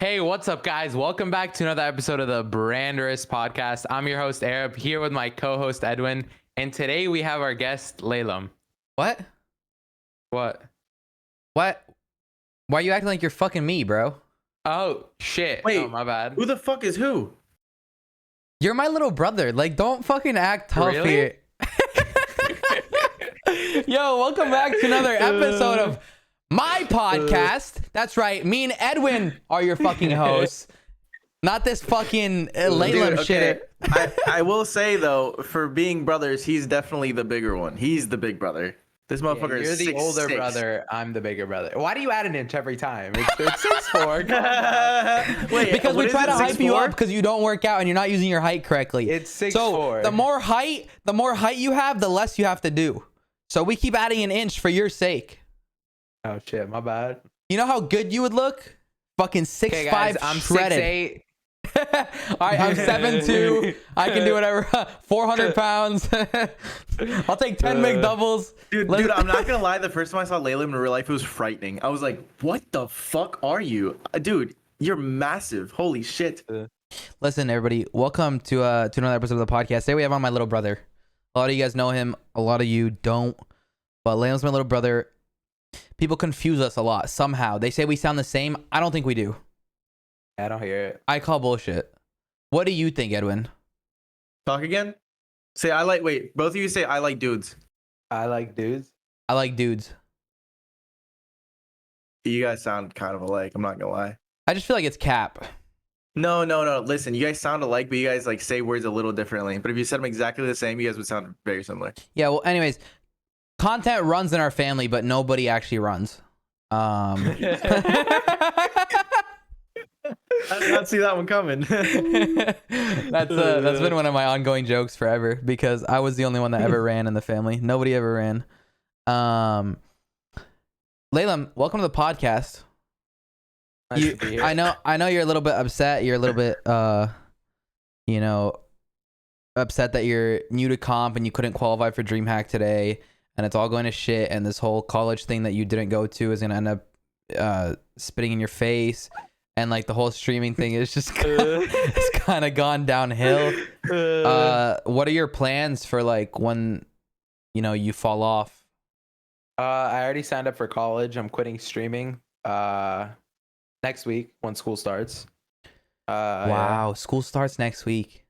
Hey, what's up, guys? Welcome back to another episode of the Branderous Podcast. I'm your host, Arab, here with my co-host, Edwin. And today we have our guest, Lalem. What? What? What? Why are you acting like you're fucking me, bro? Oh, shit. Wait, oh, my bad. Who the fuck is who? You're my little brother. Like, don't fucking act tough Really? here. Yo, welcome back to another episode of my podcast. That's right. Me and Edwin are your fucking hosts. Not this fucking Lalem shit. I will say though, for being brothers, he's definitely the bigger one. He's the big brother. This motherfucker You're is the 6'6". older brother. I'm the bigger brother. Why do you add an inch every time? It's 6'4". Wait, Because we what try is to it, hype you 6'4"? up because you don't work out and you're not using your height correctly. It's 6'4". So the more height you have, the less you have to do. So we keep adding an inch for your sake. Oh, shit. My bad. You know how good you would look? Fucking 6'5", Okay, guys, I'm shredded. 6'8". All right, I'm 7'2". I can do whatever. 400 pounds. I'll take 10 McDoubles. Dude, I'm not gonna lie. The first time I saw Lalem in real life, it was frightening. I was like, "What the fuck are you, dude? You're massive. Holy shit!" Listen, everybody, welcome to another episode of the podcast. Today we have on my little brother. A lot of you guys know him. A lot of you don't. But Lalem's my little brother. People confuse us a lot somehow. They say we sound the same. I don't think we do. I don't hear it. I call bullshit. What do you think, Edwin? Talk again. Say I like. Wait, both of you say I like dudes. I like dudes. I like dudes. You guys sound kind of alike. I'm not gonna lie. I just feel like it's cap. No. Listen, you guys sound alike, but you guys like say words a little differently. But if you said them exactly the same, you guys would sound very similar. Yeah, well, anyways, content runs in our family, but nobody actually runs. I did not see that one coming. That's been one of my ongoing jokes forever because I was the only one that ever ran in the family. Nobody ever ran. Lalem, welcome to the podcast. Nice to be here. I know you're a little bit upset. You're a little bit upset that you're new to comp and you couldn't qualify for DreamHack today, and it's all going to shit. And this whole college thing that you didn't go to is gonna end up spitting in your face. And like the whole streaming thing is just it's kind of gone downhill. What are your plans for like when you fall off? I already signed up for college. I'm quitting streaming next week when school starts. Wow, school starts next week.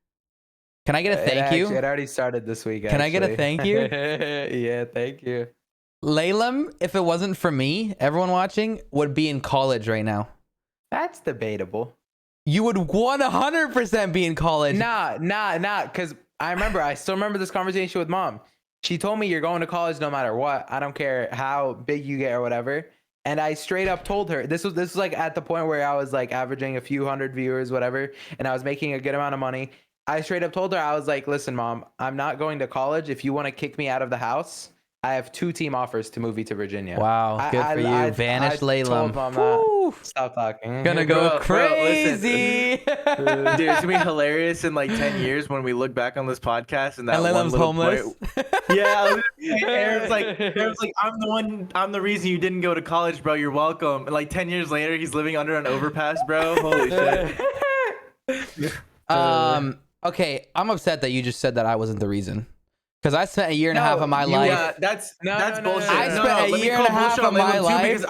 Can I get a thank you? It already started this week. Can I get a thank you? Yeah, thank you. Lalem, if it wasn't for me, everyone watching would be in college right now. That's debatable. You would 100% be in college. Nah. Because I still remember this conversation with mom. She told me you're going to college no matter what. I don't care how big you get or whatever. And I straight up told her this was like at the point where I was like averaging a few hundred viewers, whatever, and I was making a good amount of money. I straight up told her, I was like, listen, mom, I'm not going to college. If you want to kick me out of the house, I have 2 team offers to move you to Virginia. Wow, good for you. Vanish Lalem. Stop talking. Gonna go crazy. crazy. Dude, it's gonna be hilarious in like 10 years when we look back on this podcast and that And one Lalem's little homeless. point. Yeah, Aaron's like, I'm the reason you didn't go to college, bro. You're welcome. And like 10 years later, he's living under an overpass, bro. Holy shit. Okay, I'm upset that you just said that I wasn't the reason. Because I spent a year and a half of my life. Yeah, that's bullshit. I spent a year and a half of my life because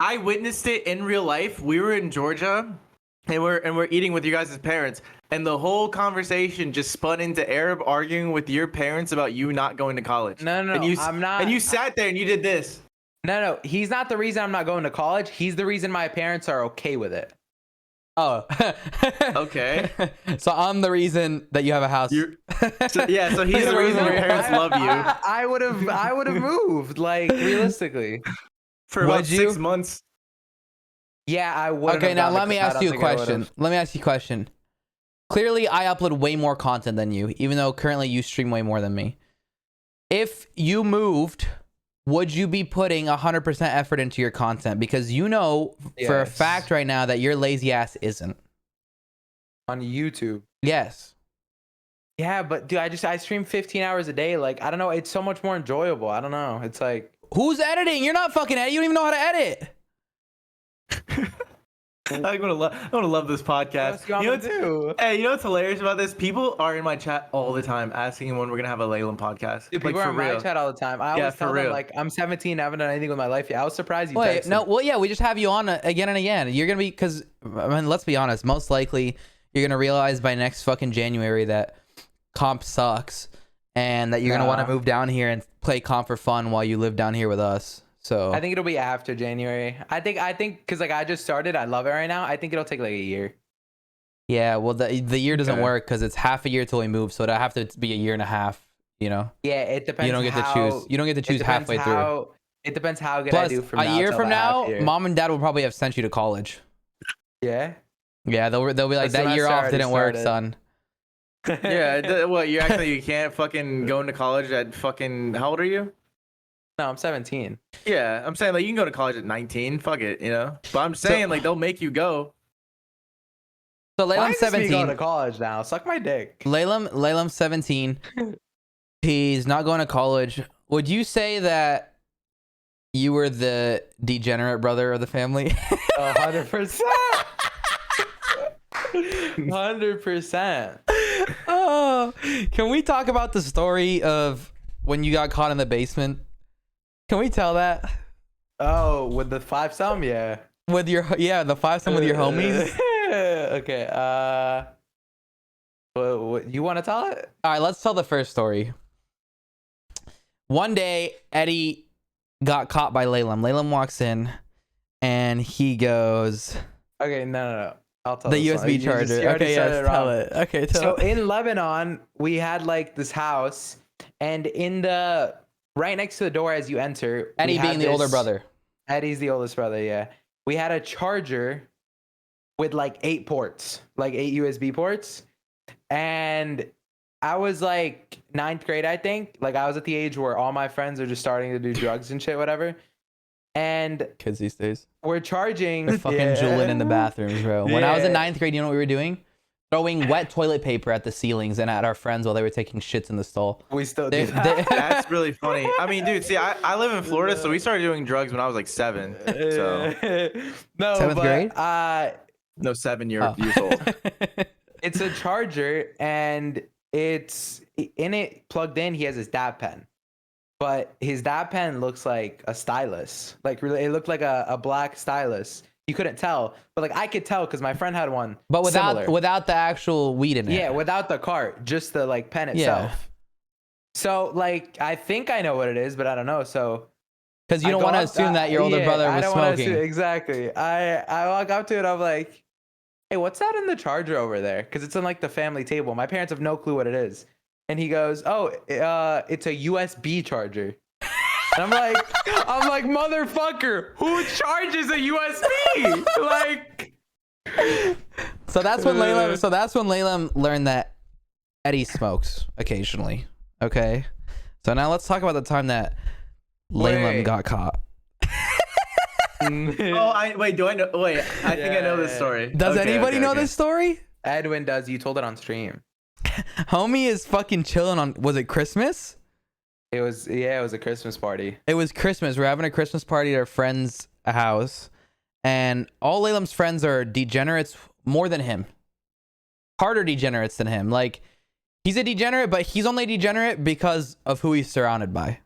I witnessed it in real life. We were in Georgia, and we're eating with you guys' parents, and the whole conversation just spun into Arab arguing with your parents about you not going to college. No, I'm not. And you sat there and you did this. No, he's not the reason I'm not going to college. He's the reason my parents are okay with it. Oh. Okay. So I'm the reason that you have a house. So he's the reason your parents love you. I would have moved, like, realistically. For about Would you? 6 months. Yeah, I would. Okay, now let me ask you a question. Let me ask you a question. Clearly, I upload way more content than you, even though currently you stream way more than me. If you moved, would you be putting 100% effort into your content? Because you know for a fact right now that your lazy ass isn't. On YouTube. Yes. Yeah, but dude, I stream 15 hours a day. Like, I don't know. It's so much more enjoyable. I don't know. It's like, who's editing? You're not fucking editing. You don't even know how to edit. I'm gonna love this podcast. What else you want me to do? Hey, you know what's hilarious about this? People are in my chat all the time asking when we're gonna have a Lalem podcast. Dude, Like, people are for in my real. chat all the time. I Yeah, always for tell them real. like I'm 17, I haven't done anything with my life yet. I was surprised you Wait, texted. no, well, yeah, we just have you on again and again. You're gonna be, because I mean, let's be honest. Most likely, you're gonna realize by next fucking January that comp sucks, and that you're gonna want to Nah. move down here and play comp for fun while you live down here with us. So I think it'll be after January. I think because like I just started, I love it right now. I think it'll take like a year. yeah, well, the year doesn't Okay. work because it's half a year till we move, so it'll have to be a year and a half. You know, Yeah, it depends. you don't get how, to choose. You don't get to choose halfway through. It depends how good I Plus, do from a now year till from the half now, year. mom and dad will probably have sent you to college. Yeah. Yeah, they'll be like, The that year semester off already didn't work, started. son. Yeah, what? You can't fucking go into college at fucking, how old are you? No, I'm 17. Yeah, I'm saying like you can go to college at 19. Fuck it, you know. But I'm saying like they'll make you go. So Why Lalem's is me going 17. to college now? Suck my dick. Lalem's 17. He's not going to college. Would you say that you were the degenerate brother of the family? 100%. 100%. Oh, can we talk about the story of when you got caught in the basement? Can we tell that Oh, with the 5 some, yeah. with the 5-some with your homies? Okay. What, you want to tell it? All right, let's tell the first story. One day, Eddie got caught by Lalem. Lalem walks in, and he goes, Okay, no. I'll tell the this one. USB You charger. you already Okay, said yes, it tell wrong. it. Okay, tell So it. in Lebanon, we had like this house, and in the right next to the door as you enter, we Eddie had being the older this- brother. Eddie's the oldest brother, yeah. We had a charger with like 8 ports, like 8 USB ports. And I was like 9th grade, I think. Like I was at the age where all my friends are just starting to do drugs and shit, whatever. And Kids these days. we're charging. They're fucking yeah. drooling in the bathrooms, bro. When I was in Yeah. 9th grade, you know what we were doing? Throwing wet toilet paper at the ceilings and at our friends while they were taking shits in the stall. We still They- do that. That's really funny. I mean, dude, see, I live in Florida, so we started doing drugs when I was like 7. So no, 7th but, grade? no, 7 years Oh. old. It's a charger, and it's in it plugged in. He has his dab pen, but his dab pen looks like a stylus. Like really, it looked like a black stylus. You couldn't tell, but like I could tell because my friend had one. But similar. without the actual weed in it. Yeah, without the cart, just the like pen Yeah. itself. So like I think I know what it is, but I don't know. So Because you I don't go want to up- assume that your older yeah, brother I was don't wanna smoking. assume- exactly. I walk up to it. I'm like, hey, what's that in the charger over there? Because it's on like the family table. My parents have no clue what it is. And he goes, oh, it's a USB charger. And I'm like, motherfucker, who charges a USB? Like, So that's when Lalem learned that Eddie smokes occasionally. Okay. So now let's talk about the time that Lalem Wait. got caught. Wait, do I know? Wait, I think I know this Yeah. story. Does Okay, anybody okay, know okay. this story? Edwin does. You told it on stream. Homie is fucking chilling on, was it Christmas? It was a Christmas party. It was Christmas. We're having a Christmas party at our friend's house, and all Lalem's friends are degenerates more than him. Harder degenerates than him. Like, he's a degenerate, but he's only degenerate because of who he's surrounded by.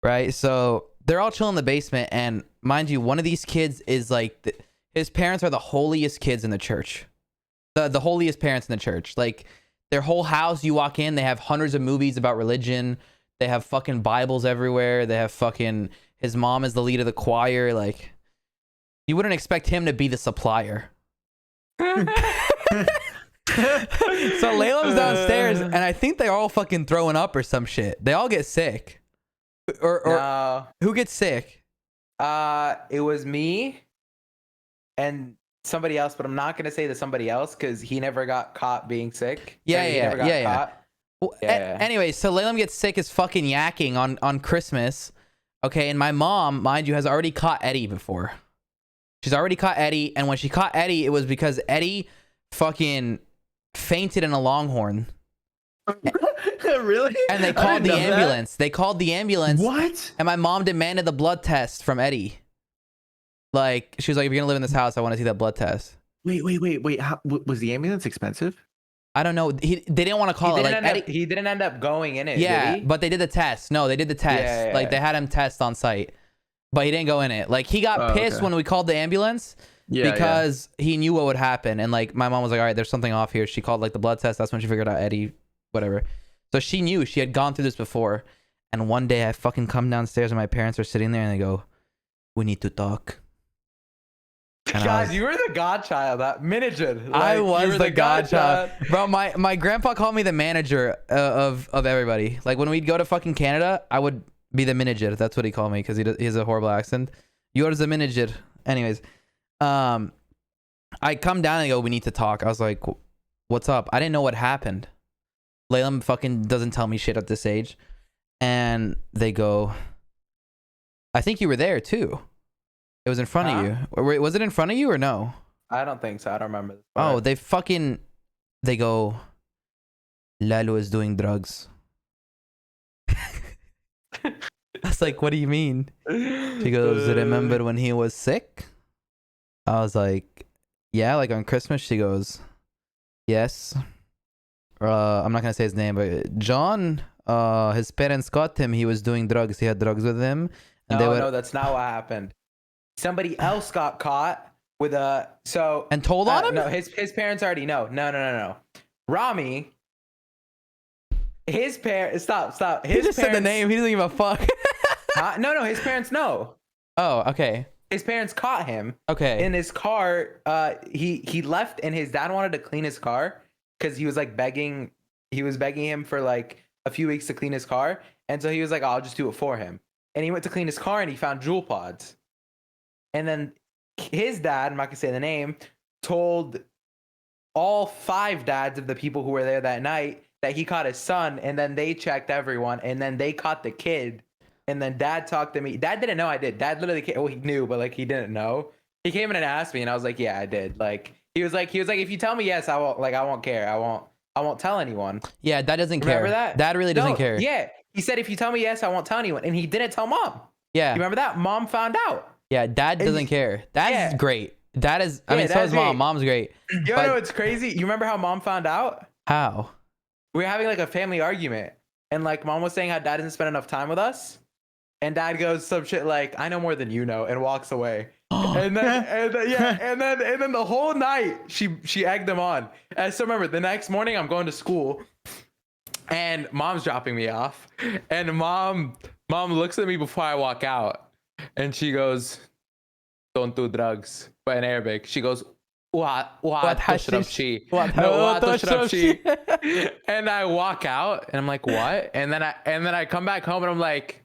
Right? So they're all chilling in the basement, and mind you, one of these kids is like, his parents are the holiest kids in the church. The holiest parents in the church. Like, their whole house, you walk in, they have hundreds of movies about religion. They have fucking Bibles everywhere. They have fucking, his mom is the lead of the choir. Like, you wouldn't expect him to be the supplier. So Lalem's downstairs, and I think they're all fucking throwing up or some shit. They all get sick. Or No. who gets sick? It was me and somebody else, but I'm not gonna say that somebody else because he never got caught being sick. Yeah, Or he yeah, never got yeah, yeah. caught. Well, Yeah. anyway, so Lalem gets sick as fucking yakking on Christmas. Okay, and my mom, mind you, has already caught Eddie before. She's already caught Eddie, and when she caught Eddie, it was because Eddie fucking fainted in a Longhorn. Really? And they I called the didn't know that. ambulance. They called the ambulance. What? And my mom demanded the blood test from Eddie. Like she was like, if you're gonna live in this house, I want to see that blood test. Wait. Was the ambulance expensive? I don't know. They didn't want to call it like Eddie. He didn't end up going in it. Yeah, did he? but they did the test. No, they did the test. Yeah. Like they had him test on site, but he didn't go in it. Like he got pissed when we called the ambulance because he knew what would happen. And like my mom was like, all right, there's something off here. She called like the blood test. That's when she figured out Eddie, whatever. So she knew, she had gone through this before. And one day I fucking come downstairs and my parents are sitting there and they go, we need to talk. And Guys, you were the godchild, that miniature. Like, I you was were the godchild. Bro, my grandpa called me the manager of everybody. Like when we'd go to fucking Canada, I would be the manager. That's what he called me because he has a horrible accent. Yours the manager. Anyways, I come down and go, we need to talk. I was like, what's up? I didn't know what happened. Lalem fucking doesn't tell me shit at this age. And they go, I think you were there too. It was in front of you. Wait, was it in front of you or no? I don't think so. I don't remember. Oh, they go, Lalo is doing drugs. I was like, what do you mean? She goes, remember when he was sick? I was like, yeah, like on Christmas. She goes, yes. I'm not going to say his name, but John, his parents caught him. He was doing drugs. He had drugs with him. And no, that's not what happened. Somebody else got caught with and told on him? No, his parents already know. No. Rami, his parents. Stop. He just said the name. He doesn't give a fuck. No. His parents know. Oh, okay. His parents caught him. Okay. In his car. He left, and his dad wanted to clean his car because he was like begging. He was begging him for like a few weeks to clean his car, and so he was like, "I'll just do it for him." And he went to clean his car, and he found jewel pods. And then his dad, I'm not gonna say the name, told all 5 dads of the people who were there that night that he caught his son, and then they checked everyone, and then they caught the kid. And then dad talked to me. Dad didn't know I did. Dad literally came, well, he knew, but like he didn't know. He came in and asked me, and I was like, yeah, I did. Like he was like, if you tell me yes, I won't care. I won't tell anyone. Yeah, Dad doesn't care. Remember that? Dad really doesn't care. Yeah. He said, if you tell me yes, I won't tell anyone. And he didn't tell mom. Yeah. You remember that? Mom found out. Yeah, Dad doesn't care. Dad's great. Dad is, I mean, so is Mom. Mom's great. You know what's crazy? You remember how Mom found out? How? We were having like a family argument. And like Mom was saying how Dad doesn't spend enough time with us. And Dad goes some shit like, I know more than you know, and walks away. and then the whole night she egged him on. And I still remember the next morning I'm going to school and Mom's dropping me off. And mom looks at me before I walk out. And she goes, don't do drugs. But in Arabic, she goes, what hashish? And I walk out and I'm like, what? And then I come back home and I'm like,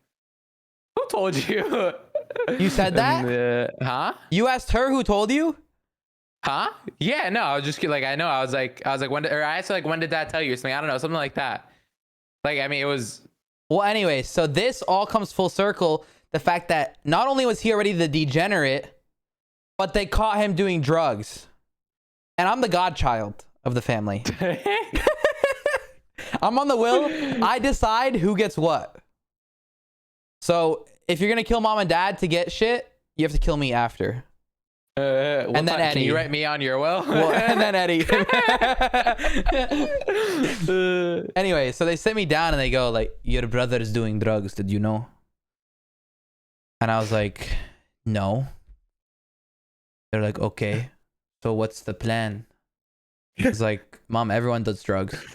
who told you? You said that? Huh? You asked her who told you? Huh? Yeah, no, I was just like, I know. I was like, when did, or I asked her, like, when did Dad tell you or something? I don't know, something like that. Like, I mean, it was. Well, anyway, so this all comes full circle. The fact that not only was he already the degenerate, but they caught him doing drugs. And I'm the godchild of the family. I'm on the will. I decide who gets what. So if you're going to kill Mom and Dad to get shit, you have to kill me after. And then Eddie. Can you write me on your will? Well, and then Eddie. Anyway, so they sit me down and they go like, your brother is doing drugs. Did you know? And I was like, no. They're like, okay. So what's the plan? It's like, Mom, everyone does drugs. I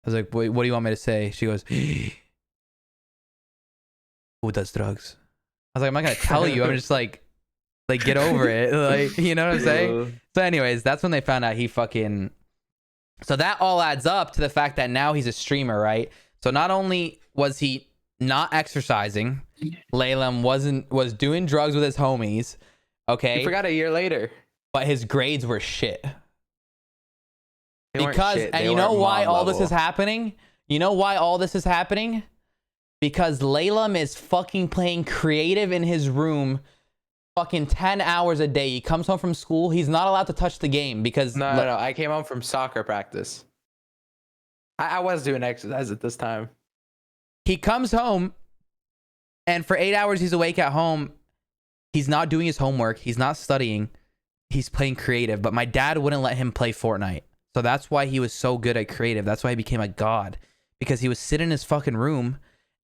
was like, wait, what do you want me to say? She goes, who does drugs? I was like, I'm not going to tell you. I'm just like get over it. Like, you know what I'm saying? So anyways, that's when they found out he fucking. So that all adds up to the fact that now he's a streamer, right? So not only was he not exercising, Lalem was doing drugs with his homies. Okay. You forgot a year later. But his grades were shit. Because, and you know why all this is happening? You know why all this is happening? Because Lalem is fucking playing creative in his room fucking 10 hours a day. He comes home from school. He's not allowed to touch the game because... No. I came home from soccer practice. I was doing exercise at this time. He comes home and for 8 hours he's awake at home. he's not doing his homework, he's not studying, he's playing creative, but my dad wouldn't let him play Fortnite. So that's why he was so good at creative. That's why he became a god, because he would sit in his fucking room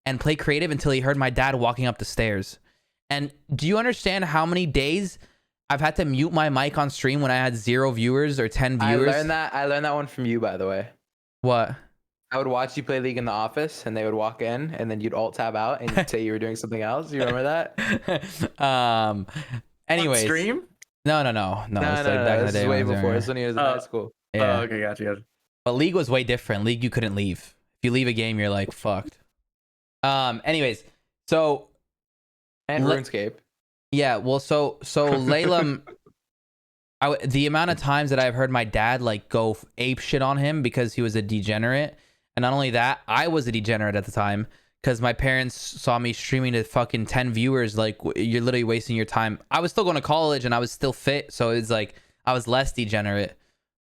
and play creative until he heard my dad walking up the stairs. And do you understand how many days I've had to mute my mic on stream when I had 0 viewers or 10 viewers? I learned that one from you, by the way. What? I would watch you play League in the office, and they would walk in, and then you'd alt tab out, and you'd say you were doing something else. You remember that? Anyways. On stream? No. It's No, like back in the this day is way when I was before. younger. This is when he was in high school. Yeah. Oh, okay, gotcha. But League was way different. League, you couldn't leave. If you leave a game, you're like fucked. Anyways, so And RuneScape. yeah, well, so Lalem, the amount of times that I've heard my dad like go ape shit on him because he was a degenerate, and not only that, I was a degenerate at the time because my parents saw me streaming to fucking 10 viewers. Like, you're literally wasting your time. I was still going to college and I was still fit, so it's like I was less degenerate.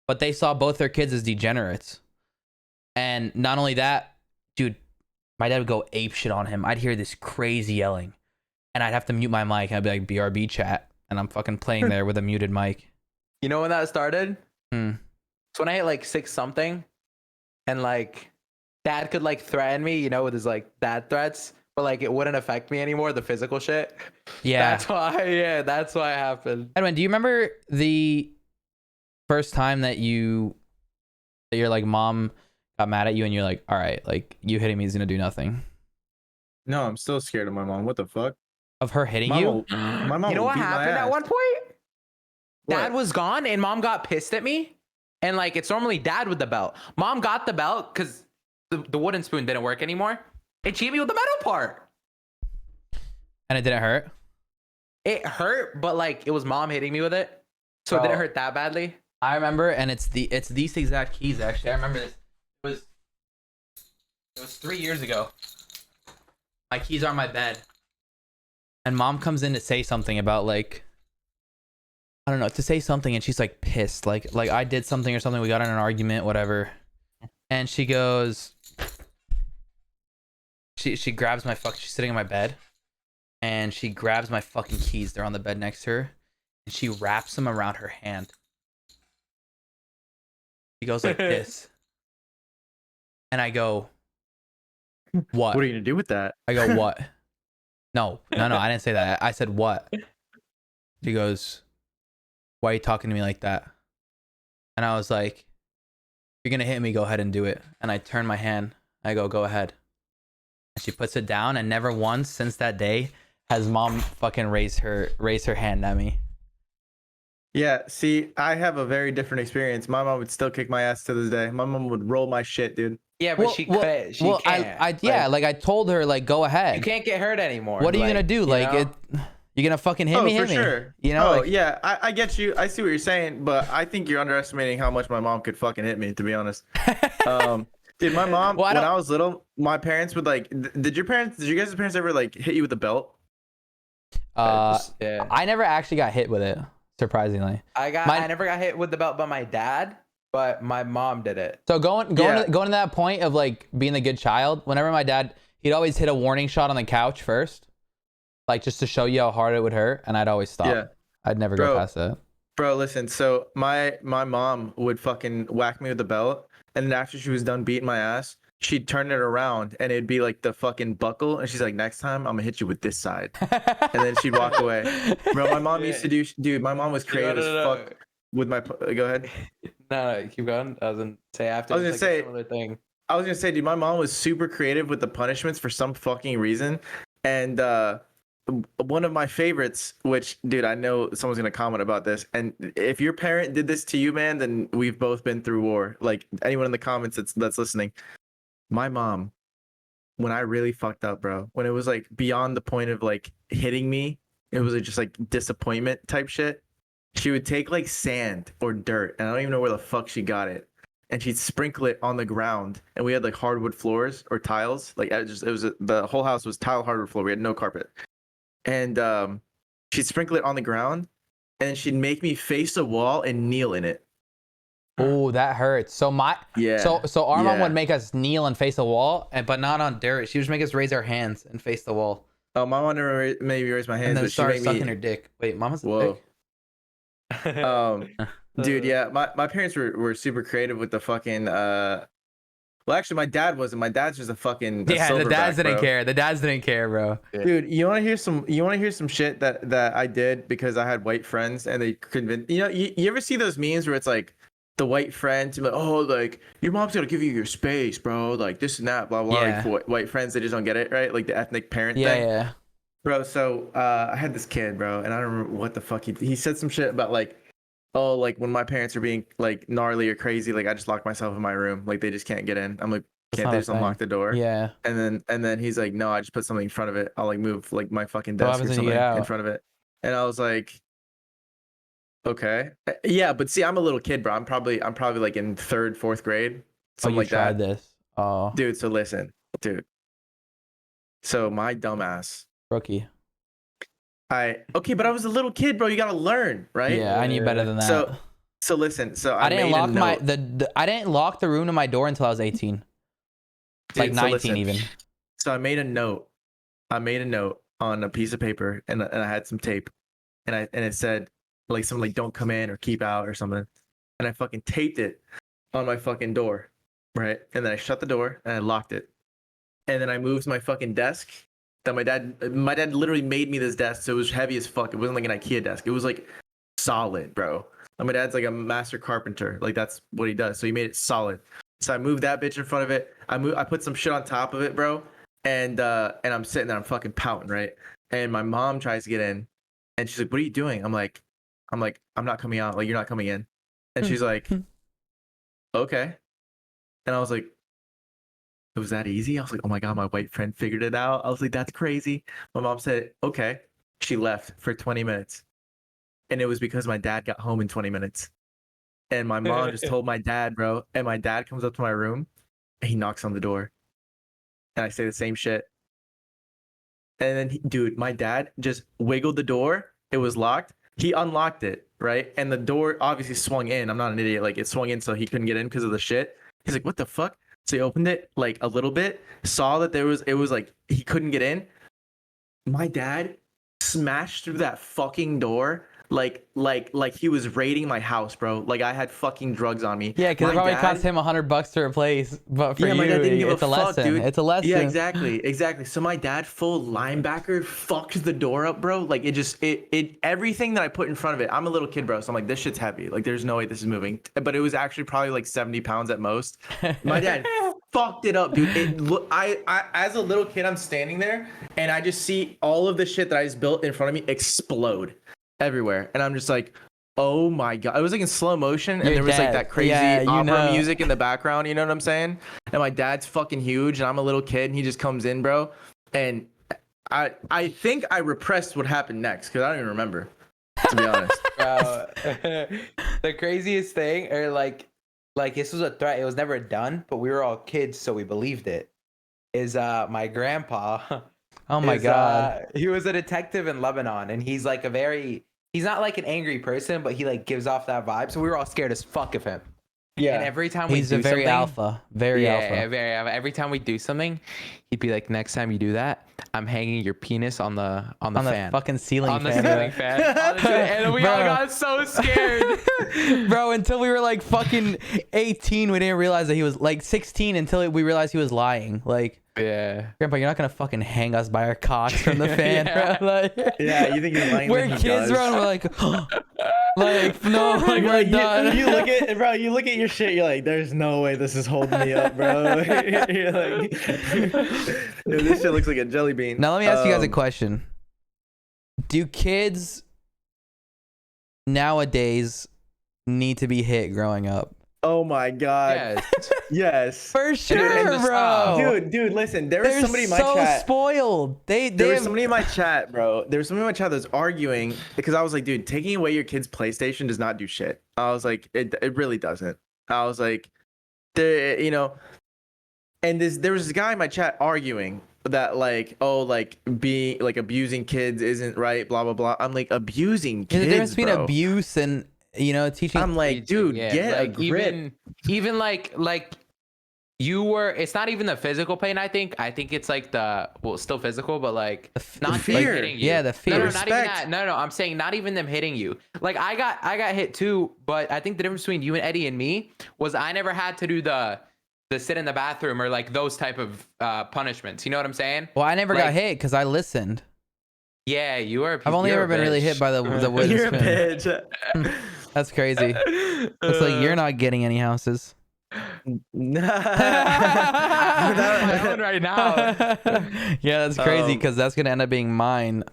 But they saw both their kids as degenerates. And not only that, dude, my dad would go ape shit on him. I'd hear this crazy yelling, and I'd have to mute my mic. I'd be like, BRB chat, and I'm fucking playing there with a muted mic. You know when that started? Hmm. It's when I hit like 6 something, and like dad could like threaten me, you know, with his like dad threats, but like it wouldn't affect me anymore, the physical shit. Yeah. That's why it happened. Edwin, do you remember the first time that your like mom got mad at you and you're like, all right, like you hitting me is gonna do nothing? No, I'm still scared of my mom. What the fuck? Of her hitting Mom you? will- my mom You know will what beat my happened at ass. one point? Dad What? was gone and mom got pissed at me. And like it's normally dad with the belt. Mom got the belt because the wooden spoon didn't work anymore. And she hit me with the metal part. And it didn't hurt? It hurt, but like it was mom hitting me with it. So it Bro. didn't hurt that badly. I remember, and it's these exact keys actually. I remember this. It was 3 years ago. My keys are on my bed. And mom comes in to say something about like, I don't know, to say something, and she's like pissed. Like I did something or something, we got in an argument, whatever. And she goes, she grabs my she's sitting on my bed, and she grabs my fucking keys. They're on the bed next to her, and she wraps them around her hand. She goes like this. And I go, what? What are you gonna do with that? I go, what? No, I didn't say that. I said, what? She goes, why are you talking to me like that? And I was like, you're going to hit me, go ahead and do it. And I turn my hand. I go ahead. And she puts it down, and never once since that day has mom fucking raised her hand at me. Yeah, see, I have a very different experience. My mom would still kick my ass to this day. My mom would roll my shit, dude. Yeah, but she can't. Like I told her, like, go ahead. You can't get hurt anymore. What are you like, going to do? you Like, know? you're going to fucking hit me, for hit me. sure. You know? Oh, like, yeah, I get you. I see what you're saying, but I think you're underestimating how much my mom could fucking hit me, to be honest. Dude, my mom, Well, when I was little, my parents would like, did you guys' parents ever like hit you with a belt? Yeah. I never actually got hit with it, surprisingly. I never got hit with the belt by my dad, but my mom did it. So going to that point of like being a good child, whenever my dad, he'd always hit a warning shot on the couch first, like just to show you how hard it would hurt, and I'd always stop. Yeah. I'd never go past that. Bro, listen, so my mom would fucking whack me with the belt, and then after she was done beating my ass, she'd turn it around and it'd be like the fucking buckle, and she's like, next time I'm gonna hit you with this side. And then she'd walk away. Bro, my mom used to do, dude, my mom was creative as fuck with my, go ahead. No, keep going. I was gonna say after. I was gonna say- another thing. I was gonna say, dude, my mom was super creative with the punishments for some fucking reason. And one of my favorites, which, dude, I know someone's gonna comment about this, and if your parent did this to you, man, then we've both been through war. Like anyone in the comments that's listening. My mom, when I really fucked up, bro, when it was like beyond the point of like hitting me, it was just like disappointment type shit. She would take like sand or dirt, and I don't even know where the fuck she got it, and she'd sprinkle it on the ground. And we had like hardwood floors or tiles. Like the whole house was tile hardwood floor. We had no carpet. And she'd sprinkle it on the ground, and then she'd make me face a wall and kneel in it. Oh, that hurts. So so our mom would make us kneel and face a wall, but not on dirt. She would just make us raise our hands and face the wall. Oh, my mom never made me raise my hands, And then but she start made sucking me. her dick. Wait, mama's a Whoa. dick? Dude, yeah, my parents were super creative with the fucking well, actually, my dad wasn't. My dad's just a fucking Yeah, the dads silverback, didn't bro. care. The dads didn't care, bro. Dude, you want to hear some? You want to hear some shit that I did because I had white friends and they convinced. You ever see those memes where it's like the white friends, like, oh, like your mom's gonna give you your space, bro, like this and that, blah blah. Yeah. Like for white friends, they just don't get it, right? Like the ethnic parent Yeah, thing, yeah. bro. So I had this kid, bro, and I don't remember what the fuck he said some shit about like, oh, like when my parents are being like gnarly or crazy, like I just lock myself in my room, like they just can't get in. I'm like, That's can't not they a just unlock thing. the door? Yeah. And then he's like, no, I just put something in front of it. I'll like move like my fucking So what desk or happens when you something get in out? front of it. And I was like, okay, yeah, but see, I'm a little kid, bro. I'm probably like in third, fourth grade, Oh, something you like tried that, this. Oh, dude. So listen, dude. So my dumbass, rookie. okay, but I was a little kid, bro. You gotta learn, right? Yeah, I knew better than that. So listen, so I didn't made a lock my note. I didn't lock the room to my door until I was 18. Like Dude, so 19 listen. even. So I made a note. I made a note on a piece of paper and I had some tape and it said like something like don't come in or keep out or something. And I fucking taped it on my fucking door. Right. And then I shut the door and I locked it. And then I moved my fucking desk that my dad literally made me this desk. So it was heavy as fuck. It wasn't like an IKEA desk. It was like solid, bro. And my dad's like a master carpenter. Like that's what he does. So he made it solid. So I moved that bitch in front of it. I put some shit on top of it, bro. And I'm sitting there, I'm fucking pouting, right? And my mom tries to get in and she's like, what are you doing? I'm like, I'm not coming out. Like, you're not coming in. And she's like, okay. And I was like, it was that easy? I was like, oh my God, my white friend figured it out. I was like, that's crazy. My mom said, okay. She left for 20 minutes. And it was because my dad got home in 20 minutes. And my mom just told my dad, bro. And my dad comes up to my room and he knocks on the door. And I say the same shit. And then, dude, my dad just wiggled the door. It was locked. He unlocked it, right? And the door obviously swung in. I'm not an idiot. Like, it swung in so he couldn't get in because of the shit. He's like, what the fuck? So he opened it like a little bit, saw that it was like he couldn't get in. My dad smashed through that fucking door like he was raiding my house, bro. Like I had fucking drugs on me. Yeah, because it My probably dad- cost him $100 to replace. But for Yeah, you, my dad didn't give it's a a fuck, lesson. dude. It's a lesson. Yeah, exactly. So my dad, full linebacker, fucked the door up, bro. Like it everything that I put in front of it. I'm a little kid, bro. So I'm like, this shit's heavy. Like there's no way this is moving. But it was actually probably like 70 pounds at most. My dad fucked it up, dude. I as a little kid, I'm standing there and I just see all of the shit that I just built in front of me explode everywhere, and I'm just like, oh my God. It was like in slow motion and You're there was like dead. that crazy Yeah, you opera know. music in the background, you know what I'm saying? And my dad's fucking huge and I'm a little kid and he just comes in, bro. And I think I repressed what happened next because I don't even remember, to be honest. Bro, the craziest thing, or like this was a threat. It was never done, but we were all kids, so we believed it. Is my grandpa? Oh my God. He was a detective in Lebanon, and he's like he's not like an angry person, but he like gives off that vibe. So we were all scared as fuck of him. Yeah. And every time He's we a do very something, alpha. Very alpha. very alpha. Every time we do something, he'd be like, "Next time you do that, I'm hanging your penis on the On fan, the fucking ceiling on the fan. ceiling fan." And we all Bro. got so scared. Bro, until we were like fucking 18, we didn't realize that he was like 16 until we realized he was lying. Like, Yeah. Grandpa, you're not gonna fucking hang us by our cocks from the fan, Yeah. bro. Like, Yeah, you think you're lying? we're kids, bro, and we're like, like no, like we're done. You look at, bro, you look at your shit, you're like, there's no way this is holding me up, bro. You're like, dude, this shit looks like a jelly bean. Now let me ask you guys a question. Do kids nowadays need to be hit growing up? Oh my God. Yes. Yes. For sure, in the bro. style. Dude, listen, there was They're somebody in my so chat. spoiled. They There was have- somebody in my chat, bro. There was somebody in my chat that was arguing because I was like, dude, taking away your kid's PlayStation does not do shit. I was like, it really doesn't. I was like, you know, and there was this guy in my chat arguing that like, oh, like being like abusing kids isn't right, blah blah blah. I'm like, abusing There's kids, a difference between bro. abuse and, you know, teaching. I'm like, dude, Yeah, get like a grip. even like it's not even the physical pain. I think it's like still physical, but like not them fear. hitting you. Yeah, the fear. No, not even Respect. that. No, I'm saying not even them hitting you. Like I got hit too, but I think the difference between you and Eddie and me was I never had to do the sit in the bathroom or like those type of punishments. You know what I'm saying? Well, I never got Like- hit because I listened. Yeah, you are. I've only you're ever a been really bitch. hit by the wooden You're a spoon. bitch. That's crazy. It's like you're not getting any houses. My own right now. Yeah, that's crazy because that's gonna end up being mine.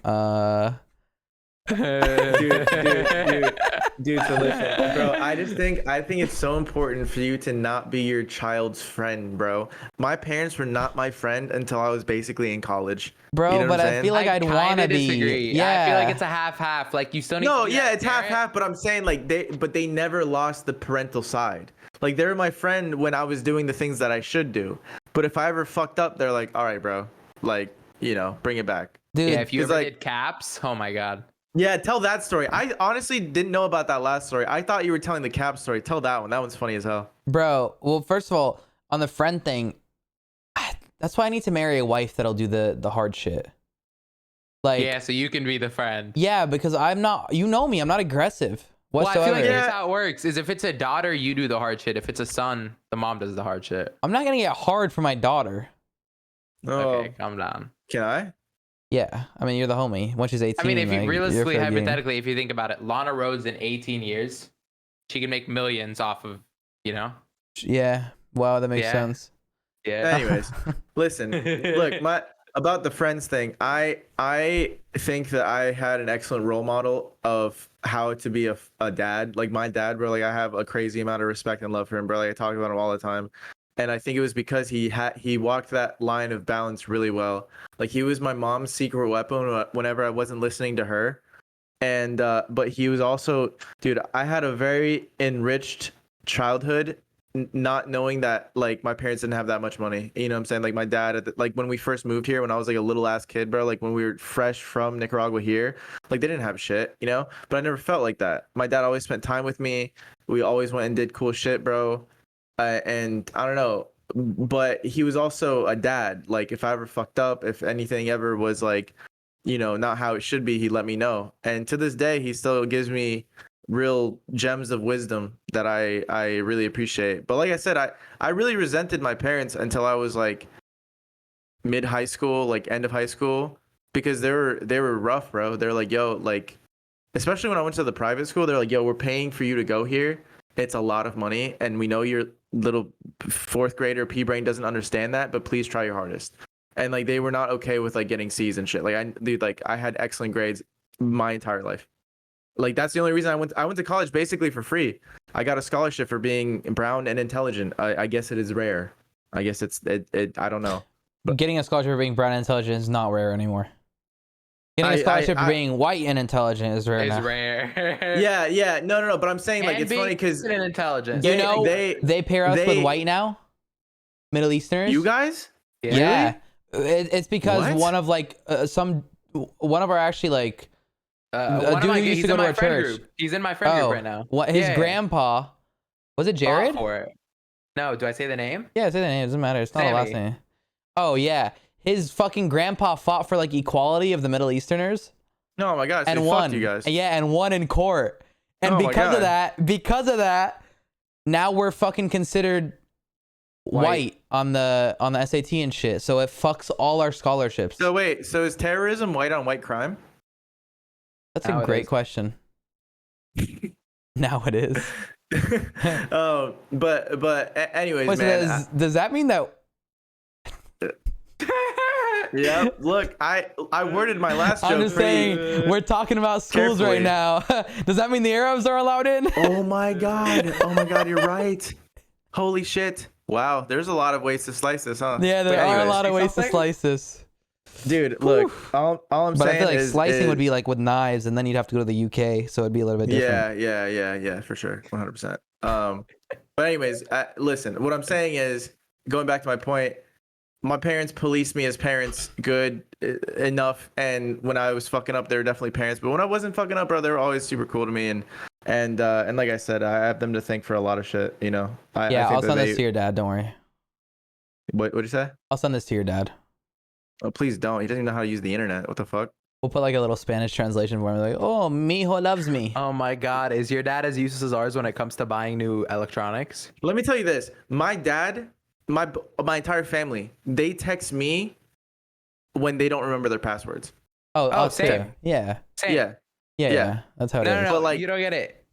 dude, so listen, bro. I think it's so important for you to not be your child's friend, bro. My parents were not my friend until I was basically in college. Bro, You know what but I'm I saying? feel like I'd kinda want to be. disagree. Yeah, I feel like it's a half. Like you still need. No, to be yeah, that it's parent. half. But I'm saying like they never lost the parental side. Like they were my friend when I was doing the things that I should do. But if I ever fucked up, they're like, all right, bro, like bring it back. dude. Yeah, if you 'cause, ever like- did caps, oh my god. Yeah, tell that story. I honestly didn't know about that last story. I thought you were telling the cap story. Tell that one. That one's funny as hell. Bro, well, first of all, on the friend thing, that's why I need to marry a wife that'll do the hard shit. Like, Yeah, so you can be the friend. yeah, because I'm not. You know me. I'm not aggressive Well, I whatsoever. feel like Yeah. here's how it works: is if it's a daughter, you do the hard shit. If it's a son, the mom does the hard shit. I'm not gonna get hard for my daughter. Okay, calm down. Can I? Yeah, I mean, you're the homie. Once she's 18, I mean, if you like, realistically, you're for the game. hypothetically, if you think about it, Lana Rhodes in 18 years, she can make millions off of, Yeah. Wow, that makes Yeah. sense. yeah. Anyways, listen. Look, about the friends thing. I think that I had an excellent role model of how to be a dad. Like my dad, bro. Like I have a crazy amount of respect and love for him, bro. Like I talk about him all the time. And I think it was because he walked that line of balance really well. Like he was my mom's secret weapon whenever I wasn't listening to her. And but he was also, dude, I had a very enriched childhood, not knowing that like my parents didn't have that much money. You know what I'm saying? Like my dad like when we first moved here when I was like a little ass kid, bro, like when we were fresh from Nicaragua here, like they didn't have shit, But I never felt like that. My dad always spent time with me. We always went and did cool shit, bro. And I don't know, but he was also a dad. Like if I ever fucked up, if anything ever was like, not how it should be, he'd let me know. And to this day, he still gives me real gems of wisdom that I really appreciate. But like I said, I really resented my parents until I was like mid high school, like end of high school, because they were rough, bro. They're like, yo, like, especially when I went to the private school, they're like, yo, we're paying for you to go here. It's a lot of money, and we know your little fourth grader pea brain doesn't understand that, but please try your hardest. And like they were not okay with like getting C's and shit. Like I had excellent grades my entire life. Like that's the only reason I went to college basically for free. I got a scholarship for being brown and intelligent. I guess it is rare. I guess it I don't know. Getting a scholarship for being brown and intelligent is not rare anymore. Getting a scholarship for being white and intelligent is rare It's now. rare. Yeah. No. But I'm saying like And it's being funny because decent and intelligent. You know, they they pair us with white now? Middle Easterners? you guys. Yeah. It's because What? one of like one of our actually like One of dude my, who used he's to go in to my our friend church. group. He's in my friend group right now. What his Yeah. grandpa was it Jared? Fought for it. No, do I say the name? Yeah, say the name. It doesn't matter. It's not a last Sammy. name. Oh yeah, his fucking grandpa fought for like equality of the Middle Easterners Oh my god, so and they won. fucked you guys. Yeah, and won in court. And Oh my because God. of that, now we're fucking considered white on the SAT and shit. So it fucks all our scholarships. So wait, so is terrorism white on white crime? That's Now a it great is. question. Now it is. Anyways, Wait, so man. does that mean that? Yeah, look, I worded my last joke I'm just pretty. saying we're talking about schools right carefully. now. Does that mean the Arabs are allowed in? Oh my god, you're right. Holy shit. Wow, there's a lot of ways to slice this, huh? Yeah, there But are a anyways, lot of ways to something? slice this. Dude, look, all I'm But saying I feel like is slicing would be like with knives, and then you'd have to go to the UK, so it'd be a little bit different. Yeah, for sure, 100%. But anyways, listen, what I'm saying is, going back to my point, my parents policed me as parents good enough, and when I was fucking up, they were definitely parents. But when I wasn't fucking up, bro, they were always super cool to me, and like I said, I have them to thank for a lot of shit. I Yeah, think I'll that send they, this to your dad. Don't worry. What'd you say? I'll send this to your dad. Oh, please don't. He doesn't even know how to use the internet. What the fuck? We'll put like a little Spanish translation for him. Like, oh, mijo loves me. Oh my God, is your dad as useless as ours when it comes to buying new electronics? Let me tell you this. My dad, my entire family, they text me when they don't remember their passwords. Oh, Oh, us too. same. Yeah. Same. Yeah. Yeah. That's how it is. No, But, like- you don't get it.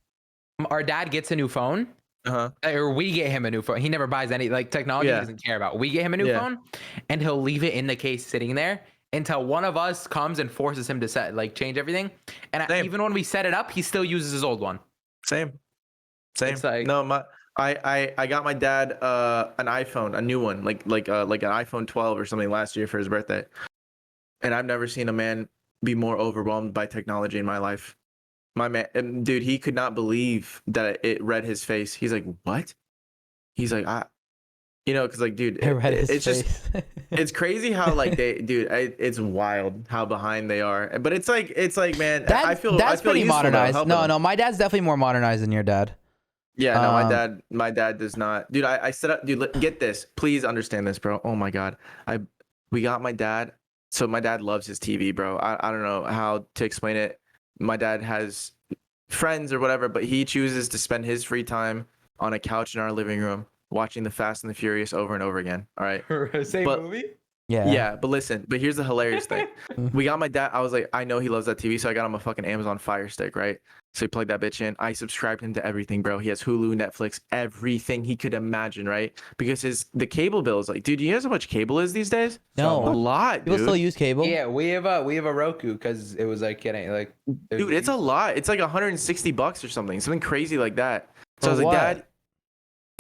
Our dad gets a new phone, Uh-huh. or we get him a new phone. He never buys any like technology. Yeah. He doesn't care about. We get him a new Yeah. phone, and he'll leave it in the case sitting there until one of us comes and forces him to change everything. And Same. even when we set it up, he still uses his old one. Same. It's like- No, I got my dad an iPhone, a new one, like an iPhone 12 or something last year for his birthday. And I've never seen a man be more overwhelmed by technology in my life. My man, dude, he could not believe that it read his face. He's like, "What?" He's like, because like, dude, I read his it's face. just it's crazy how like it's wild how behind they are. But it's like, man, I feel that's pretty useful, though, modernized. helping No, them. no, my dad's definitely more modernized than your dad. Yeah, no, Um, my dad does not. Dude, I set up, dude, get this. Please understand this, bro. Oh my God. We got my dad. So my dad loves his TV, bro. I don't know how to explain it. My dad has friends or whatever, but he chooses to spend his free time on a couch in our living room watching The Fast and the Furious over and over again. All right. Same But- movie. Yeah, but listen, but here's the hilarious thing. We got my dad. I was like, I know he loves that TV, so I got him a fucking Amazon Fire Stick, right? So he plugged that bitch in. I subscribed him to everything, bro. He has Hulu, Netflix, everything he could imagine, right? Because the cable bill is like, dude, you know how much cable is these days? No. A lot, People dude. still use cable. Yeah, we have a Roku because it was like getting like. Dude, it's a lot. It's like $160 or something crazy like that. So For I was like, what? Dad,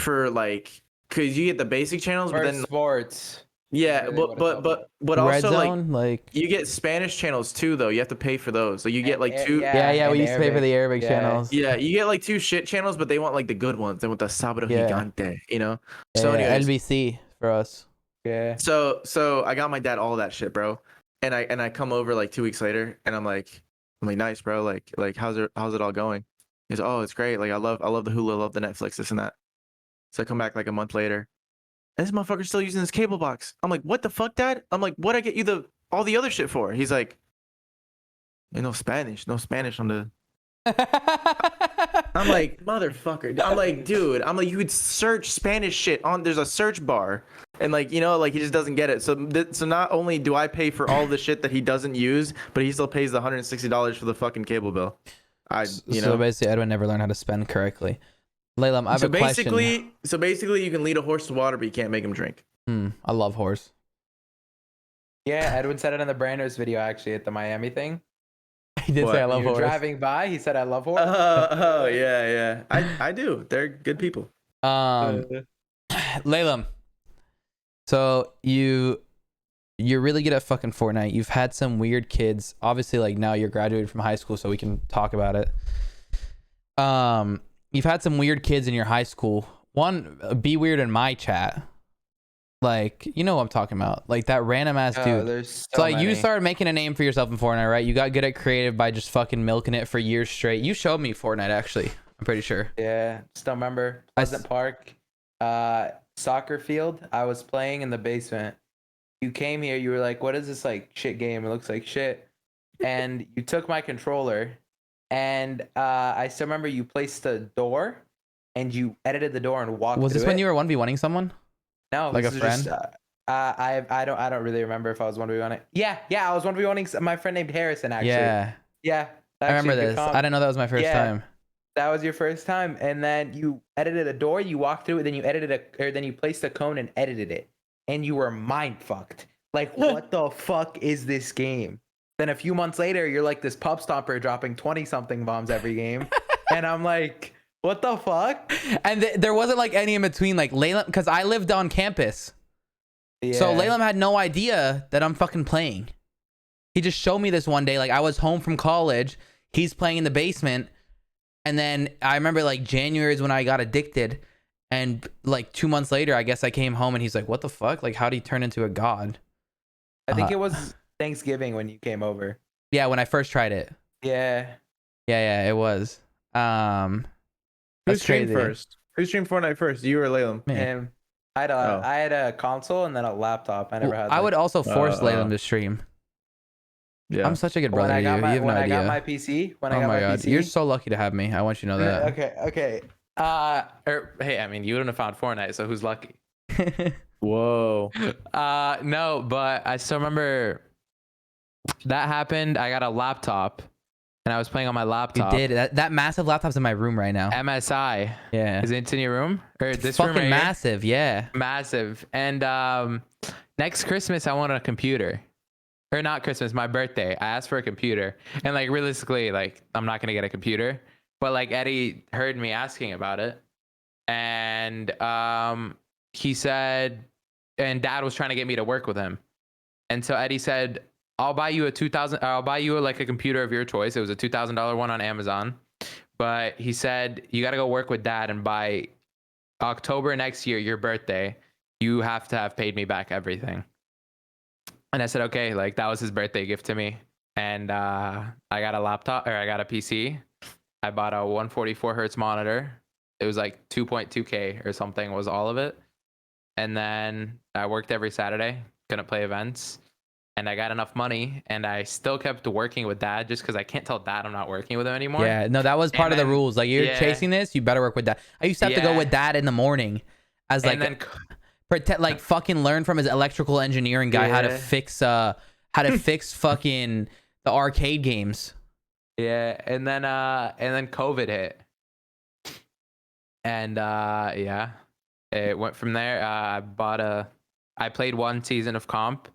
for like, cause you get the basic channels, but for then sports. yeah, really what it's all but Red also like Zone, like you get Spanish channels too, though. You have to pay for those. So you get like two. yeah, we and used to pay for the Arabic Yeah. channels. Yeah, you get like 2 shit channels, but they want like the good ones. They want the Sábado Yeah. Gigante, you know? Yeah, So anyways, LBC for us. Yeah. so I got my dad all that shit, bro. And I come over like 2 weeks later and I'm like, nice, bro. Like how's it all going? He's oh, it's great. Like I love the Hulu, I love the Netflix, this and that. So I come back like a month later. And this motherfucker's still using his cable box. I'm like, what the fuck, Dad? I'm like, what'd I get you all the other shit for? He's like, no Spanish on the I'm like, motherfucker. I'm like, dude. I'm like, you would search Spanish shit on. There's a search bar, and like, like he just doesn't get it. So not only do I pay for all the shit that he doesn't use, but he still pays the $160 for the fucking cable bill. So basically, Edwin never learned how to spend correctly. Lalem, I have a question. So basically, you can lead a horse to water, but you can't make him drink. I love horse. Yeah, Edwin said it in the Branders video actually at the Miami thing. He did What? say I love You were horse. driving by, he said I love horse. Oh yeah. I do. They're good people. Lalem. So you're really good at fucking Fortnite. You've had some weird kids. Obviously, like now you're graduated from high school, so we can talk about it. You've had some weird kids in your high school. One, be weird in my chat. Like, you know what I'm talking about. Like that random ass dude. There's So like you started making a name for yourself in Fortnite, right? You got good at creative by just fucking milking it for years straight. You showed me Fortnite actually. I'm pretty sure. Yeah, still remember Pleasant Park, soccer field. I was playing in the basement. You came here. You were like, "What is this like shit game? It looks like shit." And you took my controller, and I still remember you placed a door, and you edited the door and walked. Was this through when it. you were 1v1ing someone? No, like this a is friend? Just, I don't really remember if I was 1v1ing. Yeah, I was 1v1ing my friend named Harrison actually. Yeah. I actually, remember good this. comp. I didn't know that was my first Yeah. time. That was your first time, and then you edited a door. You walked through it, then you then you placed a cone and edited it, and you were mind fucked. Like, what the fuck is this game? Then a few months later, you're like this pub stomper dropping 20 something bombs every game, and I'm like, what the fuck? And there wasn't like any in between, like Lalem, because I lived on campus. Yeah. So Lalem had no idea that I'm fucking playing. He just showed me this one day. Like I was home from college. He's playing in the basement. And then I remember like January is when I got addicted. And like 2 months later, I guess I came home and he's like, what the fuck? Like, how do you turn into a god? I think it was Thanksgiving when you came over. Yeah, when I first tried it. Yeah. Yeah, it was. Who That's streamed crazy. first? Who streamed Fortnite first? You or Lalem? Me. Him. Oh. I had a console and then a laptop. I never had. I would also force uh, Lalem to stream. Yeah. I'm such a good brother to you. You have no I got idea. my PC. When I Oh got my my god, PC. you're so lucky to have me. I want you to know that. Okay. Hey, I mean, you wouldn't have found Fortnite, so who's lucky? Whoa. No, but I still remember that happened. I got a laptop, and I was playing on my You laptop. did. That massive laptop's in my room right now. MSI. Yeah. Is it in your room or It's this room fucking right here? massive. Yeah. Massive. And next Christmas I want a computer. Or not Christmas, my birthday. I asked for a computer. And like realistically, like I'm not gonna get a computer. But like Eddie heard me asking about it. And he said, and dad was trying to get me to work with him. And so Eddie said, I'll buy you like a computer of your choice. It was a $2,000 one on Amazon. But he said, you gotta go work with dad, and by October next year, your birthday, you have to have paid me back everything. And I said, okay, like that was his birthday gift to me. And I got a laptop, or I got a PC. I bought a 144 hertz monitor. It was like 2.2K or something was all of it. And then I worked every Saturday, couldn't play events. And I got enough money, and I still kept working with dad just because I can't tell dad I'm not working with him anymore. Yeah. No, that was part of the rules. Like you're chasing this, you better work with dad. I used to have to go with dad in the morning as like pretend like fucking learn from his electrical engineering guy how to fix fucking the arcade games. Yeah, and then COVID hit. And yeah, it went from there. I played one season of comp,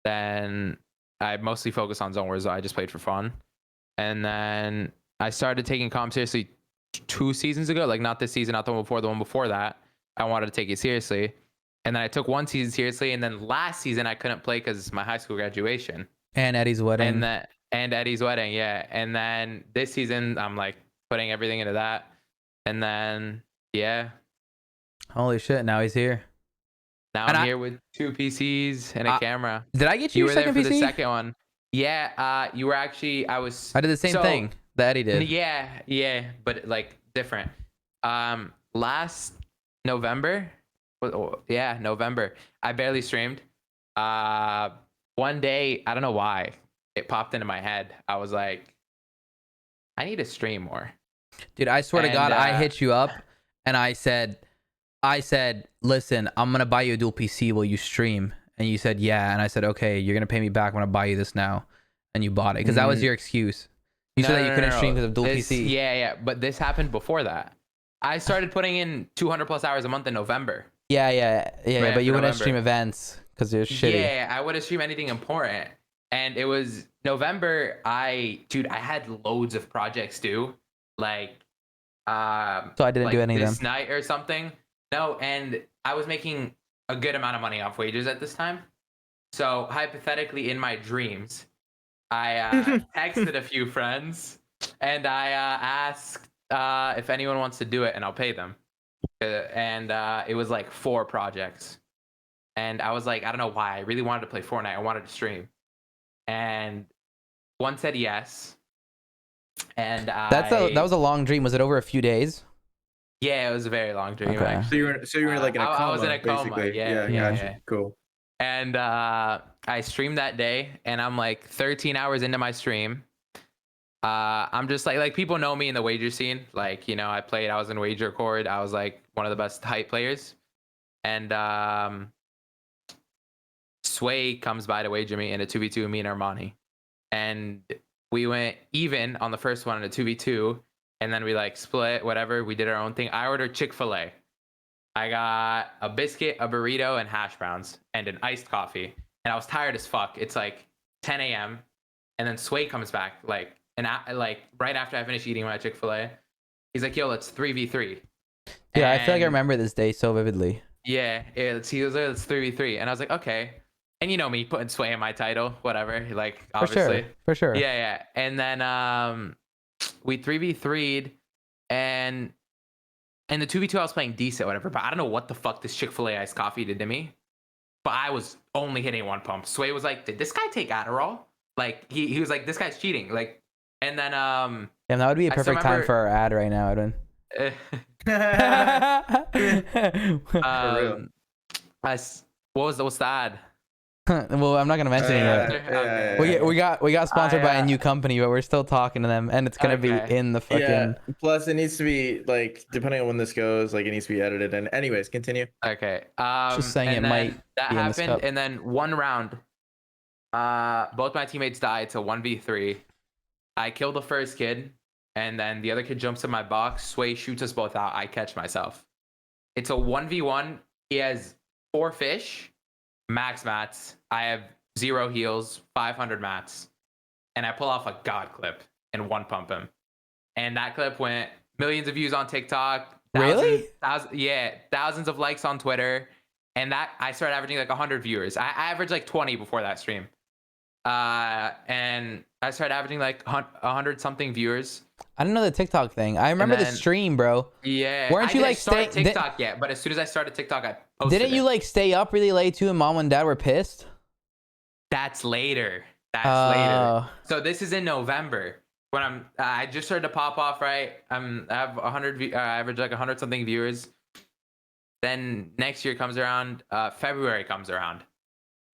then I mostly focused on Zone Wars. I just played for fun. And then I started taking comp seriously 2 seasons ago, like not this season, not the one before that. I wanted to take it seriously. And then I took one season seriously, and then last season I couldn't play because it's my high school graduation. And Eddie's wedding. And Eddie's wedding, yeah. And then this season I'm like putting everything into that. And then yeah. Holy shit, now he's here. Now I'm here with 2 PCs and a camera. Did I get you your second there for PC? the second one. Yeah, you were actually I did the same thing that Eddie did. Yeah, but like different. Last November, November, I barely streamed. One day, I don't know why, it popped into my head. I was like, I need to stream more. Dude, I swear to God, I hit you up and I said, listen, I'm gonna buy you a dual PC. Will you stream? And you said, yeah. And I said, okay, you're gonna pay me back when I buy you this now. And you bought it because that was your excuse. You said that you couldn't stream because of dual PC. Yeah. But this happened before that. I started putting in 200 plus hours a month in November. Yeah. But you wouldn't stream events because they're shitty. Yeah, I wouldn't stream anything important. And it was November. I had loads of projects due. Like, so I didn't do any of them. This night or something. No, and I was making a good amount of money off wages at this time. So hypothetically, in my dreams, I texted a few friends and I asked if anyone wants to do it, and I'll pay them. And it was like 4 projects. And I was like, I don't know why. I really wanted to play Fortnite. I wanted to stream. And one said yes. And that was a long dream. Was it over a few days? Yeah, it was a very long dream. Okay. Actually. So you were like in a coma. I was in a coma. Basically. Yeah. Gotcha. Cool. And I streamed that day, and I'm like 13 hours into my stream. I'm just like people know me in the wager scene. Like, you know, I was in Wager Record. I was like one of the best hype players. And Sway comes by to wager me in a 2v2, me and Armani. And we went even on the first one in a 2v2. And then we like split, whatever. We did our own thing. I ordered Chick-fil-A. I got a biscuit, a burrito, and hash browns, and an iced coffee. And I was tired as fuck. It's like 10 a.m. And then Sway comes back like right after I finished eating my Chick-fil-A. He's like, yo, let's 3v3. Yeah, I feel like I remember this day so vividly. Yeah, let's 3v3. And I was like, okay. And you know me, putting Sway in my title, whatever. Like, obviously. For sure. Yeah. And then we 3v3'd, and the 2v2 I was playing decent, whatever, but I don't know what the fuck this Chick-fil-A iced coffee did to me. But I was only hitting 1 pump. Sway was like, did this guy take Adderall? Like, he was like, this guy's cheating. Like, and then yeah, that would be a perfect time for our ad right now, Edwin. For real. What's the ad? Well, I'm not gonna mention it yet. Okay. We got sponsored by a I, new company, but we're still talking to them, and it's gonna be Okay. in the fucking. Yeah. Plus, it needs to be like depending on when this goes, like it needs to be edited. And anyways, continue. Okay. Just saying And it then might that be in this happened, cup. and then one round, both my teammates died to 1v3. I kill the first kid, and then the other kid jumps in my box. Sway shoots us both out. I catch myself. It's a 1v1. He has 4 fish, max mats. I have 0 heals, 500 mats, and I pull off a god clip and one pump him. And that clip went millions of views on TikTok. Really? Thousands of likes on Twitter. And that I started averaging like 100 viewers. I averaged like 20 before that stream. And I started averaging like 100 something viewers. I didn't know the TikTok thing. I remember the then- stream, bro. Yeah. Weren't I you, didn't like, start stay- TikTok yet, but as soon as I started TikTok, I posted Didn't you it. like stay up really late too, and mom and dad were pissed? That's later. That's Oh. later. So this is in November when I just started to pop off, right? I have 100, I average like 100 something viewers. Then next year comes around, February comes around,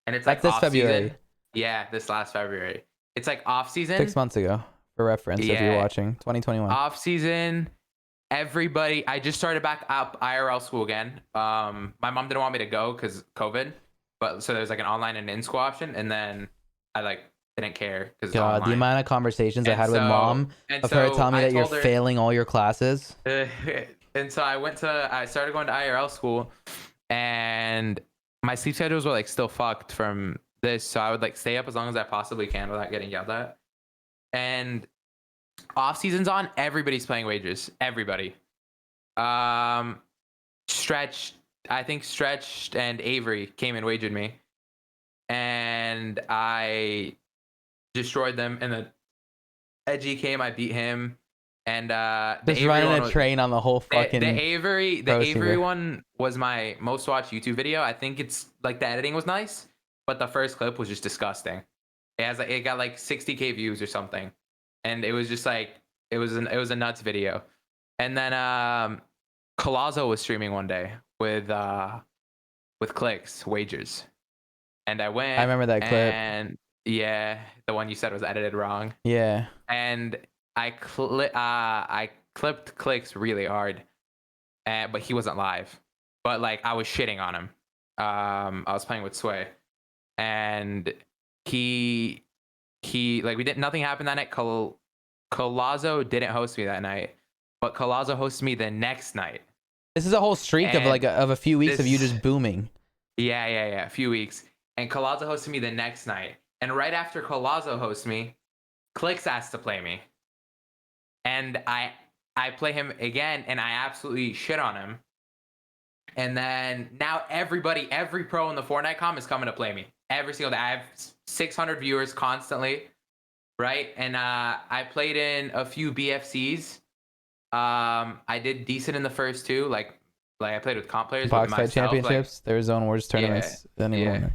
and it's like That's this off February. season. Yeah, this last February. It's like off season. 6 months ago, for reference, if you're Yeah. watching, 2021. Off season. Everybody, I just started back up IRL school again. My mom didn't want me to go because COVID, but so there's like an online and in school option, and then I like didn't care because God, the amount of conversations I And had with so- mom and of her so telling me I that you're told her- failing all your classes. And so I started going to IRL school, and my sleep schedules were like still fucked from this. So I would like stay up as long as I possibly can without getting yelled at. And off season's on, everybody's playing wagers. Everybody. Stretched and Avery came and wagered me, and I destroyed them. And the Edgy came, I beat him. And the Just Avery running one a was- train on the whole fucking. the Avery roasting one was my most watched YouTube video. I think it's like the editing was nice, but the first clip was just disgusting. It got like 60K views or something, and it was just like it was a nuts video. And then Colazzo was streaming one day with clicks wagers, and I went. I remember that clip. And yeah, the one you said was edited wrong. Yeah. And I clipped clicks really hard, but he wasn't live. But like I was shitting on him. I was playing with Sway, and he like nothing happened that night. Colazzo didn't host me that night, but Colazzo hosted me the next night. This is a whole streak of And like of a few weeks of you this- just booming. Yeah, a few weeks. And Colazzo hosted me the next night, and right after Colazzo hosted me, Clicks asked to play me. And I play him again, and I absolutely shit on him. And then now every pro in the Fortnite com is coming to play me every single day. I have 600 viewers constantly, right? And I played in a few BFCs. I did decent in the first 2. Like I played with comp players. Box with fight myself, championships. There was Zone Wars tournaments. Yeah.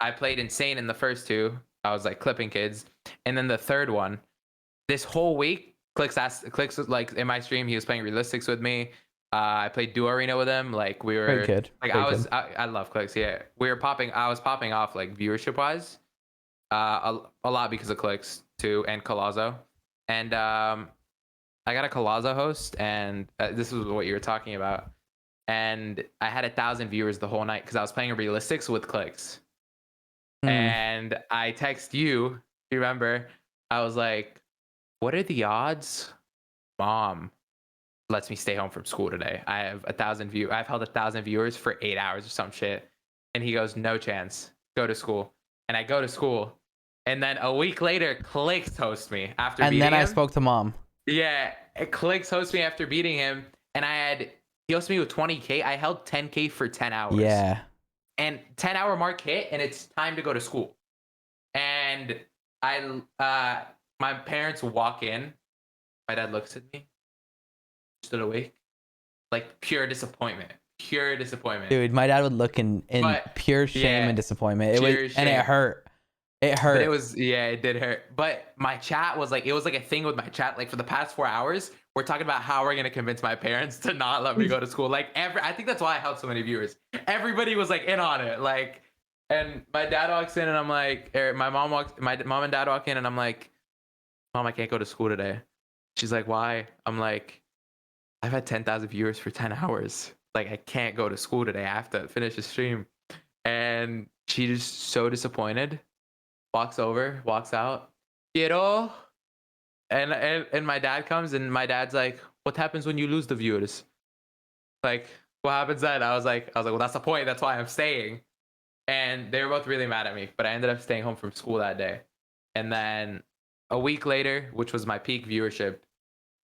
I played insane in the first 2. I was like clipping kids, and then the third one, this whole week, Clicks was like in my stream. He was playing realistics with me. I played Duo Arena with him. Like we were Great kid. like Great I love Clicks. Yeah, I was popping off like viewership wise, a lot because of Clicks too and Colazzo, and I got a Colazzo host, and this is what you were talking about, and I had 1,000 viewers the whole night because I was playing realistics with Clicks. And I text you remember, I was like, what are the odds Mom lets me stay home from school today? I have 1,000 views. I've held 1,000 viewers for 8 hours or some shit. And he goes, no chance. Go to school. And I go to school. And then a week later, Clicks hosts me after beating him. And then I spoke to Mom. Yeah, Clicks hosts me after beating him. And he hosted me with 20K. I held 10K for 10 hours. Yeah. And 10-hour mark hit, and it's time to go to school. And my parents walk in. My dad looks at me, stood awake, like pure disappointment. Dude, my dad would look in But, pure shame yeah, and disappointment. pure And it shame. hurt. It hurt. But it did hurt. But my chat was like, it was like a thing with my chat. Like for the past 4 hours, we're talking about how we're gonna convince my parents to not let me go to school. Like I think that's why I helped so many viewers. Everybody was like in on it. Like, and my dad walks in and I'm like, my mom and dad walk in and I'm like, Mom, I can't go to school today. She's like, why? I'm like, I've had 10,000 viewers for 10 hours. Like I can't go to school today. I have to finish the stream. And she just so disappointed. Walks over, walks out. Quiero. And my dad comes and my dad's like, what happens when you lose the viewers? Like, what happens then? I was like, well, that's the point. That's why I'm staying. And they were both really mad at me, but I ended up staying home from school that day. And then a week later, which was my peak viewership,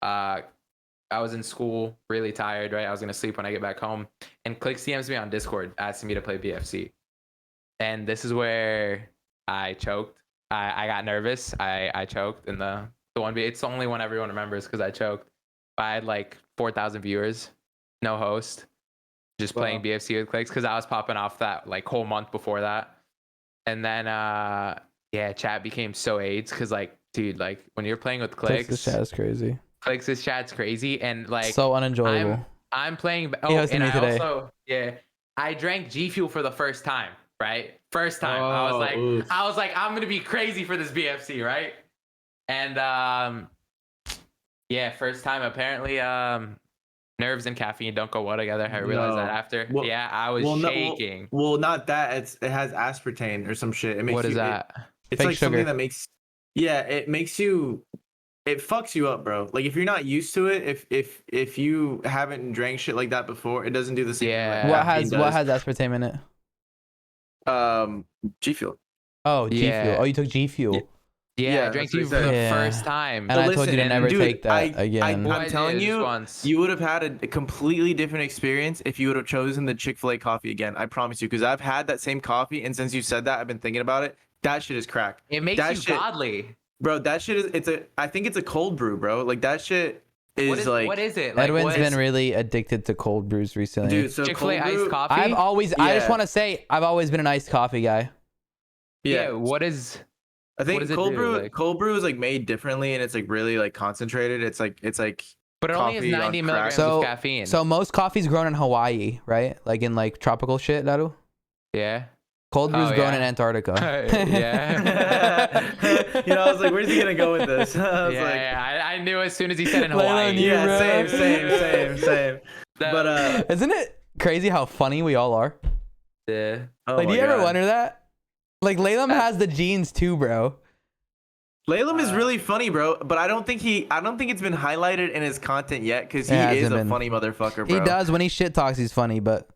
I was in school, really tired, right? I was gonna sleep when I get back home. And Click CMs me on Discord asking me to play BFC. And this is where I choked. I got nervous. I choked in the 1v. It's the only one everyone remembers because I choked. I had like 4,000 viewers, no host, just playing BFC with Clicks because I was popping off that like whole month before that. And then chat became so AIDS because like, dude, like when you're playing with Clicks, chat is crazy. Clicks' chat's crazy and like so unenjoyable. I'm playing. He hosted and me I today. also I drank G Fuel for the first time. Right, first time. I was like, I'm gonna be crazy for this BFC, right? And first time. Apparently, nerves and caffeine don't go well together. I realized that after. Well, I was shaking. Well, not that. It has aspartame or some shit. It makes what is that? It's Fake like sugar. something that makes. Yeah, it makes you. It fucks you up, bro. Like if you're not used to it, if you haven't drank shit like that before, it doesn't do the same. Yeah. Thing What has aspartame in it? G Fuel. Oh, G Fuel. Oh, you took G Fuel. Yeah, I drank G Fuel for the first time. And I told you to never take that again. I'm telling you, you would have had a completely different experience if you would have chosen the Chick-fil-A coffee again. I promise you, because I've had that same coffee, and since you said that, I've been thinking about it. That shit is crack. It makes you godly. Bro, that shit is I think it's a cold brew, bro. Like that shit is like what is it? Like, Edwin's been really addicted to cold brews recently. Dude, so Chick-fil-A cold brew, iced coffee. I just want to say I've always been an iced coffee guy. Yeah, what is I think cold brew is like made differently and it's like really like concentrated. It's like but it only has 90 milligrams of caffeine. So most coffee's grown in Hawaii, right? Like in like tropical shit, Daru? Yeah. Cold brew's grown in Antarctica. Yeah. You know, I was like, where's he gonna go with this? I knew as soon as he said in Hawaii. Same. But isn't it crazy how funny we all are? Yeah. Like, do you ever wonder that? Like, Lalem has the genes too, bro. Lalem is really funny, bro, but I don't think it's been highlighted in his content yet because he is a funny motherfucker, bro. He does when he shit talks, he's funny, but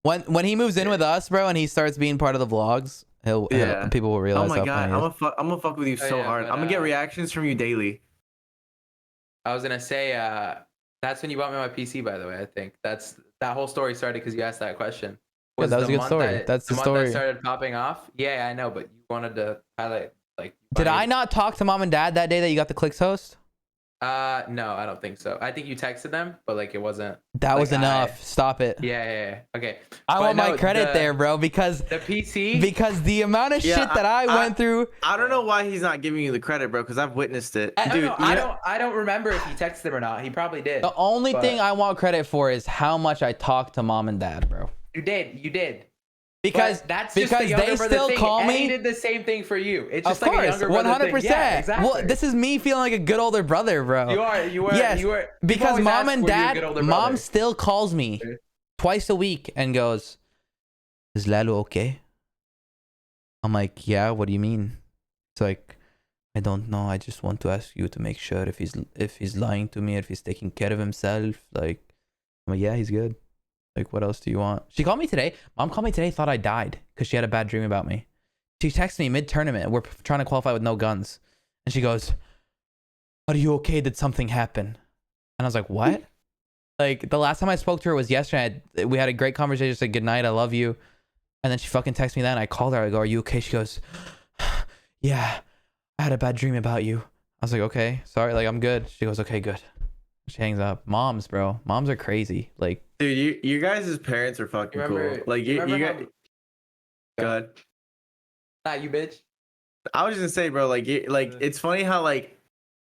when he moves in with us, bro, and he starts being part of the vlogs, people will realize. Oh my god, funny I'm gonna fuck with you so hard. I'm gonna get reactions from you daily. I was gonna say, that's when you bought me my PC, by the way. I think that whole story started because you asked that question. Yeah, that was a good story. That's the story. That started popping off. Yeah, I know, but you wanted to highlight like. Did I not talk to mom and dad that day that you got the Clicks host? No, I don't think so. I think you texted them, but like it wasn't. That was enough. Stop it. Yeah. Okay. I want my credit there, bro, because the PC. Because the amount of shit that I went through. I don't know why he's not giving you the credit, bro, because I've witnessed it. Dude, I don't remember if he texted him or not. He probably did. The only thing I want credit for is how much I talked to mom and dad, bro. You did. Because that's just the younger they brother still thing. call me. He did the same thing for you. It's just of like course, a younger brother 100%. thing. Yeah, exactly. Well, this is me feeling like a good older brother, bro. You were. Because mom and dad, mom still calls me twice a week and goes, "Is Lalo okay?" I'm like, "Yeah, what do you mean?" It's like, "I don't know. I just want to ask you to make sure if he's lying to me, if he's taking care of himself." Like, I'm like, "Yeah, he's good." Like, what else do you want? She called me today. Mom called me today, thought I died because she had a bad dream about me. She texted me mid-tournament. We're trying to qualify with no guns. And she goes, "Are you okay? Did something happen?" And I was like, "What?" Like, the last time I spoke to her was yesterday. We had a great conversation. She said, "Good night. I love you." And then she fucking texted me that. And I called her. I go, "Are you okay?" She goes, "Yeah, I had a bad dream about you." I was like, "Okay, sorry. Like, I'm good." She goes, "Okay, good." She hangs up. Moms, bro. Moms are crazy. Like, dude, you guys' parents are fucking cool. Like, you got. Go ahead. Not you, bitch. I was just gonna say, bro, like, it's funny how like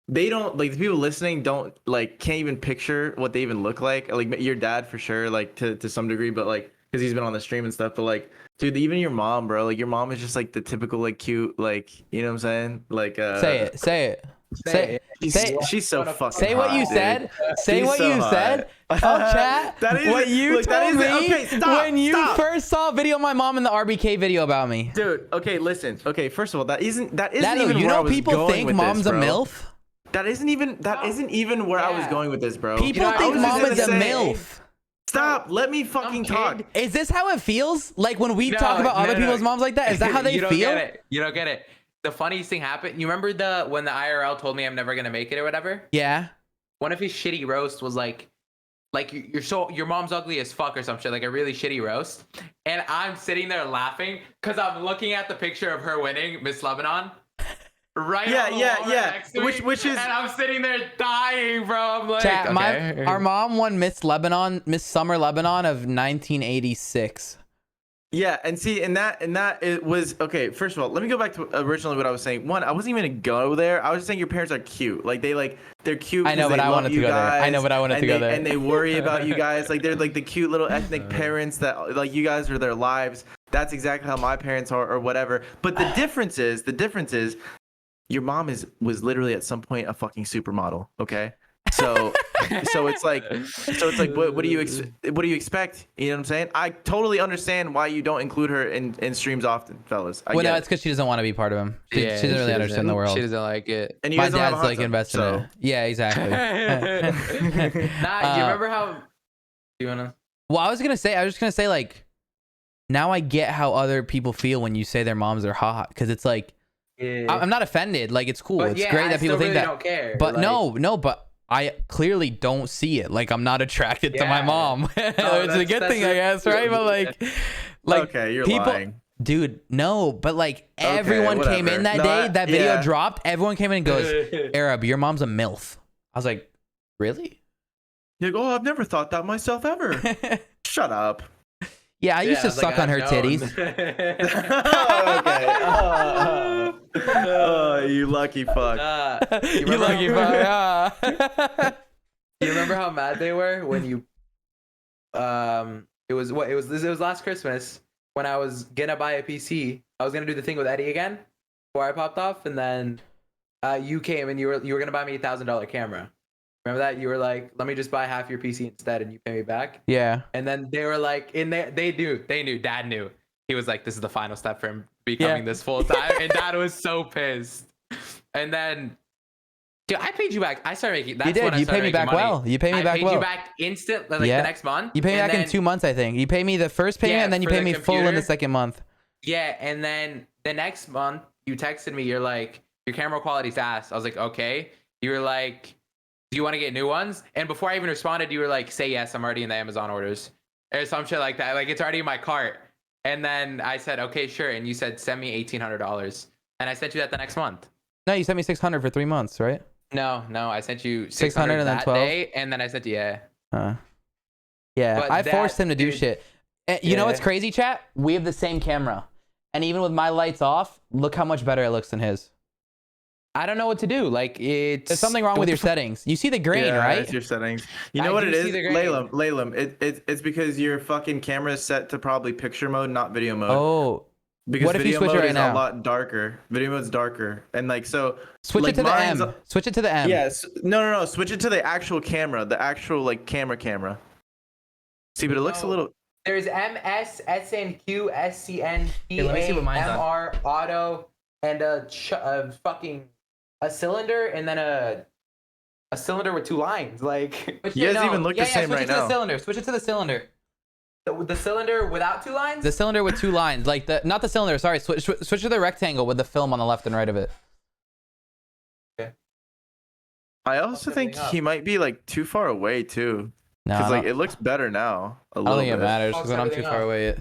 they don't like the people listening don't like can't even picture what they even look like your dad for sure, like to some degree, but like because he's been on the stream and stuff, but like, dude, even your mom, bro, like your mom is just like the typical like cute, like, you know what I'm saying, like Say it. Say it. Say she's so fucking say what hot, you dude. said. Say She's what so you hot. said. Tell chat That isn't- what you look, that told isn't- me okay, stop, when you stop. first saw a video of my mom in the RBK video about me. Dude, okay, listen. Okay, first of all, that isn't Nano, even you where I know was people going think with mom's this, a bro. MILF? That isn't even where I was Yeah. going with this, bro. People I think was just mom gonna is a say- MILF. Stop. Let me fucking Some talk. kid- Is this how it feels? Like when we No, talk about other no. people's moms like that? Is that how they you don't feel? Get it. You don't get it. The funniest thing happened. You remember when the IRL told me I'm never gonna make it or whatever? Yeah. One of his shitty roasts was like your mom's ugly as fuck or some shit, like a really shitty roast. And I'm sitting there laughing because I'm looking at the picture of her winning Miss Lebanon. Right. Yeah, on the yeah, wall yeah. right next to Which me, is- and I'm sitting there dying, bro. I'm like, Chat, okay. our mom won Miss Summer Lebanon of 1986. Yeah, and see, and that it was okay. First of all, let me go back to originally what I was saying. One, I wasn't even gonna go there. I was just saying your parents are cute. Like they're cute. I know, 'cause but they I love wanted to you go there. I guys, know, but I wanted to and go they- there. And they worry about you guys. Like they're like the cute little ethnic parents that like you guys are their lives. That's exactly how my parents are, or whatever. But the difference is, your mom was literally at some point a fucking supermodel. Okay. So it's like what do you expect? You know what I'm saying? I totally understand why you don't include her in streams often, fellas. I Well, get no, it. it's because she doesn't want to be part of him. She Yeah, doesn't really understand the world. She doesn't like it. And you My guys don't have a dad's hot like tub, invested so. in it. Yeah, exactly. Nah, you remember how? You wanna? Well, I was just gonna say like, now I get how other people feel when you say their moms are hot, because it's like, Yeah. I'm not offended. Like it's cool. But It's yeah, great I that people still think really that. don't care. But Like, no, but I clearly don't see it. Like I'm not attracted to my Yeah. mom. It's a that's- good that's thing, I it. guess, right? But like Okay, you're people, lying. dude, no. But like everyone came whatever. in that No, day. That video yeah. dropped. Everyone came in and goes, "Arab, your mom's a MILF." I was like, really? You're like, oh, I've never thought that myself ever. Shut up. Yeah, I used to suck on her titties. Okay. Oh, you lucky fuck. You remember lucky how- fuck. You remember how mad they were when you it was last Christmas when I was gonna buy a PC. I was gonna do the thing with Eddie again before I popped off, and then you came and you were gonna buy me $1,000 camera. Remember that? You were like, let me just buy half your PC instead and you pay me back. Yeah. And then they were like, they knew, dad knew. He was like, this is the final step for him becoming this full time. And dad was so pissed. And then, dude, I paid you back. I started making, that's You did. when I You started paid me making back money. well. You paid me I back paid well. you back instant, like the next month. You paid me And back in then- 2 months, I think. You paid me the first payment, Yeah, and then you for paid the me full in the computer. second month. Yeah, and then the next month you texted me. You're like, your camera quality's ass. I was like, okay. You were like, do you want to get new ones? And before I even responded, you were like, say yes. I'm already in the Amazon orders, or some shit like that. Like it's already in my cart. And then I said, okay, sure. And you said, send me $1,800, and I sent you that the next month. No, you sent me 600 for 3 months, right? No, I sent you 600 and then that 12? day, and then I said, yeah. Yeah, But I forced that- him to do dude, shit. You know what's yeah. crazy, chat? We have the same camera. And even with my lights off, look how much better it looks than his. I don't know what to do. Like it's There's something wrong with your settings. You see the grain, Yeah, right? it's your settings. You I know what do it see is? the grain. Lalem. It's because your fucking camera is set to probably picture mode, not video mode. Oh, because what if you video switch it mode right is now? a lot darker. Video mode's darker, and like so. switch like it to the mine's- M. Switch it to the M. Yes. No. Switch it to the actual camera. The actual like camera. See, but it looks a No. little. There's MS, SNQ, SCN, Here, let me see what mine's on. MR, auto, and a cylinder, and then a cylinder with 2 lines. Like You guys even look the same switch right it to the now. cylinder. Switch it to the cylinder. the cylinder without 2 lines. The cylinder with 2 lines, like not the cylinder. Sorry, switch to the rectangle with the film on the left and right of it. I also think everything up. he might be like too far away too, No, because I like don't- it looks better now. A I don't little think it bit. matters Fucks because when I'm too everything far up. away.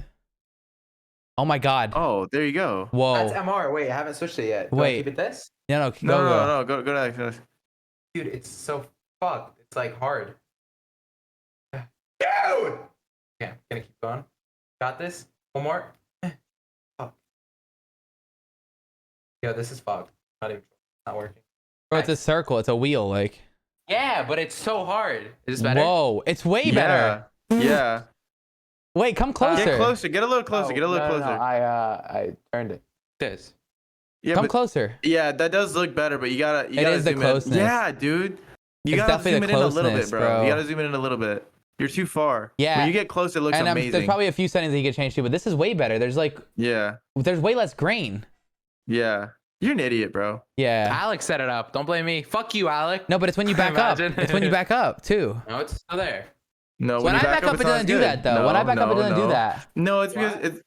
Oh my god! Oh, there you go. Whoa! That's MR. Wait, I haven't switched it yet. Do I Wait. keep it this? No, go. No. Go to that. Dude, it's so fucked. It's like hard. Dude. Yeah, gonna keep going. Got this. One more. Yo, this is fucked. Not working. Bro, it's a circle. It's a wheel. Like. Yeah, but it's so hard. Is this better? Whoa, it's way better. Yeah. Wait, come closer. Get closer. Get a little closer. Get a little closer. No, I turned it. This. Yeah, come but, closer. yeah, that does look better, but you gotta It is the zoom closeness. in. Yeah, dude. You It's gotta definitely zoom the it in a little bit, closeness, bro. bro. You gotta zoom it in a little bit. You're too far. Yeah. When you get close, it looks And amazing. there's probably a few settings that you could change too, but this is way better. There's like, Yeah. there's way less grain. Yeah. You're an idiot, bro. Yeah. Alex set it up. Don't blame me. Fuck you, Alec. No, but it's when you back up. Imagine. It's when you back up too. No, it's still there. No, When you I back up, it's it not doesn't do good. that though. No, When I back up, it no, doesn't do no. that. No, it's because Why?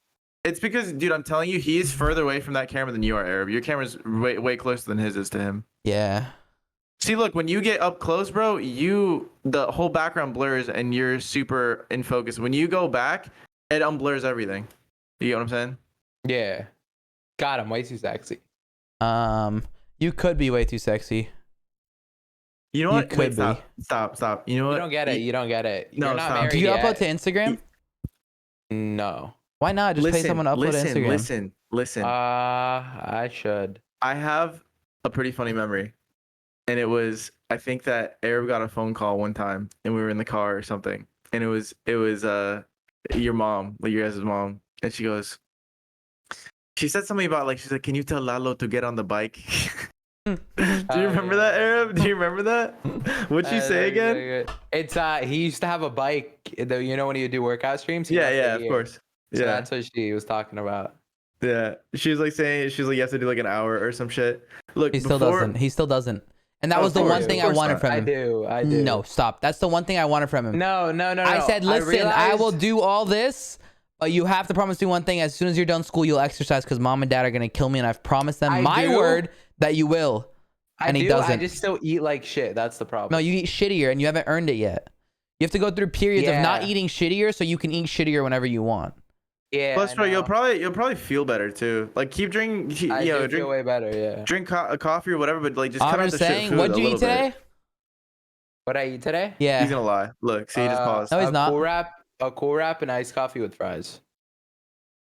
it's because, dude, I'm telling you, he's further away from that camera than you are, Arab. Your camera's way closer than his is to him. Yeah. See, look, when you get up close, bro, the whole background blurs and you're super in focus. When you go back, it unblurs everything. You get what I'm saying? Yeah. God, I'm way too sexy. You could be way too sexy. You know You what? could Wait, be. stop. You know what? You don't get it. You don't get it. No, You're not stop. married Do you yet. upload to Instagram? No. Why not? Just pay someone to upload to Instagram. Listen. I should. I have a pretty funny memory. And it was, I think that Arab got a phone call one time and we were in the car or something. And it was your mom, like your guys' mom. And she said something about like, she's like, can you tell Lalo to get on the bike? Do you remember that, Arab? Do you remember that? What'd she say again? It's he used to have a bike. You know when you do workout streams? He left it Yeah, of here. course. So Yeah. that's what she was talking about. Yeah. She was like saying, she was like, you have to do like an hour or some shit. Look, He still doesn't. He still doesn't. And that Of was the course, one of thing I course wanted not. from I him. do. No, stop. That's the one thing I wanted from him. No. I said, listen, I will realized- do all this, but you have to promise me one thing. As soon as you're done school, you'll exercise because mom and dad are going to kill me. And I've promised them I my do. word that you will. And he doesn't. I just still eat like shit. That's the problem. No, you eat shittier and you haven't earned it yet. You have to go through periods of not Yeah. eating shittier so you can eat shittier whenever you want. Yeah. Plus, I bro, know. you'll probably feel better too. Like keep drinking, I do feel drink way better. Yeah. coffee or whatever, but like just cut I'm out just the shit saying, food what'd a you eat little bit. today? What I eat today? Yeah. He's gonna lie. Look, see, he just paused, No, he's a not. Cool wrap, and iced coffee with fries.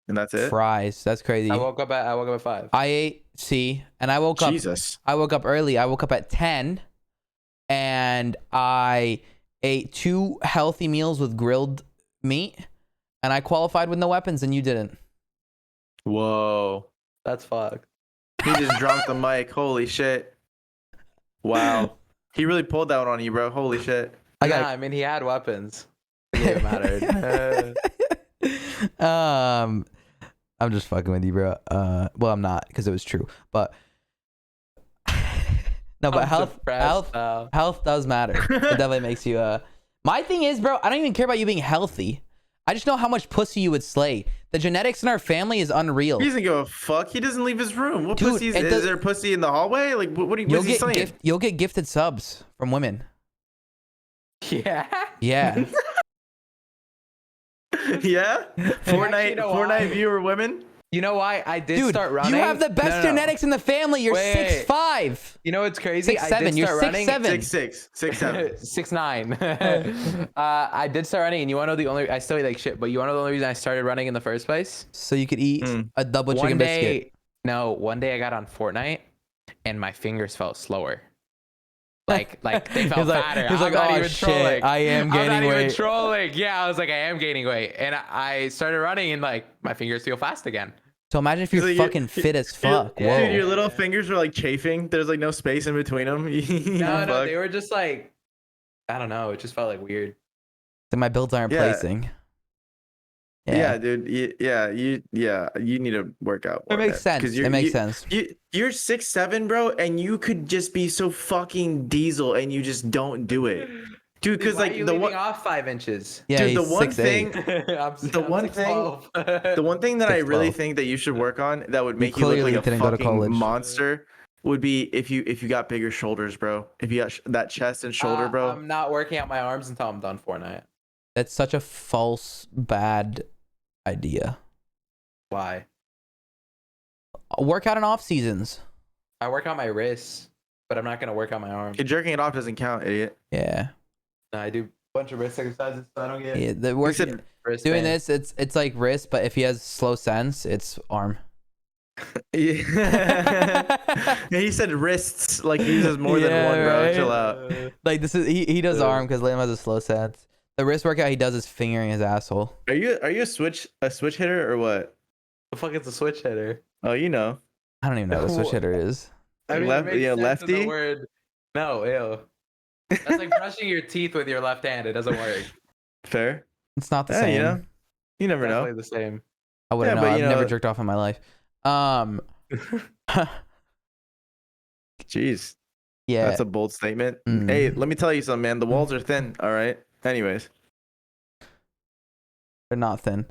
and that's it. Fries. That's crazy. I woke up at 5. I ate, and I woke up. Jesus. I woke up early. I woke up at 10 and I ate 2 healthy meals with grilled meat and I qualified with no weapons and you didn't. Whoa. That's fucked. He just dropped the mic. Holy shit. Wow. He really pulled that one on you, bro. Holy shit. I mean, he had weapons. It mattered. I'm just fucking with you, bro. Well, I'm not because it was true, but no, but health does matter. It definitely makes you. My thing is, bro, I don't even care about you being healthy. I just know how much pussy you would slay. The genetics in our family is unreal. He doesn't give a fuck. He doesn't leave his room. What Dude, pussy it is does- there? Pussy in the hallway? Like what are you? What's he saying? You'll get gifted subs from women. Yeah. Yeah. Yeah. Actually, you know Fortnite why? viewer women. You know why I did Dude, start running? you have the best No. genetics in the family. You're Wait. 6'5". You know what's crazy? 6'7". I did You're start running. 6'7". 6'6", 6'7". 6'9". I did start running, and you wanna know the only? I still eat like shit, but you wanna know the only reason I started running in the first place? So you could eat a double chicken One biscuit. day, one day I got on Fortnite, and my fingers felt slower. Like they felt fatter. He's like, I'm not oh even shit, trolling. I am I'm not gaining even weight. trolling. Yeah, I was like, I am gaining weight, and I started running, and like my fingers feel fast again. So imagine if you're Like, fucking fit as fuck. Dude, Whoa. your little fingers were like chafing. There's like no space in between them. No, they were just like, I don't know. It just felt like weird. So my builds aren't Yeah. placing. Yeah, dude. You need to work out. It makes sense. It makes sense. You're 6'7", bro, and you could just be so fucking diesel, and you just don't do it, dude. Because Why are like you the leaving one, off 5 inches. Yeah, dude, he's the one 6'8". thing, The the one thing that I really 6'12". think that you should work on that would make you clearly look like a didn't go to fucking college. monster would be if you got bigger shoulders, bro. If you got that chest and shoulder, bro. I'm not working out my arms until I'm done Fortnite. That's such a false, bad idea. Why? Work out in off seasons. I work out my wrists, but I'm not gonna work out my arms. Jerking it off doesn't count, idiot. Yeah. No, I do a bunch of wrist exercises, so I don't get Yeah. The work, said wrist doing pain. this, it's like wrist, but if he has slow sense, it's arm. Yeah. He said wrists, like he uses more than Yeah, one, bro. right? Chill out. Like this is he does arm because Lalem has a slow sense. The wrist workout he does is fingering his asshole. Are you a switch hitter or what? The fuck is a switch hitter? Oh, you know. I don't even know what a switch hitter is. I mean, it makes sense in Lefty. the word. No, ew. That's like brushing your teeth with your left hand. It doesn't work. Fair. It's not the Yeah, same. you know. You never Definitely know. the same. I wouldn't Yeah, know. but, I've you never know- jerked off in my life. Jeez. Yeah. That's a bold statement. Mm. Hey, let me tell you something, man. The walls are thin, all right? Anyways. They're not thin.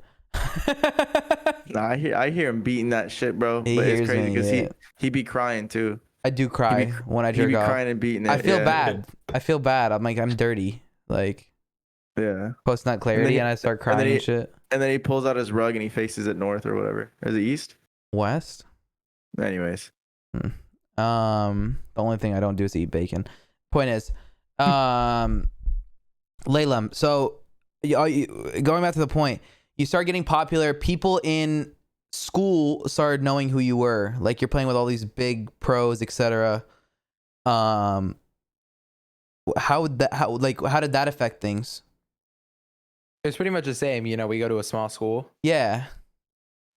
Nah, I hear him beating that shit, bro. He But it's hears crazy me, because yeah. he be crying too. I do cry when I He jerk be off. crying and beating it. I feel yeah. bad. I feel bad. I'm like, I'm dirty. Like, Yeah. post nut clarity, he- and I start and crying then and, he- shit. And then he pulls out his rug and he faces it north or whatever. Or is it east? West. Anyways. The only thing I don't do is eat bacon. Point is, Lalem. So, going back to the point, you start getting popular. People in school started knowing who you were. Like you're playing with all these big pros, etc. How did that affect things? It's pretty much the same. You know, we go to a small school. Yeah.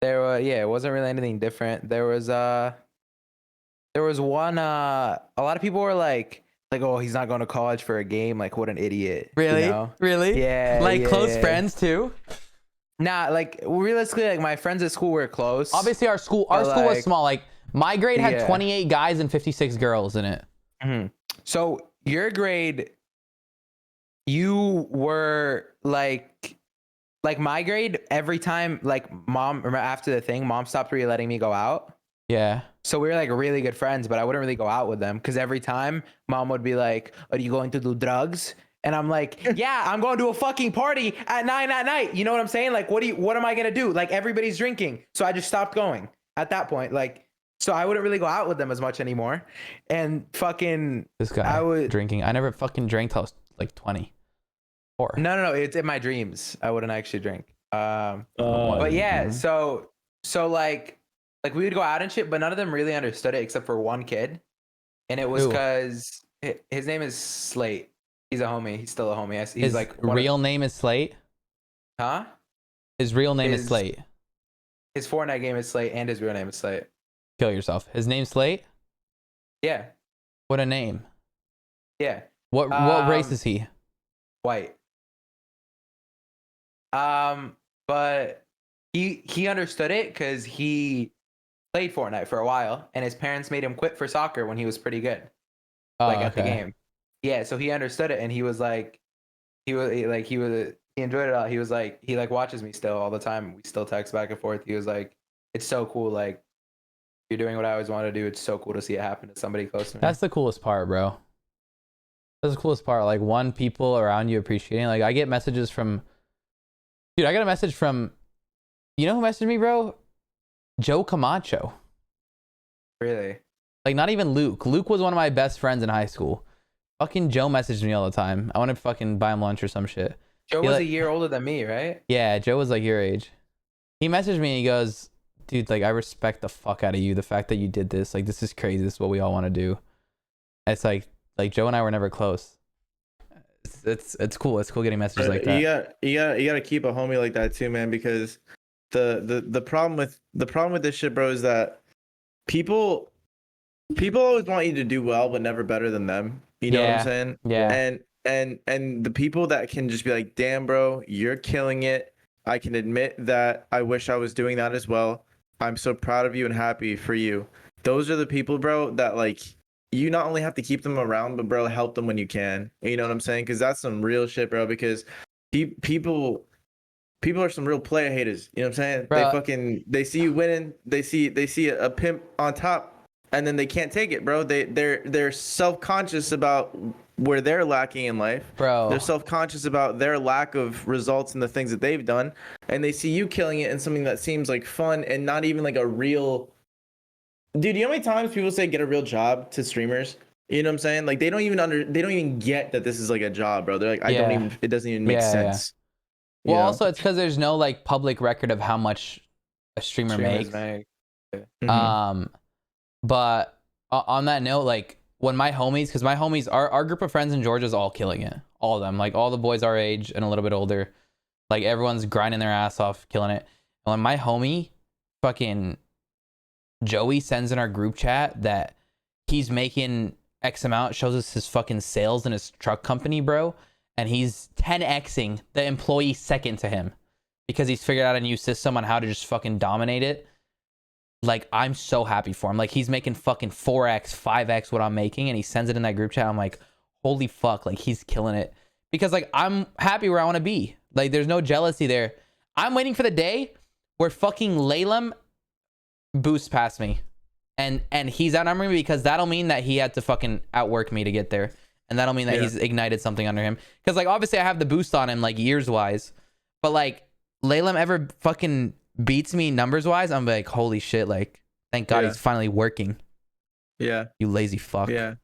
It wasn't really anything different. There was one a lot of people were like, oh, he's not going to college for a game. Like, what an idiot. Really? You know? Really? Yeah. Like yeah, close yeah. friends too? Nah, like realistically, like my friends at school were close. Obviously our school was like- small. Like my grade had Yeah. 28 guys and 56 girls in it. Mhm. So your grade, you were like my grade. Every time, like mom, after the thing, mom stopped really letting me go out. Yeah. So we were like really good friends, but I wouldn't really go out with them because every time mom would be like, "Are you going to do drugs?" And I'm like, "Yeah, I'm going to a fucking party at 9 at night." You know what I'm saying? Like, what am I gonna do? Like everybody's drinking, so I just stopped going at that point. Like, so I wouldn't really go out with them as much anymore. And fucking, This guy I would drinking. I never fucking drank till I was like 24. no, it's in my dreams. I wouldn't actually drink. Oh. But yeah, Mhm. so like we would go out and shit, but none of them really understood it except for one kid, and it was Who? because his name is Slate. He's a homie. He's still a homie. He's His like real name is Slate. huh? His real name is His- Slate. His Fortnite game is Slate, and his real name is Slate. Kill yourself. His name's Slate. Yeah, What a name. yeah, What race is he? white. But he understood it because he played Fortnite for a while, and his parents made him quit for soccer when he was pretty good. Oh, Like at the okay. game. Yeah, so he understood it, and he was like, he enjoyed it all. He was like, he like watches me still all the time. We still text back and forth. He was like, it's so cool. Like, you're doing what I always wanted to do. It's so cool to see it happen to somebody close to me. That's the coolest part, bro. That's the coolest part. Like people around you appreciating. Like I get messages from, dude. I got a message from, you know who messaged me, bro? Joe Camacho. Really. Like not even Luke. Luke was one of my best friends in high school. Fucking Joe messaged me all the time. I want to fucking buy him lunch or some shit. Joe He was like- a year older than me, right? Yeah, Joe was like your age. He messaged me and he goes, dude, like I respect the fuck out of you. The fact that you did this, like this is crazy. This is what we all want to do. And it's like Joe and I were never close. It's cool. It's cool getting messages like that. You gotta keep a homie like that too, man, because the problem with this shit, bro, is that people always want you to do well but never better than them. You know what Yeah. I'm saying? Yeah. And the people that can just be like, damn, bro, you're killing it. I can admit that I wish I was doing that as well. I'm so proud of you and happy for you. Those are the people, bro, that like you not only have to keep them around, but bro, help them when you can. You know what I'm saying? Because that's some real shit, bro. Because people are some real player haters. You know what I'm saying? Bro. They see you winning. They see a pimp on top, and then they can't take it, bro. They're self-conscious about where they're lacking in life. Bro. They're self-conscious about their lack of results and the things that they've done, and they see you killing it in something that seems like fun and not even like a real. Dude, you know how many times people say get a real job to streamers? You know what I'm saying? Like they don't even get that this is like a job, bro. They're like, Yeah. it doesn't even make Yeah, yeah. sense. You Well, know? also it's because there's no like public record of how much a streamer Streamers makes. Mhm. But on that note, like when my homies, because my homies, our group of friends in Georgia is all killing it. All of them, like all the boys our age and a little bit older, like everyone's grinding their ass off, killing it. And when my homie, fucking Joey, sends in our group chat that he's making X amount, shows us his fucking sales in his truck company, bro, and he's 10xing the employee second to him because he's figured out a new system on how to just fucking dominate it. Like, I'm so happy for him. Like, he's making fucking 4x, 5x what I'm making, and he sends it in that group chat. I'm like, holy fuck, like, he's killing it. Because, like, I'm happy where I want to be. Like, there's no jealousy there. I'm waiting for the day where fucking Lalem boosts past me. And he's outnumbering me because that'll mean that he had to fucking outwork me to get there. And that'll mean that he's ignited something under him. Because, like, obviously I have the boost on him, like, years-wise. But, like, Lalem ever fucking beats me numbers-wise, I'm like, holy shit, like, thank God he's finally working. Yeah. You lazy fuck. Yeah.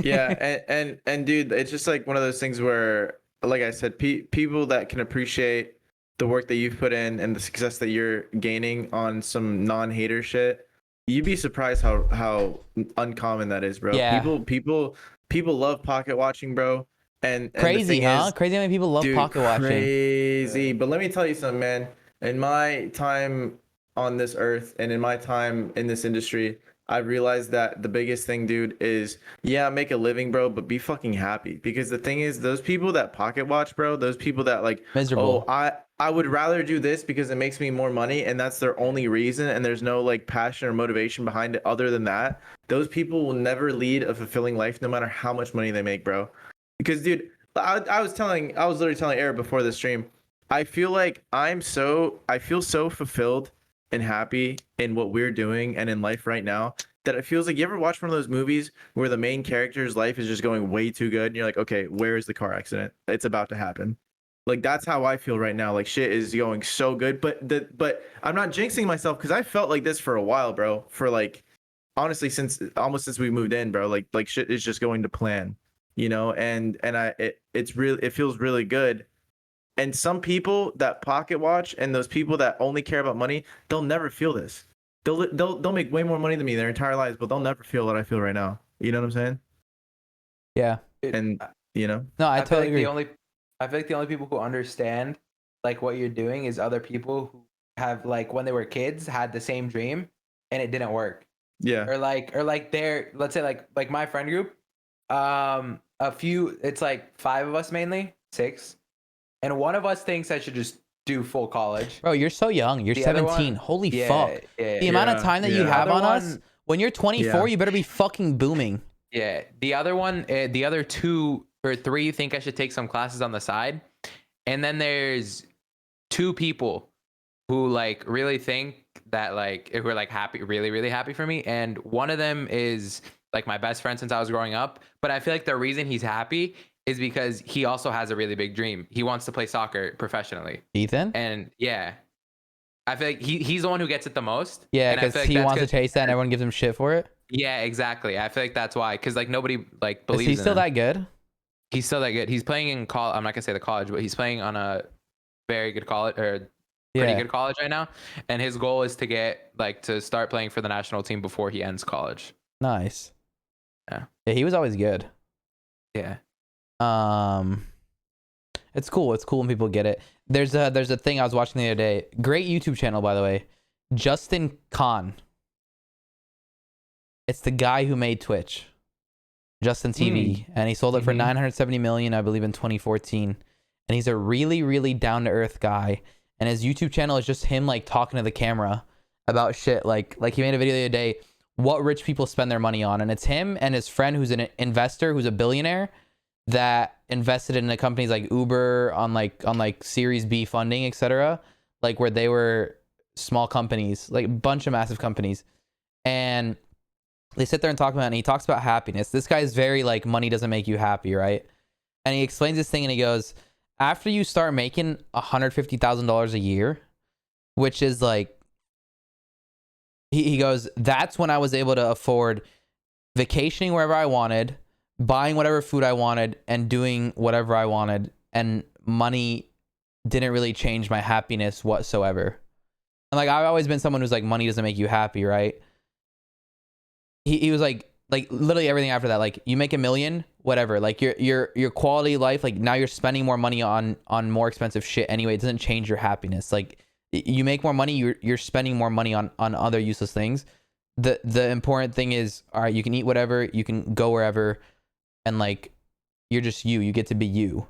Yeah. and dude, it's just like one of those things where, like I said, people that can appreciate the work that you've put in and the success that you're gaining on some non-hater shit, you'd be surprised how uncommon that is, bro. Yeah. People love pocket watching, bro. And Crazy, the thing huh? is, Crazy how many people love dude, pocket watching. crazy. But let me tell you something, man. In my time on this earth and in my time in this industry, I realized that the biggest thing, dude, is make a living, bro, but be fucking happy. Because the thing is, those people that pocket watch, bro, those people that like, Miserable. oh, I would rather do this because it makes me more money, and that's their only reason, and there's no like passion or motivation behind it other than that. Those people will never lead a fulfilling life, no matter how much money they make, bro. Because, dude, I was literally telling Eric before the stream, I feel like I feel so fulfilled and happy in what we're doing and in life right now that it feels like, you ever watch one of those movies where the main character's life is just going way too good and you're like, okay, where is the car accident? It's about to happen. Like, that's how I feel right now. Like, shit is going so good, but I'm not jinxing myself because I felt like this for a while, bro. For like, honestly, since we moved in, bro. Like shit is just going to plan, you know. And it feels really good. And some people that pocket watch and those people that only care about money, they'll never feel this. They'll make way more money than me their entire lives, but they'll never feel what I feel right now. You know what I'm saying? Yeah. And you know, No, I totally agree. I feel like the only people who understand like what you're doing is other people who have, like, when they were kids had the same dream and it didn't work. yeah, Or like they're, let's say, like my friend group, it's like 5 of us, mainly 6, and one of us thinks I should just do full college. Bro, you're so young. You're The other 17. one- Holy Yeah, fuck. yeah, The amount of time that you yeah. have The on other us, one- when you're 24, you better be fucking booming. Yeah, the other 2 or 3 think I should take some classes on the side, and then there's 2 people who like really think that, like, who are like happy, really, really happy for me, and one of them is like my best friend since I was growing up. But I feel like the reason he's happy is because he also has a really big dream. He wants to play soccer professionally. Ethan? And yeah, I feel like he's the one who gets it the most. Yeah, and I because feel like he that's wants to 'cause- chase that and everyone gives him shit for it. Yeah, exactly. I feel like that's why, because like nobody like Is believes. he in still him. that good? He's still that good. He's playing in college. I'm not gonna say the college, but he's playing on a very good college, or pretty good college right now. And his goal is to get to start playing for the national team before he ends college. Nice. Yeah. Yeah, he was always good. Yeah. It's cool. It's cool when people get it. There's a thing I was watching the other day. Great YouTube channel, by the way. Justin Khan. It's the guy who made Twitch. Justin TV. And he sold it for 970 million, I believe, in 2014. And he's a really, really down to earth guy. And his YouTube channel is just him like talking to the camera about shit. Like he made a video the other day, what rich people spend their money on. And it's him and his friend who's an investor, who's a billionaire, that invested in the companies like Uber on like Series B funding, etc. Like where they were small companies, like a bunch of massive companies. And they sit there and talk about it, and he talks about happiness. This guy's very like, money doesn't make you happy, right? And he explains this thing and he goes, after you start making $150,000 a year, which is like, he goes, that's when I was able to afford vacationing wherever I wanted, buying whatever food I wanted, and doing whatever I wanted. And money didn't really change my happiness whatsoever. And like I've always been someone who's like money doesn't make you happy, right? He was like literally everything after that. Like you make $1 million, whatever. Like your quality of life, like now you're spending more money on more expensive shit anyway. It doesn't change your happiness. Like you make more money, you're spending more money on other useless things. The important thing is, all right, you can eat whatever, you can go wherever, and like you're just you get to be you.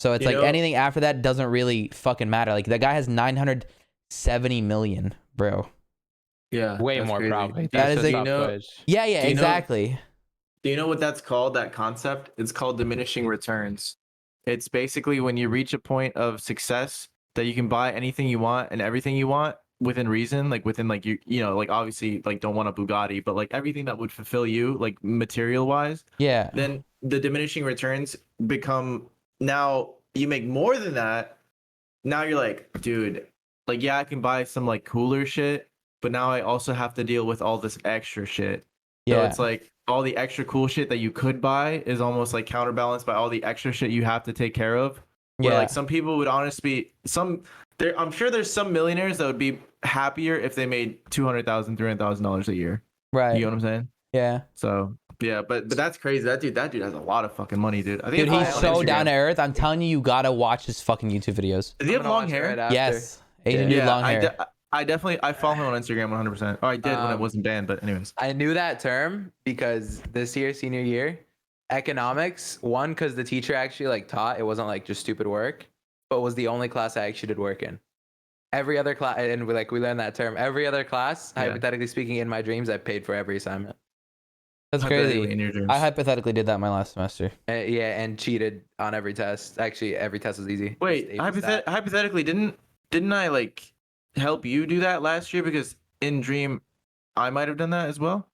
So it's anything after that doesn't really fucking matter. Like that guy has 970 million, bro. Yeah, Way more crazy. probably. That is yeah, exactly. Do you know what that's called, that concept? It's called diminishing returns. It's basically when you reach a point of success that you can buy anything you want and everything you want within reason, like within like you know, like obviously like don't want a Bugatti, but like everything that would fulfill you like material wise. Yeah. Then the diminishing returns become, now you make more than that. Now you're like, dude, like yeah, I can buy some like cooler shit, but now I also have to deal with all this extra shit. So it's like all the extra cool shit that you could buy is almost like counterbalanced by all the extra shit you have to take care of. Where like some people would honestly I'm sure there's some millionaires that would be happier if they made $200,000, $300,000 a year. Right. You know what I'm saying? Yeah. So yeah, but that's crazy. That dude has a lot of fucking money, dude. I think dude, he's so down to earth. I'm telling you gotta watch his fucking YouTube videos. Does he have long hair? Yes. Asian dude, long hair. I follow him on Instagram 100%. Oh, I did when it wasn't banned, but anyways. I knew that term because this year, senior year, economics, one, because the teacher actually like taught, it wasn't like just stupid work, but was the only class I actually did work in. Every other class, and we learned that term, every other class, hypothetically speaking, in my dreams, I paid for every assignment. That's crazy. In your dreams. I hypothetically did that my last semester. Yeah, and cheated on every test. Actually, every test was easy. Wait, hypothetically, didn't I like help you do that last year? Because in dream, I might have done that as well.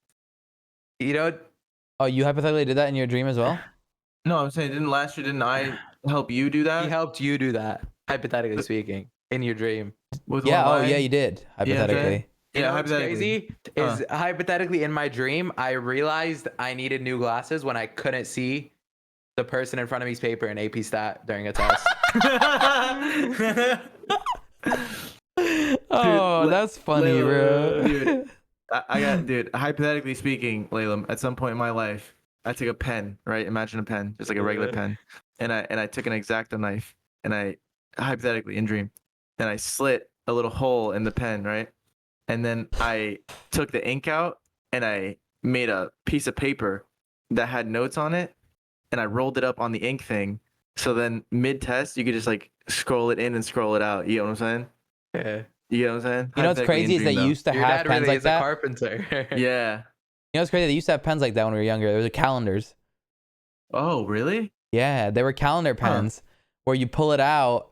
You know? Oh, you hypothetically did that in your dream as well? No, I'm saying didn't I help you do that? He helped you do that, hypothetically speaking, in your dream. Yeah, yeah, you did, hypothetically. Yeah, what's crazy is hypothetically in my dream, I realized I needed new glasses when I couldn't see the person in front of me's paper in AP Stat during a test. Oh, that's funny, Layla, bro. Dude, hypothetically speaking, Lalem, at some point in my life, I took a pen, right? Imagine a pen, just like a regular pen. And I took an X-Acto knife and I hypothetically in dream, and I slit a little hole in the pen, right? And then I took the ink out and I made a piece of paper that had notes on it, and I rolled it up on the ink thing. So then mid-test, you could just like scroll it in and scroll it out. You know what I'm saying? Yeah. You know what I'm saying? You know what's crazy is they used to have pens like that. A carpenter. Yeah. You know what's crazy? They used to have pens like that when we were younger. There was calendars. Oh, really? Yeah, they were calendar pens where you pull it out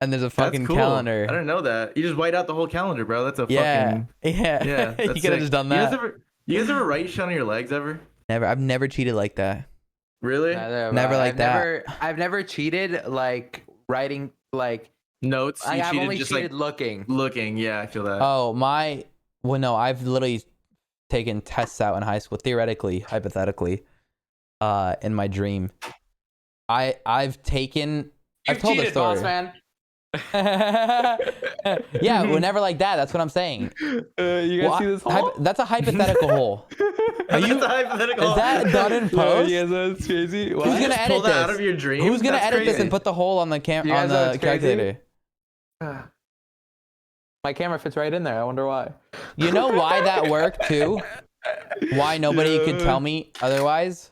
and there's a fucking cool. calendar. I didn't know that. You just white out the whole calendar, bro. That's a fucking yeah. Yeah. You could have just done that. You guys ever write shit on your legs ever? Never. I've never cheated like that. Really? Never like that. I've never cheated like writing like notes. I've only just cheated like looking. Yeah, I feel that. Oh, no, I've literally taken tests out in high school, theoretically, hypothetically, in my dream. I've told the story. Boss man. Yeah, whenever like that. That's what I'm saying. You guys see this hole? That's a hypothetical hole. That's a hypothetical hole. Is that done in post? Yeah, that's crazy. Who's gonna edit pull this? That out of your dream? Who's gonna edit this and put the hole on the calculator? My camera fits right in there. I wonder why. You know why that worked too? Why nobody could tell me otherwise?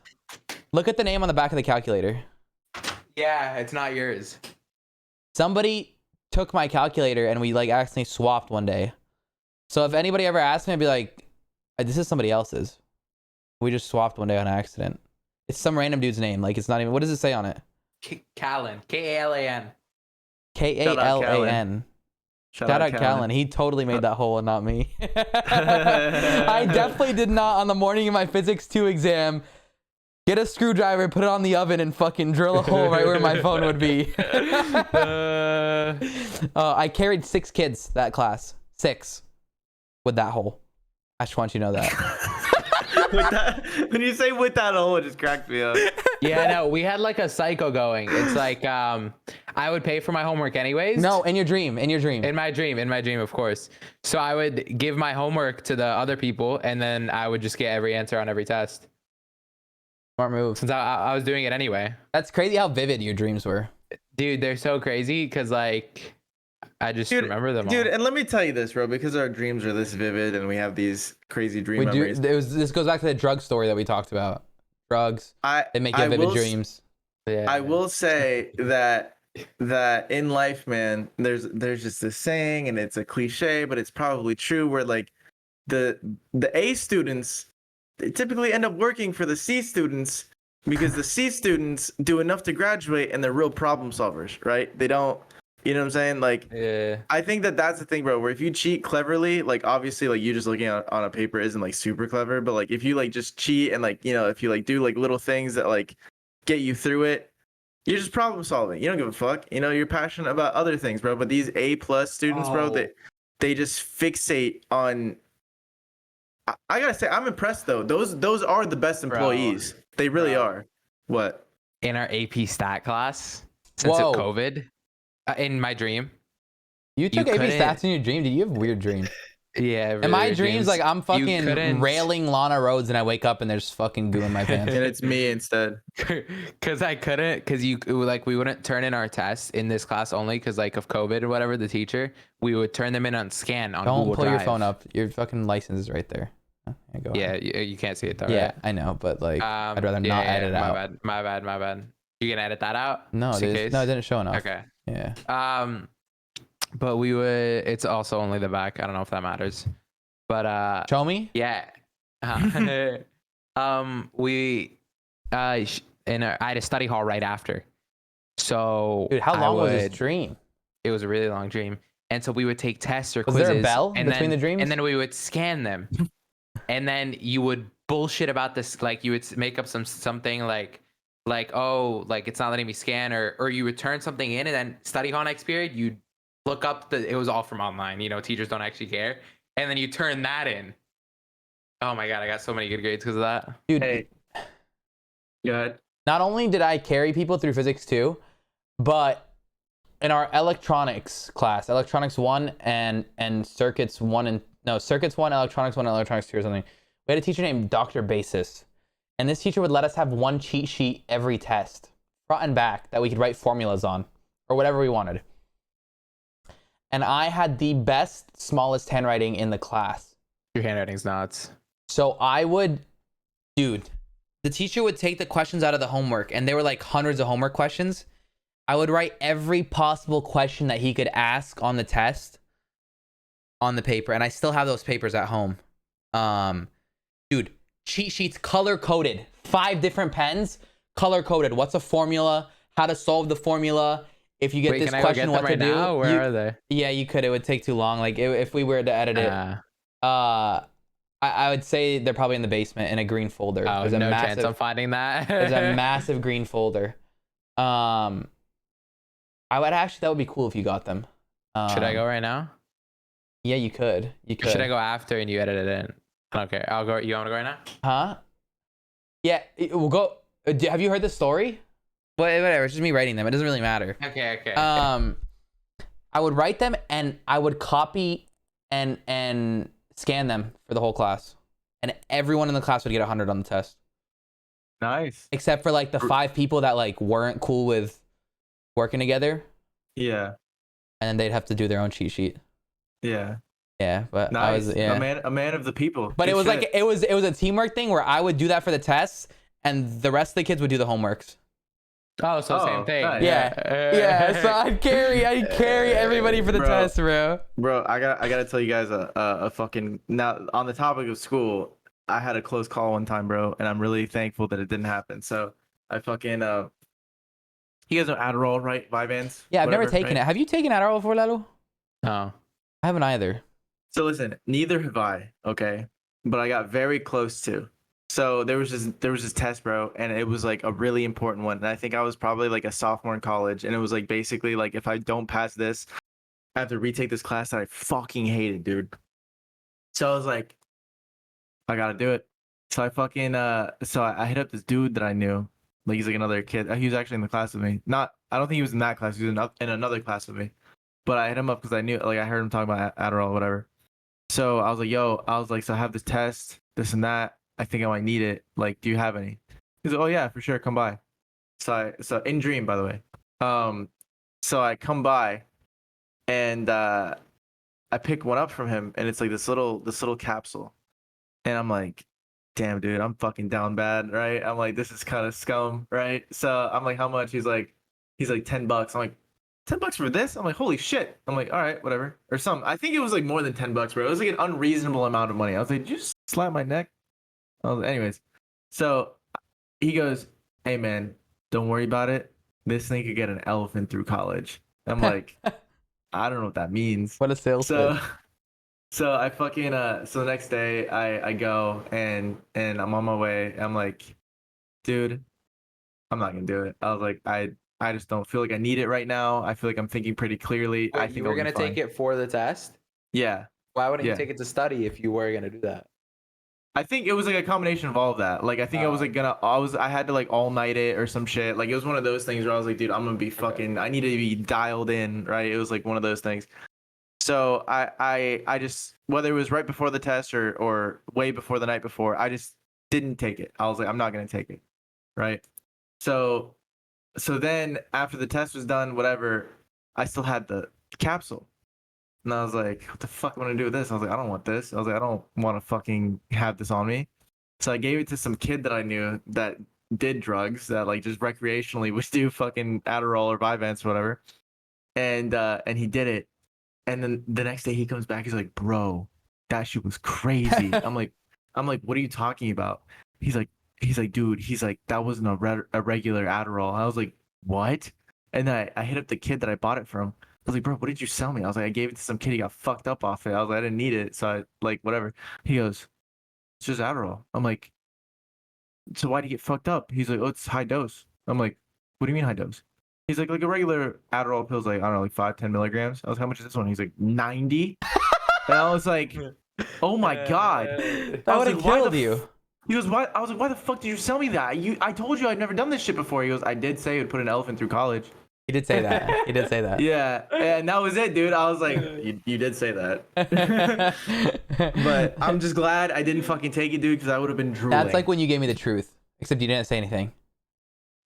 Look at the name on the back of the calculator. Yeah, it's not yours. Somebody took my calculator and we like accidentally swapped one day. So if anybody ever asked me, I'd be like, this is somebody else's. We just swapped one day on accident. It's some random dude's name. Like it's not even, what does it say on it? Callan. K-A-L-A-N. K-A-L-A-N. Shout out Callan. He totally made that hole and not me. I definitely did not on the morning of my physics 2 exam get a screwdriver, put it on the oven, and fucking drill a hole right where my phone would be. I carried 6 kids that class. 6 with that hole. I just want you to know that. When you say with that hole, it just cracked me up. Yeah, no, we had like a cycle going. It's like I would pay for my homework anyways. No, in your dream. In my dream, of course. So I would give my homework to the other people, and then I would just get every answer on every test. Smart move. Since I was doing it anyway. That's crazy how vivid your dreams were. Dude, they're so crazy because like I just remember them all. Dude, and let me tell you this, bro, because our dreams are this vivid and we have these crazy dream memories. This goes back to the drug story that we talked about. Drugs. They make you have vivid dreams. Yeah. I will say that in life, man, there's just this saying, and it's a cliche, but it's probably true, where like the A students, they typically end up working for the C students because the C students do enough to graduate and they're real problem solvers, right? They don't, you know what I'm saying? Like, Yeah. I think that's the thing, bro, where if you cheat cleverly, like obviously like you just looking on a paper isn't like super clever, but like if you like just cheat and like, you know, if you like do like little things that like get you through it, you're just problem solving. You don't give a fuck. You know, you're passionate about other things, bro. But these A+ students, bro, they just fixate on. I gotta say, I'm impressed though. Those are the best employees. They really are. What? In our AP stat class, since Whoa. it's COVID, in my dream. You took AP stats in your dream? Did you have weird dreams? Yeah. Really in my weird dreams, like I'm fucking railing Lana roads and I wake up and there's fucking goo in my pants. And it's me instead. Cause I couldn't, cause we wouldn't turn in our tests in this class only cause like of COVID or whatever, the teacher, we would turn them in on scan on Don't Google pull Drive. your phone up. Your fucking license is right there. Yeah, you can't see it though. Yeah, right? I know, but like I'd rather not edit it out. My bad. You can edit that out? No, it didn't show enough. Okay. Yeah. But we would. It's also only the back. I don't know if that matters. But show me. Yeah. We I had a study hall right after. So dude, how long was this dream? It was a really long dream. And so we would take tests or was quizzes. Was there a bell between the dreams? And then we would scan them. And then you would bullshit about this, like you would make up something like oh, like it's not letting me scan, or you would turn something in, and then study hall next period you'd look up it was all from online, you know, teachers don't actually care, and then you turn that in. Oh my god, I got so many good grades because of that. Dude, hey, good. Not only did I carry people through physics 2, but in our electronics class, electronics 1 and circuits 1 and no, circuits 1, electronics 1, and electronics 2 or something. We had a teacher named Dr. Basis. And this teacher would let us have one cheat sheet every test, front and back, that we could write formulas on or whatever we wanted. And I had the best, smallest handwriting in the class. Your handwriting's nuts. So dude, the teacher would take the questions out of the homework, and there were like hundreds of homework questions. I would write every possible question that he could ask on the test on the paper, and I still have those papers at home. Dude, cheat sheets color coded, 5 different pens, color coded. What's a formula? How to solve the formula? If you get this question, what to do? Where are they? Yeah, you could. It would take too long. Like if we were to edit it, I would say they're probably in the basement in a green folder. Oh, there's no chance I'm finding that. There's a massive green folder. That would be cool if you got them. Should I go right now? Yeah, you could. Should I go after and you edit it in? I don't care. I'll go. You want to go right now? Huh? Yeah, we'll go. Have you heard the story? Whatever. It's just me writing them. It doesn't really matter. Okay. I would write them and I would copy and scan them for the whole class, and everyone in the class would get 100 on the test. Nice. Except for like the 5 people that like weren't cool with working together. Yeah. And then they'd have to do their own cheat sheet. Yeah. Yeah, but nice. I was a man of the people. But it was like it was a teamwork thing where I would do that for the tests, and the rest of the kids would do the homeworks. Oh, so same thing. Nice. Yeah. So I'd carry everybody for the test, bro. Bro, I gotta tell you guys a fucking, now on the topic of school, I had a close call one time, bro, and I'm really thankful that it didn't happen. So I fucking you guys know Adderall, right? Vyvanse. Yeah, I've never taken it. Have you taken Adderall before, Lalo? No, I haven't either. So listen, neither have I, okay? But I got very close to. So there was this test, bro, and it was like a really important one. And I think I was probably like a sophomore in college, and it was like basically like if I don't pass this, I have to retake this class that I fucking hated, dude. So I was like, I gotta do it. So I fucking I hit up this dude that I knew, Like he's like another kid. He was actually in the class with me. I don't think he was in that class. He was in another class with me. But I hit him up because I knew, like, I heard him talk about Adderall or whatever. So I was like, yo, so I have this test, this and that. I think I might need it. Like, do you have any? He's like, oh yeah, for sure, come by. So in Dream, by the way. So I come by, and I pick one up from him, and it's like this little capsule, and I'm like, damn, dude, I'm fucking down bad, right? I'm like, this is kind of scum, right? So I'm like, how much? He's like $10. I'm like, $10 for this? I'm like, holy shit. I'm like, all right, whatever. Or something. I think it was like more than $10, bro. It was like an unreasonable amount of money. I was like, did you just slap my neck? Anyways, so he goes, hey man, don't worry about it. This thing could get an elephant through college. I'm like, I don't know what that means. What a sales pitch. So I fucking so the next day I go and I'm on my way. I'm like, dude, I'm not gonna do it. I was like, I just don't feel like I need it right now. I feel like I'm thinking pretty clearly. Wait, I think you were I'll be gonna fine. take it for the test? Yeah. Why wouldn't Yeah. you take it to study if you were gonna do that? I think it was like a combination of all of that. Like I think I was like I had to like all night it or some shit. Like it was one of those things where I was like, dude, I'm gonna be fucking I need to be dialed in, right? It was like one of those things. So I just, whether it was right before the test or way before the night before, I just didn't take it. I was like, I'm not gonna take it. Right. So then after the test was done, whatever, I still had the capsule. And I was like, what the fuck am I gonna do with this? I was like, I don't want this. I was like, I don't want to fucking have this on me. So I gave it to some kid that I knew that did drugs, that like just recreationally would do fucking Adderall or Vyvanse or whatever. And he did it. And then the next day he comes back, he's like, bro, that shit was crazy. I'm like, what are you talking about? He's like, dude, that wasn't a regular Adderall. I was like, what? And then I hit up the kid that I bought it from. I was like, bro, what did you sell me? I was like, I gave it to some kid. He got fucked up off it. I was like, I didn't need it. So I, like, whatever. He goes, it's just Adderall. I'm like, so why'd you get fucked up? He's like, oh, it's high dose. I'm like, what do you mean high dose? He's like a regular Adderall pill's like, I don't know, like 5-10 milligrams. I was like, how much is this one? He's like, 90. And I was like, oh my God. That would have killed you. He goes, why? I was like, why the fuck did you sell me that? I told you I'd never done this shit before. He goes, I did say it would put an elephant through college. He did say that. He did say that. Yeah, and that was it, dude. I was like, you did say that. But I'm just glad I didn't fucking take it, dude, because I would have been drooling. That's like when you gave me the truth, except you didn't say anything.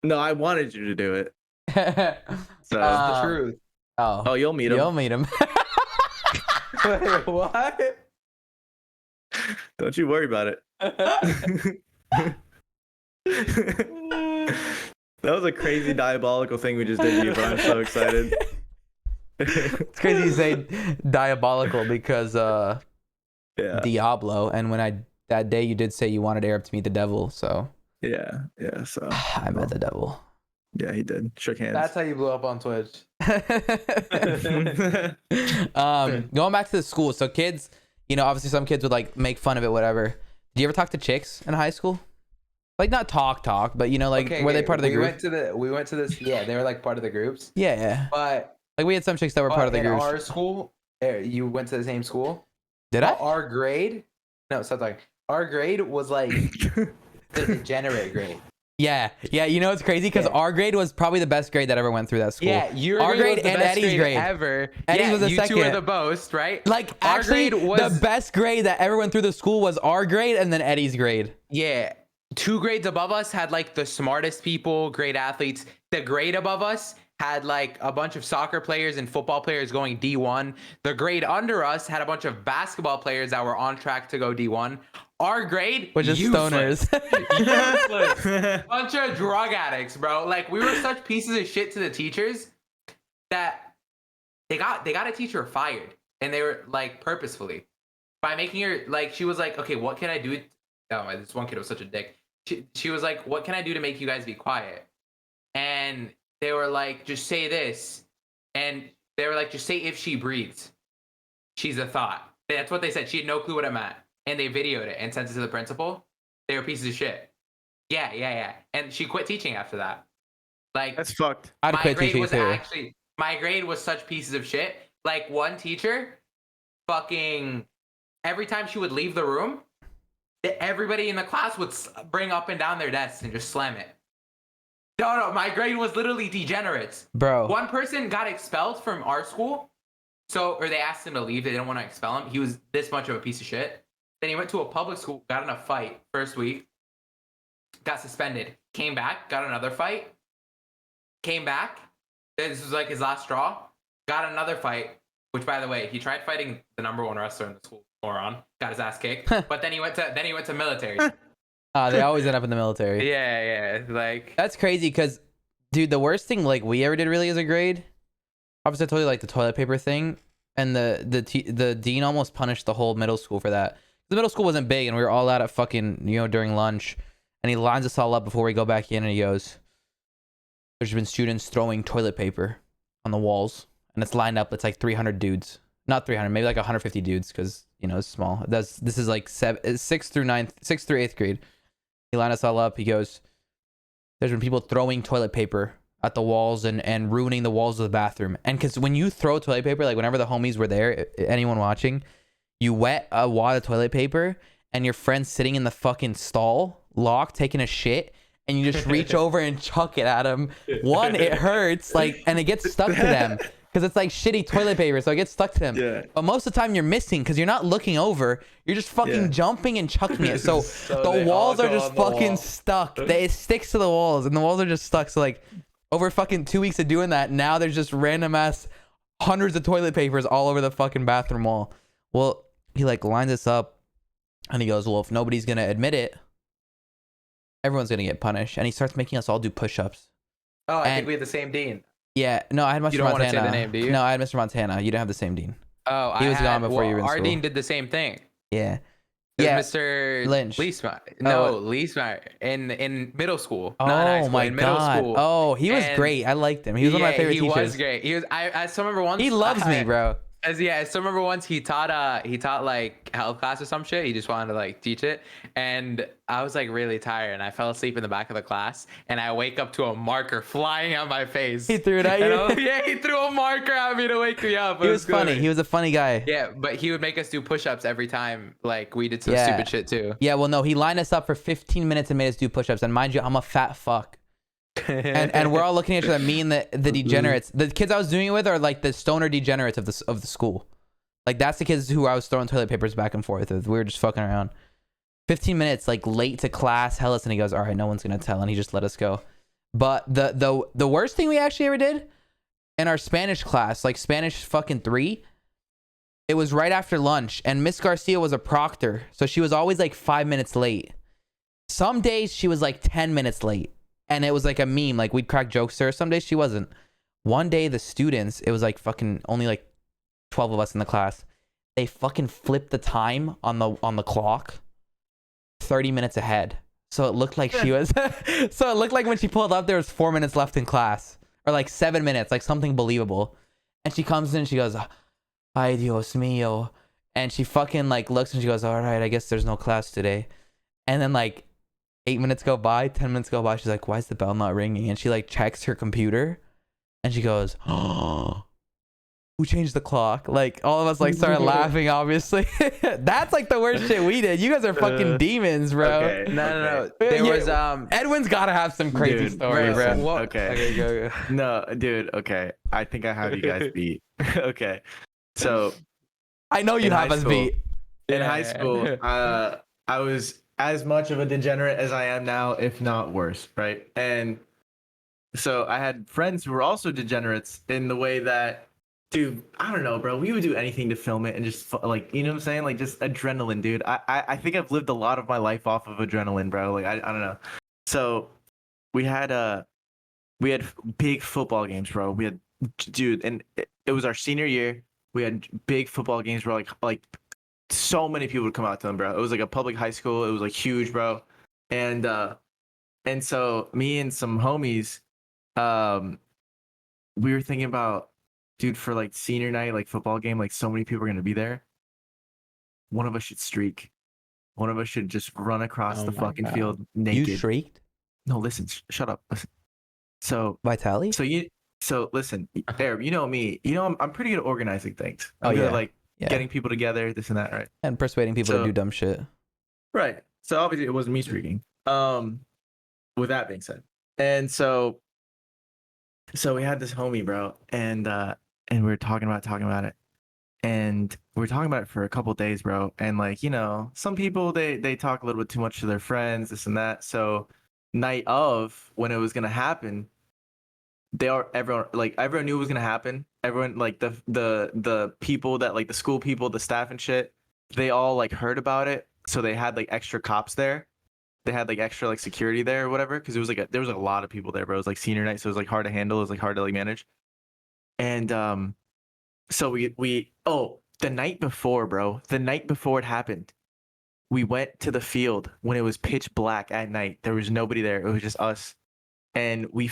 No, I wanted you to do it. So That's the truth. Oh, you'll meet him. You'll meet him. Wait, what? Don't you worry about it. That was a crazy diabolical thing we just did to you, but I'm so excited. It's crazy you say diabolical because Yeah. Diablo, and that day you did say you wanted Arab to meet the devil, so Yeah. So I met the devil. yeah, he did. Shook hands. That's how you blew up on Twitch. Going back to the school, so kids, obviously some kids would like make fun of it, whatever. Did you ever talk to chicks in high school? Like not talk, but were they part of the group? We went to this. Yeah, they were like part of the groups. Yeah. But like we had some chicks that were part of the group. Our school, you went to the same school. Did I? Our grade? No, stop talking. Our grade was like the degenerate grade. Yeah. It's crazy because our grade was probably the best grade that ever went through that school. Yeah, our grade was the and best Eddie's grade ever. Eddie's was the second. You two were the most, right? Like our actually, grade was the best grade that ever went through the school was our grade and then Eddie's grade. Yeah. 2 grades above us had like the smartest people, great athletes. The grade above us had like a bunch of soccer players and football players going D1. The grade under us had a bunch of basketball players that were on track to go D1. Our grade, which is useless. stoners. Useless. Bunch of drug addicts, bro. Like we were such pieces of shit to the teachers that they got a teacher fired, and they were like purposefully by making her like she was like, okay, what can I do? Oh, this one kid was such a dick. She was like, what can I do to make you guys be quiet? And they were like, just say this. And they were like, just say if she breathes, she's a thought. That's what they said. She had no clue what it meant. And they videoed it and sent it to the principal. They were pieces of shit. Yeah. And she quit teaching after that. Like that's fucked. I'd quit teaching too. My grade was such pieces of shit. Like one teacher, fucking every time she would leave the room, everybody in the class would bring up and down their desks and just slam it. No, my grade was literally degenerates. Bro. One person got expelled from our school, or they asked him to leave. They didn't want to expel him. He was this much of a piece of shit. Then he went to a public school, got in a fight first week, got suspended, came back, got another fight, came back. This was like his last straw. Got another fight, which, by the way, he tried fighting the #1 wrestler in the school, moron. Got his ass kicked. But then he went to military. They always end up in the military. Yeah, like That's crazy because, dude, the worst thing like we ever did really as a grade, obviously I told you like the toilet paper thing, and the dean almost punished the whole middle school for that. The middle school wasn't big, and we were all out at fucking during lunch, and he lines us all up before we go back in, and he goes, "There's been students throwing toilet paper on the walls, and it's lined up. It's like 300 dudes, not 300, maybe like 150 dudes, because it's small. This is like 6th through 8th grade." He lined us all up. He goes, "There's been people throwing toilet paper at the walls and ruining the walls of the bathroom." And because when you throw toilet paper, like whenever the homies were there, anyone watching, you wet a wad of toilet paper and your friend's sitting in the fucking stall, locked, taking a shit, and you just reach over and chuck it at him. One, it hurts, and it gets stuck to them. Because it's like shitty toilet paper, so it gets stuck to them. Yeah. But most of the time you're missing because you're not looking over. You're just fucking jumping and chucking it. So the walls are just fucking stuck. It sticks to the walls, and the walls are just stuck. So like over fucking 2 weeks of doing that, now there's just random ass hundreds of toilet papers all over the fucking bathroom wall. Well, he like lines us up, and he goes, "Well, if nobody's gonna admit it, everyone's gonna get punished." And he starts making us all do push-ups. Oh, I think we had the same dean. Yeah, no, I had Mr. You don't Montana. want to say the name, do you? No, I had Mr. Montana. You didn't have the same dean. Oh, He was gone before you were in Our school. dean did the same thing. Yeah. It was Yeah. Mr. Lynch. Leesmeyer. No, Leesmeyer in middle school. Oh not in high school, my in middle god. school. Oh, he was And- great. I liked him. He was one of my favorite he teachers. was great. He was. I still remember once. He loves me, bro. I still remember once he taught like health class or some shit. He just wanted to like teach it, and I was like really tired, and I fell asleep in the back of the class, and I wake up to a marker flying at my face. He threw it at you? Yeah, he threw a marker at me to wake me up. He was funny. He was a funny guy. Yeah, but he would make us do push-ups every time like we did some stupid shit too. Yeah, well, no, he lined us up for 15 minutes and made us do push-ups. And mind you, I'm a fat fuck. and we're all looking at each other, me and the degenerates. The kids I was doing it with are like the stoner degenerates of the school. Like that's the kids who I was throwing toilet papers back and forth with. We were just fucking around. 15 minutes like late to class, Hellas, and he goes, "All right, no one's gonna tell," and he just let us go. But the worst thing we actually ever did in our Spanish class, like Spanish fucking 3, it was right after lunch, and Miss Garcia was a proctor, so she was always like 5 minutes late. Some days she was like 10 minutes late. And it was like a meme, like we'd crack jokes to her. Some days she wasn't. One day the students, it was like fucking only like 12 of us in the class. They fucking flipped the time on the clock 30 minutes ahead. So it looked like she was so it looked like when she pulled up there was 4 minutes left in class. Or like 7 minutes, like something believable. And she comes in and she goes, "Ay Dios mío." And she fucking like looks and she goes, "All right, I guess there's no class today." And then like 8 minutes go by, 10 minutes go by. She's like, "Why is the bell not ringing?" And she like checks her computer and she goes, "Oh, who changed the clock?" Like all of us like started laughing, obviously. That's like the worst shit we did. You guys are fucking demons, bro. Okay. No. There was Edwin's gotta have some crazy Dude, story, bro. listen, Okay. Okay, go. No, dude. Okay. I think I have you guys beat. Okay. So I know you in have high us school- beat. in Yeah. high school, I was as much of a degenerate as I am now, if not worse, right? And so I had friends who were also degenerates in the way that, dude, I don't know, bro. We would do anything to film it and just like, you know what I'm saying? Like just adrenaline, dude. I think I've lived a lot of my life off of adrenaline, bro. Like I don't know. So we had big football games, bro. We had, dude, and it was our senior year. We had big football games where like so many people would come out to them, bro. It was like a public high school. It was like huge, bro. And so me and some homies, we were thinking about, dude, for like senior night, like football game, like so many people are gonna be there. One of us should streak. One of us should just run across Oh the my fucking God. field naked. You shrieked? No, listen, shut up. Listen. So Vitali? listen, Arab, you know me. You know I'm pretty good at organizing things. Oh, I'm good yeah. at like Yeah. getting people together, this and that, right? And persuading people to So- do dumb shit. Right. So obviously it wasn't me streaking. With that being said, And so we had this homie, bro, and we were talking about it. And we were talking about it for a couple days, bro. And like, some people they talk a little bit too much to their friends, this and that. So night of when it was gonna happen, everyone knew it was gonna happen. Everyone like the people that like the school people, the staff and shit, they all like heard about it. So they had like extra cops there. They had like extra like security there or whatever, because it was like there was like, a lot of people there, bro. It was like senior night, so it was like hard to handle. It was like hard to like manage. And so the night before, bro, the night before it happened, we went to the field when it was pitch black at night. There was nobody there. It was just us. And we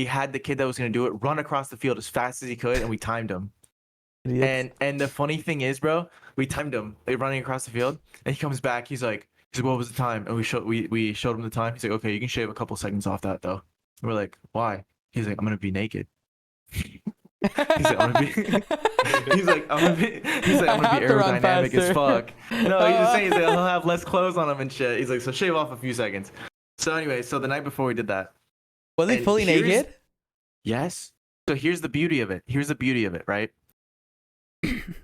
had the kid that was gonna do it run across the field as fast as he could, and we timed him. And the funny thing is, bro, we timed him running across the field, and he comes back. He's like, what was the time? And we showed him the time. He's like, okay, you can shave a couple seconds off that though. And we're like, why? He's like, I'm gonna be naked. He's like, I'm gonna be aerodynamic as fuck. No, he's just saying he'll have less clothes on him and shit. He's like, so shave off a few seconds. So anyway, the night before we did that. Was he fully naked? Yes. So here's the beauty of it, right?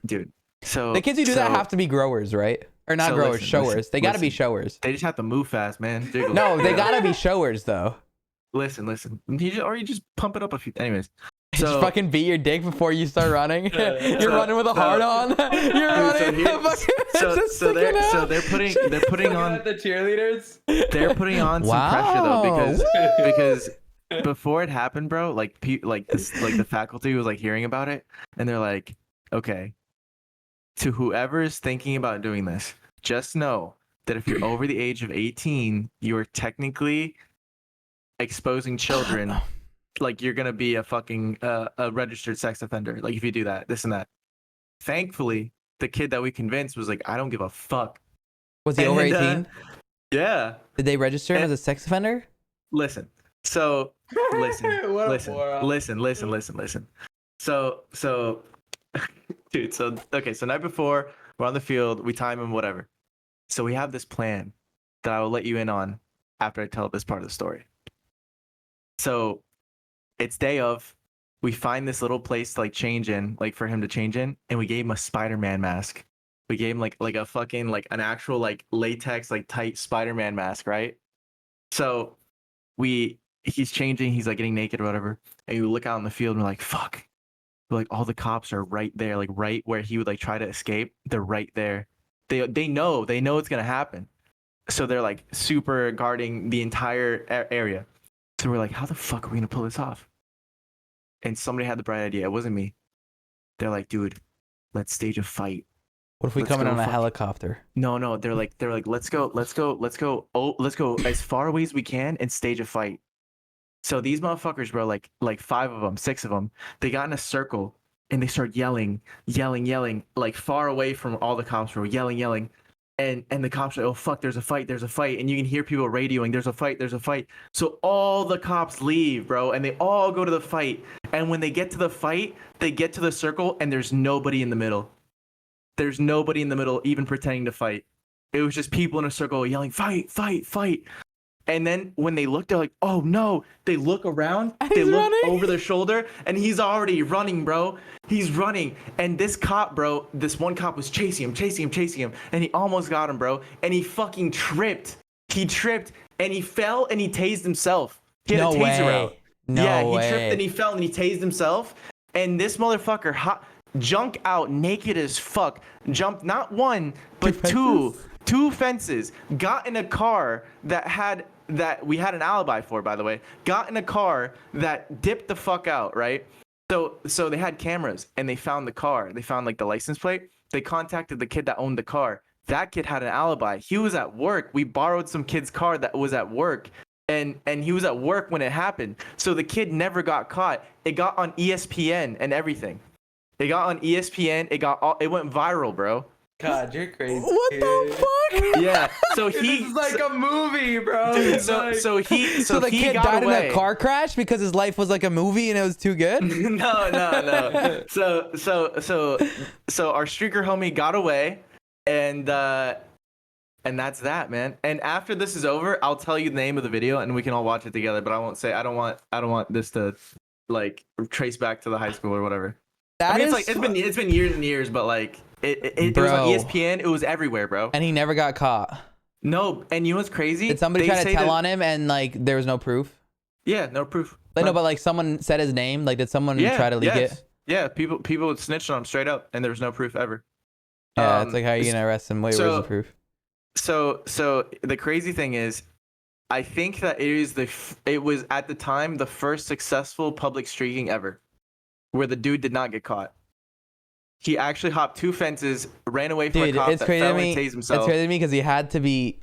Dude. So the kids who do that have to be growers, right? Or not growers, showers. They gotta be showers. They just have to move fast, man. No, they gotta be showers though. Listen. You just pump it up a few. Anyways. So, just fucking beat your dick before you start running. You're running with a hard on. You're running. So they're putting on the cheerleaders. They're putting on some pressure though, because before it happened, bro, like the faculty was like hearing about it, and they're like, okay, to whoever is thinking about doing this, just know that if you're over the age of 18, you are technically exposing children. Like you're gonna be a fucking a registered sex offender. Like if you do that, this and that. Thankfully, the kid that we convinced was like, I don't give a fuck. Was he over 18? Yeah. Did they register him as a sex offender? Listen. So listen. So dude, so night before, we're on the field, we time him, whatever. So we have this plan that I will let you in on after I tell this part of the story. So it's day of, we find this little place to like change in, like for him to change in, and we gave him a Spider-Man mask. We gave him like a fucking like an actual like latex like tight Spider-Man mask, right? So he's changing, he's like getting naked or whatever, and you look out in the field and we're like, fuck. But, like all the cops are right there, like right where he would like try to escape. They're right there. They know it's gonna happen. So they're like super guarding the entire area. So we're like, how the fuck are we gonna pull this off? And somebody had the bright idea. It wasn't me. They're like, dude, let's stage a fight. What if we come in on a helicopter? No. They're like, let's go. Oh, let's go as far away as we can and stage a fight. So these motherfuckers, bro, like 5 of them, 6 of them, they got in a circle and they start yelling, like far away from all the cops, bro, yelling. And the cops are like, oh fuck, there's a fight, and you can hear people radioing, there's a fight. So all the cops leave, bro, and they all go to the fight. And when they get to the fight, they get to the circle, and there's nobody in the middle. There's nobody in the middle even pretending to fight. It was just people in a circle yelling, fight. And then when they look, they're like, oh no. They look around, they look over their shoulder, and he's already running, bro. He's running. And this cop, bro, this one cop was chasing him. And he almost got him, bro. And he fucking tripped. He tripped and he fell and he tased himself. He had a taser out. He tripped and he fell and he tased himself. And this motherfucker jumped out naked as fuck. Jumped not one, but two fences. Got in a car that we had an alibi for, by the way. Got in a car that dipped the fuck out, right? So they had cameras and they found the car. They found like the license plate. They contacted the kid that owned the car. That kid had an alibi. He was at work. We borrowed some kid's car that was at work. And he was at work when it happened. So the kid never got caught. It got on ESPN and everything. It got on ESPN. It went viral, bro. God, you're crazy. What the fuck? Yeah. So This is like a movie, bro. Dude, so the kid died in a car crash because his life was like a movie and it was too good? No. So our streaker homie got away, and And that's that, man. And after this is over, I'll tell you the name of the video and we can all watch it together. But I won't say. I don't want this to like trace back to the high school or whatever. I mean, it's like it's been years and years, but like it was on ESPN. It was everywhere, bro. And he never got caught. No, and you know what's crazy? Did somebody try to tell on him and like there was no proof? Yeah, no proof. Like, no, but like someone said his name. Like, did someone try to leak it? Yeah, people snitched on him straight up, and there was no proof ever. Yeah, it's like, how are you gonna arrest him? Wait, where's the proof? So the crazy thing is, I think that it was at the time the first successful public streaking ever, where the dude did not get caught. He actually hopped 2 fences, ran away from a cop that fell and tased himself. It's crazy to me because he had to be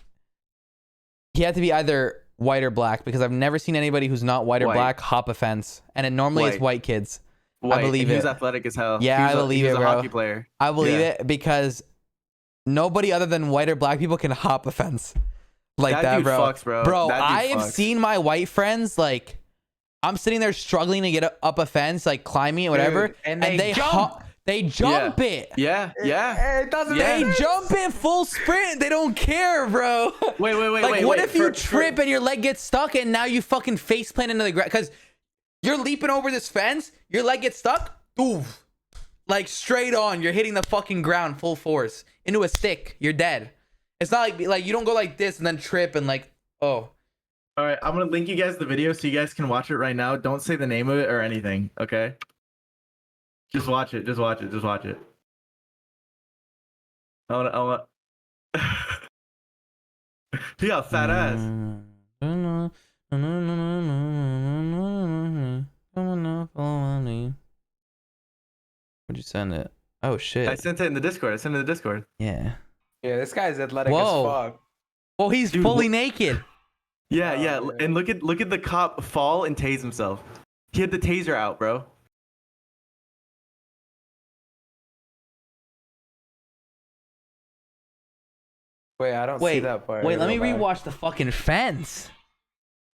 either white or black, because I've never seen anybody who's not white or black hop a fence, and it normally is white kids. I believe it. He was athletic as hell. Yeah, I believe it, bro. He was a hockey player. I believe it because nobody other than white or black people can hop a fence like that, dude bro. Fucks, bro. Bro, I have seen my white friends, like, I'm sitting there struggling to get up a fence, like climbing it, whatever, dude, and they jump. They jump it. Yeah. It doesn't. They jump it full sprint. They don't care, bro. Wait. Like, what if you trip and your leg gets stuck and now you fucking face plant into the ground? Because you're leaping over this fence, your leg gets stuck, oof, like straight on. You're hitting the fucking ground full force into a stick. You're dead. It's not like you don't go like this and then trip and like, oh. All right, I'm gonna link you guys the video so you guys can watch it right now. Don't say the name of it or anything, okay? Just watch it. Just watch it. Just watch it. I want. He got a fat ass. Where'd you send it? Oh shit! I sent it in the Discord. Yeah. Yeah, this guy's athletic as fuck. Well, he's fully naked. Yeah, and look at the cop fall and tase himself. He had the taser out, bro. Wait, I don't see that part. Wait, let me rewatch the fucking fence.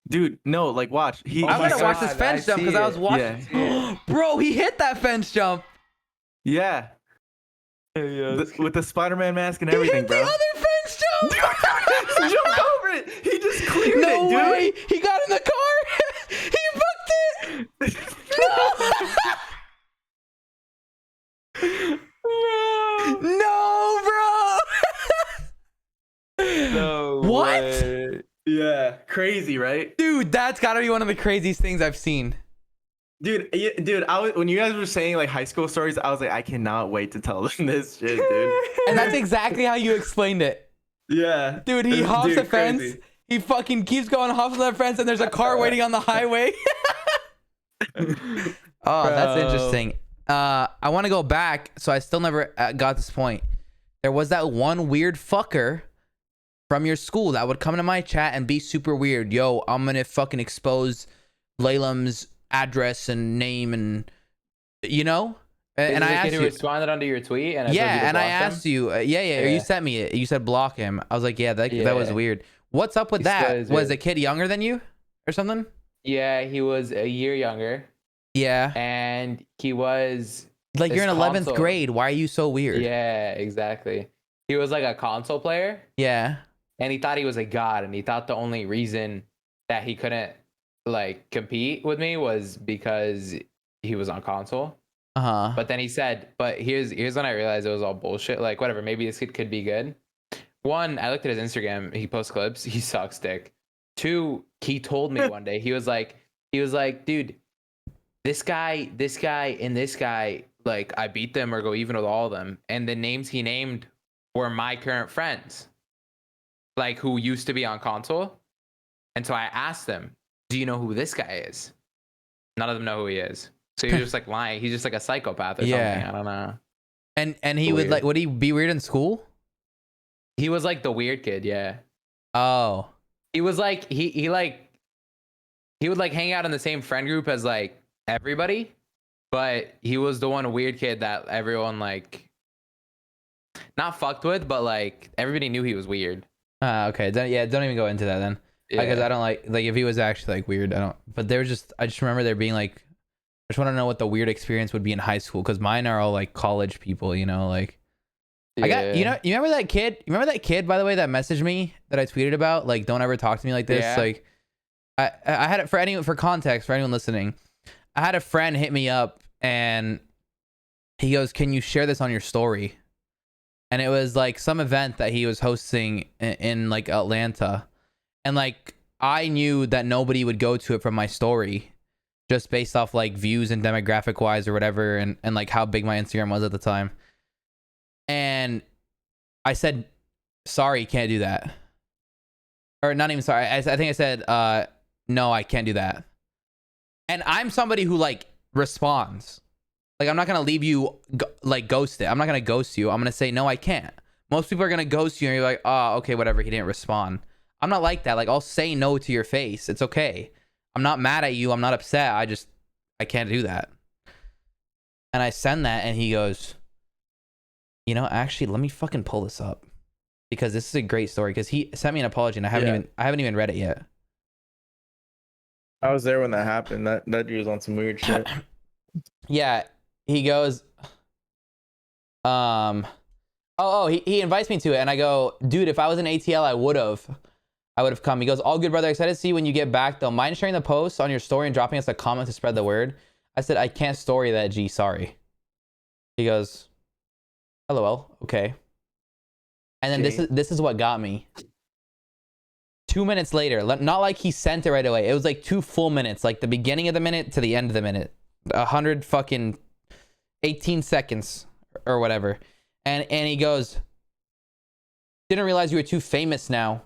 Dude, no, like watch. I'm gonna watch this fence jump because I was watching. Yeah. Bro, he hit that fence jump. Yeah. With the Spider-Man mask and everything, he hit bro. The other fence jump. He jumped over it. He just cleared it, dude. No way. He got in the car. He booked it. No, bro. No what? Way. Yeah, crazy, right? Dude, that's gotta be one of the craziest things I've seen. Dude, when you guys were saying like high school stories, I was like, I cannot wait to tell them this shit, dude. And that's exactly how you explained it. Yeah. Dude, he hops the fence. Crazy. He fucking keeps going, hops on the fence, and there's a car waiting on the highway. Oh, that's interesting. I want to go back, so I still never got this point. There was that one weird fucker from your school that would come into my chat and be super weird. Yo, I'm gonna fucking expose Lalem's address and name, and you know. And I asked you. Responded under your tweet, and I asked you, or you sent me it. You said block him. I was like, that was weird. What's up with that? Was the kid younger than you, or something? Yeah, he was a year younger. Yeah, and he was like, you're in 11th grade. Why are you so weird? Yeah, exactly. He was like a console player. Yeah. And he thought he was a god, and he thought the only reason that he couldn't like compete with me was because he was on console. But then he said, but here's when I realized it was all bullshit. Like, whatever, maybe this kid could be good. One, I looked at his Instagram, he posts clips, he sucks dick. Two, he told me one day, he was like, dude, this guy, and this guy, like, I beat them or go even with all of them. And the names he named were my current friends, like, who used to be on console. And so I asked them, do you know who this guy is? None of them know who he is. So he's just like lying. He's just like a psychopath or something. I don't know. And he would would he be weird in school? He was like the weird kid, yeah. Oh. He was like he would like hang out in the same friend group as like everybody, but he was the one weird kid that everyone like not fucked with, but like everybody knew he was weird. Okay. Don't even go into that then. Because I don't like if he was actually like weird, I don't. But there was I just remember there being like, I just want to know what the weird experience would be in high school, because mine are all like college people, you know, like I got you remember that kid? You remember that kid, by the way, that messaged me that I tweeted about? Like, don't ever talk to me like this. Yeah. Like, I had it for context for anyone listening. I had a friend hit me up and he goes, "Can you share this on your story?" And it was like some event that he was hosting in like Atlanta, and like I knew that nobody would go to it from my story, just based off like views and demographic wise or whatever, and like how big my Instagram was at the time. And I said, "Sorry, can't do that." Or not even sorry. I think I said, "No, I can't do that." And I'm somebody who like responds. Like, I'm not gonna leave you like ghost it. I'm not gonna ghost you. I'm gonna say, "No, I can't." Most people are gonna ghost you, and you're like, "Oh, okay, whatever." He didn't respond. I'm not like that. Like, I'll say no to your face. It's okay. I'm not mad at you. I'm not upset. I can't do that. And I send that, and he goes, actually, let me fucking pull this up because this is a great story. Because he sent me an apology, and I haven't even read it yet. I was there when that happened. That dude was on some weird shit. Yeah, he goes, he invites me to it, and I go, "Dude, if I was in ATL, I would have come." He goes, "All good, brother. Excited to see you when you get back, though. Mind sharing the post on your story and dropping us a comment to spread the word?" I said, "I can't story that, G. Sorry." He goes, "LOL, okay." And then this is what got me. 2 minutes later, not like he sent it right away. It was like 2 full minutes, like the beginning of the minute to the end of the minute. 100 fucking 18 seconds or whatever. And he goes, "Didn't realize you were too famous now,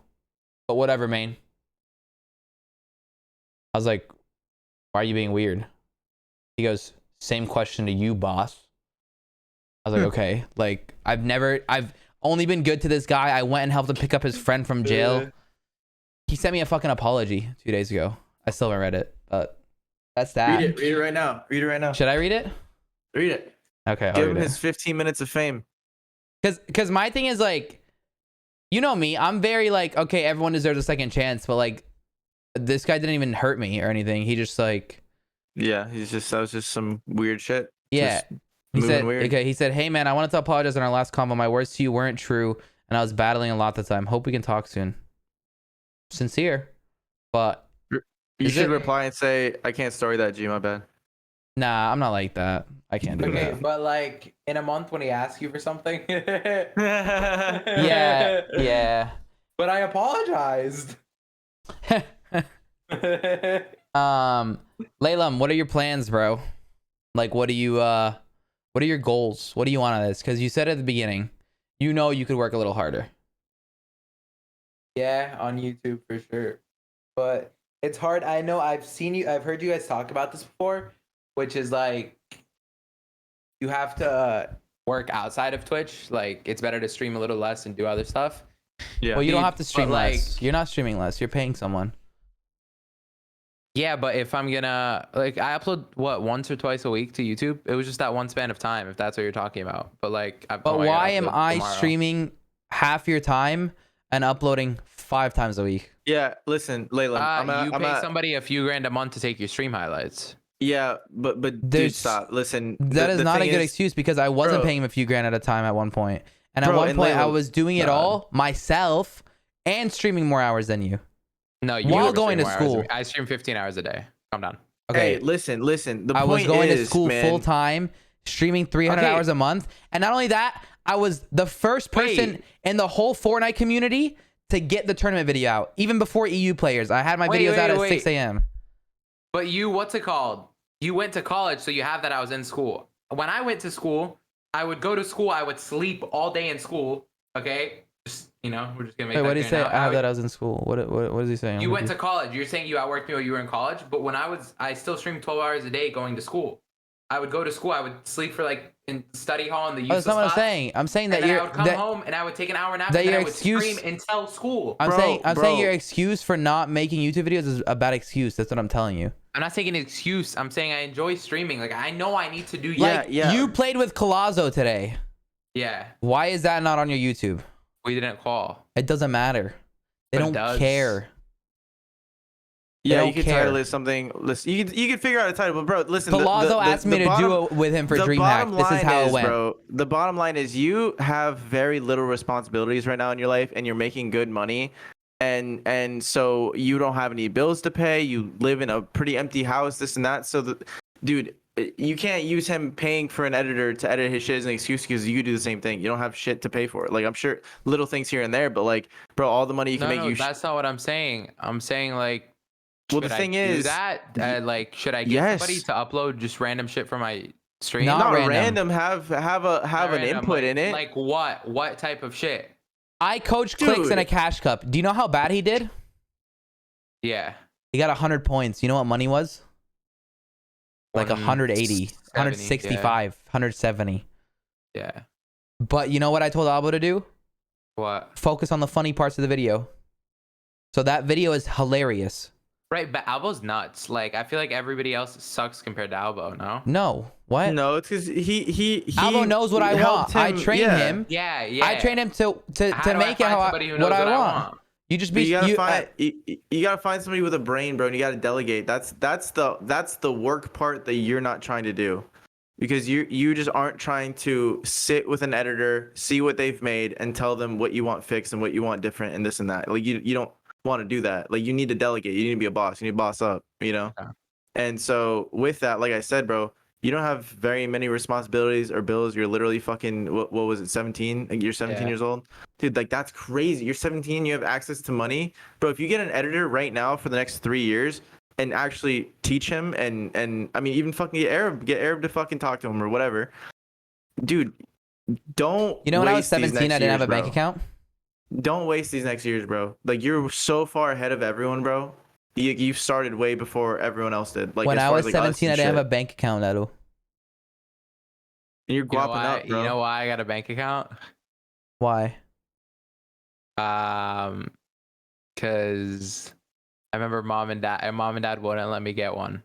but whatever, man." I was like, "Why are you being weird?" He goes, "Same question to you, boss." I was like, "Okay." Like, I've only been good to this guy. I went and helped him pick up his friend from jail. He sent me a fucking apology 2 days ago. I still haven't read it, but that's that. Read it right now. Read it right now. Should I read it? Read it. Okay, I'll Give read him it. his 15 minutes of fame. Cause my thing is like, you know me, I'm very like, okay, everyone deserves a second chance, but like, this guy didn't even hurt me or anything. He just like, Yeah, that was just some weird shit. yeah. Just He said, weird. okay, he said, "Hey man, I wanted to apologize on our last convo. My words to you weren't true, and I was battling a lot at the time. Hope we can talk soon." Sincere, but You should reply and say, "I can't story that, G, my bad." nah, I'm not like that. I can't do Okay, that. but like in a month when he asks you for something. Yeah. But I apologized. Lalem, what are your plans, bro? Like, what are your goals? What do you want out of this? Because you said at the beginning, you could work a little harder. Yeah, on YouTube for sure. But it's hard. I know I've heard you guys talk about this before, which is like you have to work outside of Twitch. Like, it's better to stream a little less and do other stuff. Yeah. Well, you don't have to stream less. like, You're not streaming less. You're paying someone. Yeah, but if I'm gonna I upload once or twice a week to YouTube. It was just that one span of time, if that's what you're talking about. But like, Why am I streaming half your time and uploading 5 times a week? Yeah, listen, Layla. You pay somebody a few grand a month to take your stream highlights. Yeah, but dude, stop. Listen, that is not a good excuse because I wasn't paying him a few grand at a time at one point, and at one point I was doing it all myself and streaming more hours than you. No, you while going to school. I stream 15 hours a day. Calm down. Okay, hey, listen. I was going to school full time, streaming 300 hours a month, and not only that, I was the first person in the whole Fortnite community to get the tournament video out, even before EU players. I had my videos out at 6 a.m. But what's it called? You went to college, so you have that I was in school. When I went to school, I would go to school. I would sleep all day in school. Okay, just we're just gonna make. Wait, that what did he say? now. I have that I was in school. What is he saying? You went to college. You're saying you outworked me while you were in college. But when I still streamed 12 hours a day going to school. I would go to school. I would sleep for in study hall in the useless that's not what I'm class, saying. I'm saying that I would come home and I would take an hour nap. That and then your I would excuse stream until school. I'm saying your excuse for not making YouTube videos is a bad excuse. That's what I'm telling you. I'm not taking an excuse. I'm saying I enjoy streaming. Like, I know I need to do. You played with Colazo today. Yeah. Why is that not on your YouTube? We didn't call. It doesn't matter. They don't care. They Yeah, don't you could care. title it something. Listen, you could figure out a title, but bro, listen. Palazzo asked me to do it with him for the DreamHack. bottom This is line how it is, went. bro. The bottom line is you have very little responsibilities right now in your life, and you're making good money, and so you don't have any bills to pay. You live in a pretty empty house, this and that. So dude, you can't use him paying for an editor to edit his shit as an excuse because you do the same thing. You don't have shit to pay for it. Like I'm sure little things here and there, but like, bro, all the money you can No, make, no, that's not what I'm saying. I'm saying like, well, the should I thing do is, that? Like, should I get somebody yes. to upload just random shit from my stream? Not Not random. random. Have Not an random, input like, in it. Like what? What type of shit? I coach clicks in a Dude. cash cup. Do you know how bad he did? Yeah. He got 100 points. You know what money was? Like 180, 165, 170. Yeah. But you know what I told Albo to do? What? Focus on the funny parts of the video. So that video is hilarious. Right, but Albo's nuts. Like, I feel like everybody else sucks compared to Albo. No. No. What? No, it's because he Albo knows what I helped want. I him- train yeah. him. Yeah, yeah. I train him to How do make it find how somebody who knows what I want. You just But be you gotta you, find you gotta find somebody with a brain, bro, and you gotta delegate. That's the work part that you're not trying to do, because you just aren't trying to sit with an editor, see what they've made, and tell them what you want fixed and what you want different and this and that. Like you don't want to do that. Like you need to delegate. You need to be a boss. You need to boss up. You know. Yeah. And so with that, like I said, bro, you don't have very many responsibilities or bills. You're literally fucking what was it, 17? Like you're 17 Yeah. years old. Dude, like that's crazy. You're 17, you have access to money. Bro, if you get an editor right now for the next 3 years and actually teach him and I mean even fucking get Arab to fucking talk to him or whatever. Dude, don't You know, when I was waste these 17, I next didn't have a years, bank bro. account. Don't waste these next years, bro. Like you're so far ahead of everyone, bro. You started way before everyone else did. Like When as I far was as, like, us 17, I and didn't have shit. a bank account, Adu. And you're You know guapping why? up, bro. You know why I got a bank account? Why? Because I remember mom and dad wouldn't let me get one.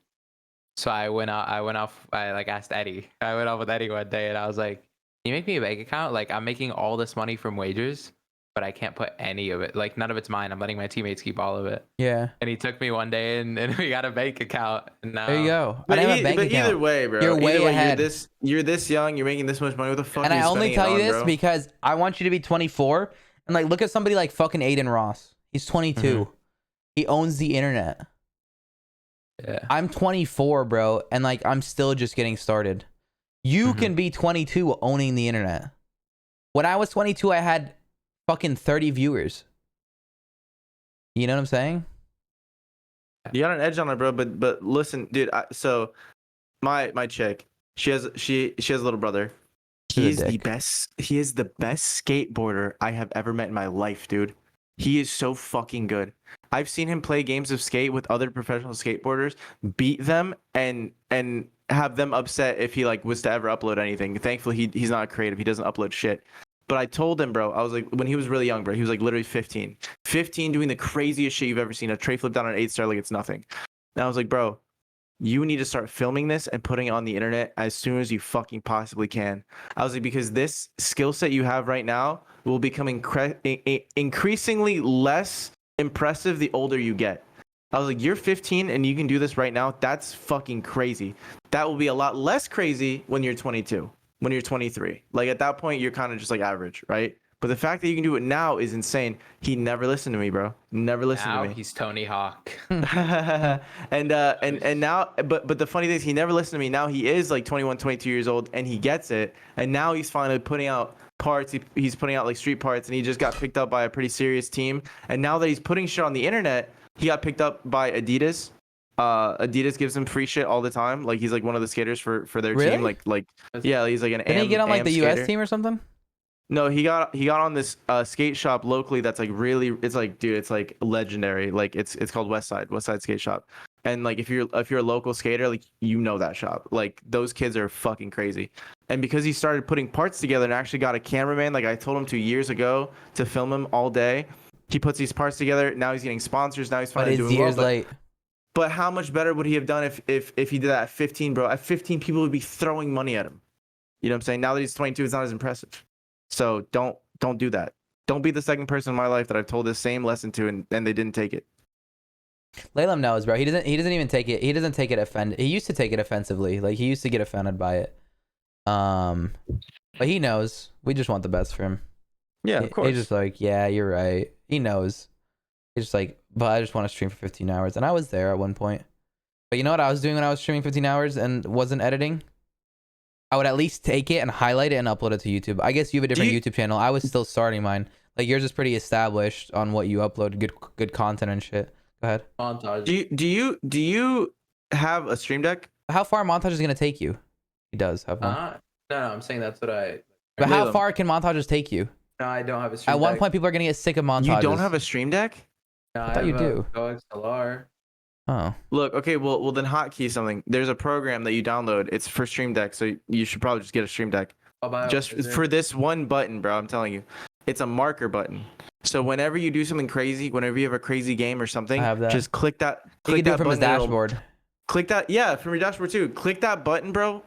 So I went off. I like asked Eddie. I went off with Eddie one day, and I was like, "Can you make me a bank account? Like I'm making all this money from wagers, but I can't put any of it. Like none of it's mine. I'm letting my teammates keep all of it." Yeah. And he took me one day, and we got a bank account. And now There you go. I But, didn't have a bank account. either way, bro. You're way either way, ahead. You're this young. You're making this much money. What the fuck? And are I you only spending tell it you on, this bro? because I want you to be 24 and like look at somebody like fucking Aiden Ross. He's 22. He owns the internet. yeah. I'm 24, bro, and like I'm still just getting started. You Mhm. can be 22 owning the internet. When I was 22, I had fucking 30 viewers. You know what I'm saying? You got an edge on it, bro. But listen, dude. So my chick, she has a little brother. He is the best. He is the best skateboarder I have ever met in my life, dude. He is so fucking good. I've seen him play games of skate with other professional skateboarders, beat them, and have them upset if he like was to ever upload anything. Thankfully, he's not creative. He doesn't upload shit. But I told him, bro, I was like, when he was really young, bro, he was like literally 15. 15 doing the craziest shit you've ever seen. A tray flip down an 8-star like it's nothing. And I was like, bro, you need to start filming this and putting it on the internet as soon as you fucking possibly can. I was like, because this skill set you have right now will become increasingly less impressive the older you get. I was like, you're 15 and you can do this right now. That's fucking crazy. That will be a lot less crazy when you're 22, when you're 23. Like at that point, you're kind of just like average, right? But the fact that you can do it now is insane. He never listened to me, bro. Never listened Now to me. he's Tony Hawk. and now but the funny thing is he never listened to me. Now he is like 21, 22 years old and he gets it. And now he's finally putting out parts. He's putting out like street parts, and he just got picked up by a pretty serious team. And now that he's putting shit on the internet, he got picked up by Adidas. Adidas gives him free shit all the time. Like he's like one of the skaters for their Really? team. Like yeah, he's like an Didn't he get on like AM the skater. US team or something? No, he got on this skate shop locally that's like really, it's like, dude, it's like legendary. Like it's called West Side Skate Shop. And like if you're a local skater, like you know that shop. Like those kids are fucking crazy. And because he started putting parts together and actually got a cameraman, like I told him 2 years ago to film him all day. He puts these parts together. Now he's getting sponsors. Now he's But finally it's doing well. years late. But how much better would he have done if he did that at 15, bro? At 15, people would be throwing money at him. You know what I'm saying? Now that he's 22, it's not as impressive. So don't do that. Don't be the second person in my life that I've told this same lesson to and they didn't take it. Lalem knows, bro. He doesn't even take it. He doesn't take it He used to take it offensively. Like he used to get offended by it. But he knows. We just want the best for him. Yeah, of course. He's just like, yeah, you're right. He knows. He's just like, but I just want to stream for 15 hours. And I was there at one point. But you know what I was doing when I was streaming 15 hours and wasn't editing? I would at least take it and highlight it and upload it to YouTube. I guess you have a different YouTube channel. I was still starting mine. Like yours is pretty established on what you upload, good content and shit. Go ahead. Montage. Do you have a stream deck? How far montage is gonna take you? He does have one. No, I'm saying that's what I. But how far can montages take you? No, I don't have a stream At one deck. point, people are gonna get sick of montages. You don't have a stream deck? No, I thought you do. Go XLR. Oh. Look, okay, well then hotkey something. There's a program that you download. It's for stream deck, so you should probably just get a stream deck. Just for this one button, bro. I'm telling you, it's a marker button. So whenever you do something crazy, whenever you have a crazy game or something, I have that. just click that. You can do it from his dashboard. Click that, yeah, from your dashboard too. Click that button, bro.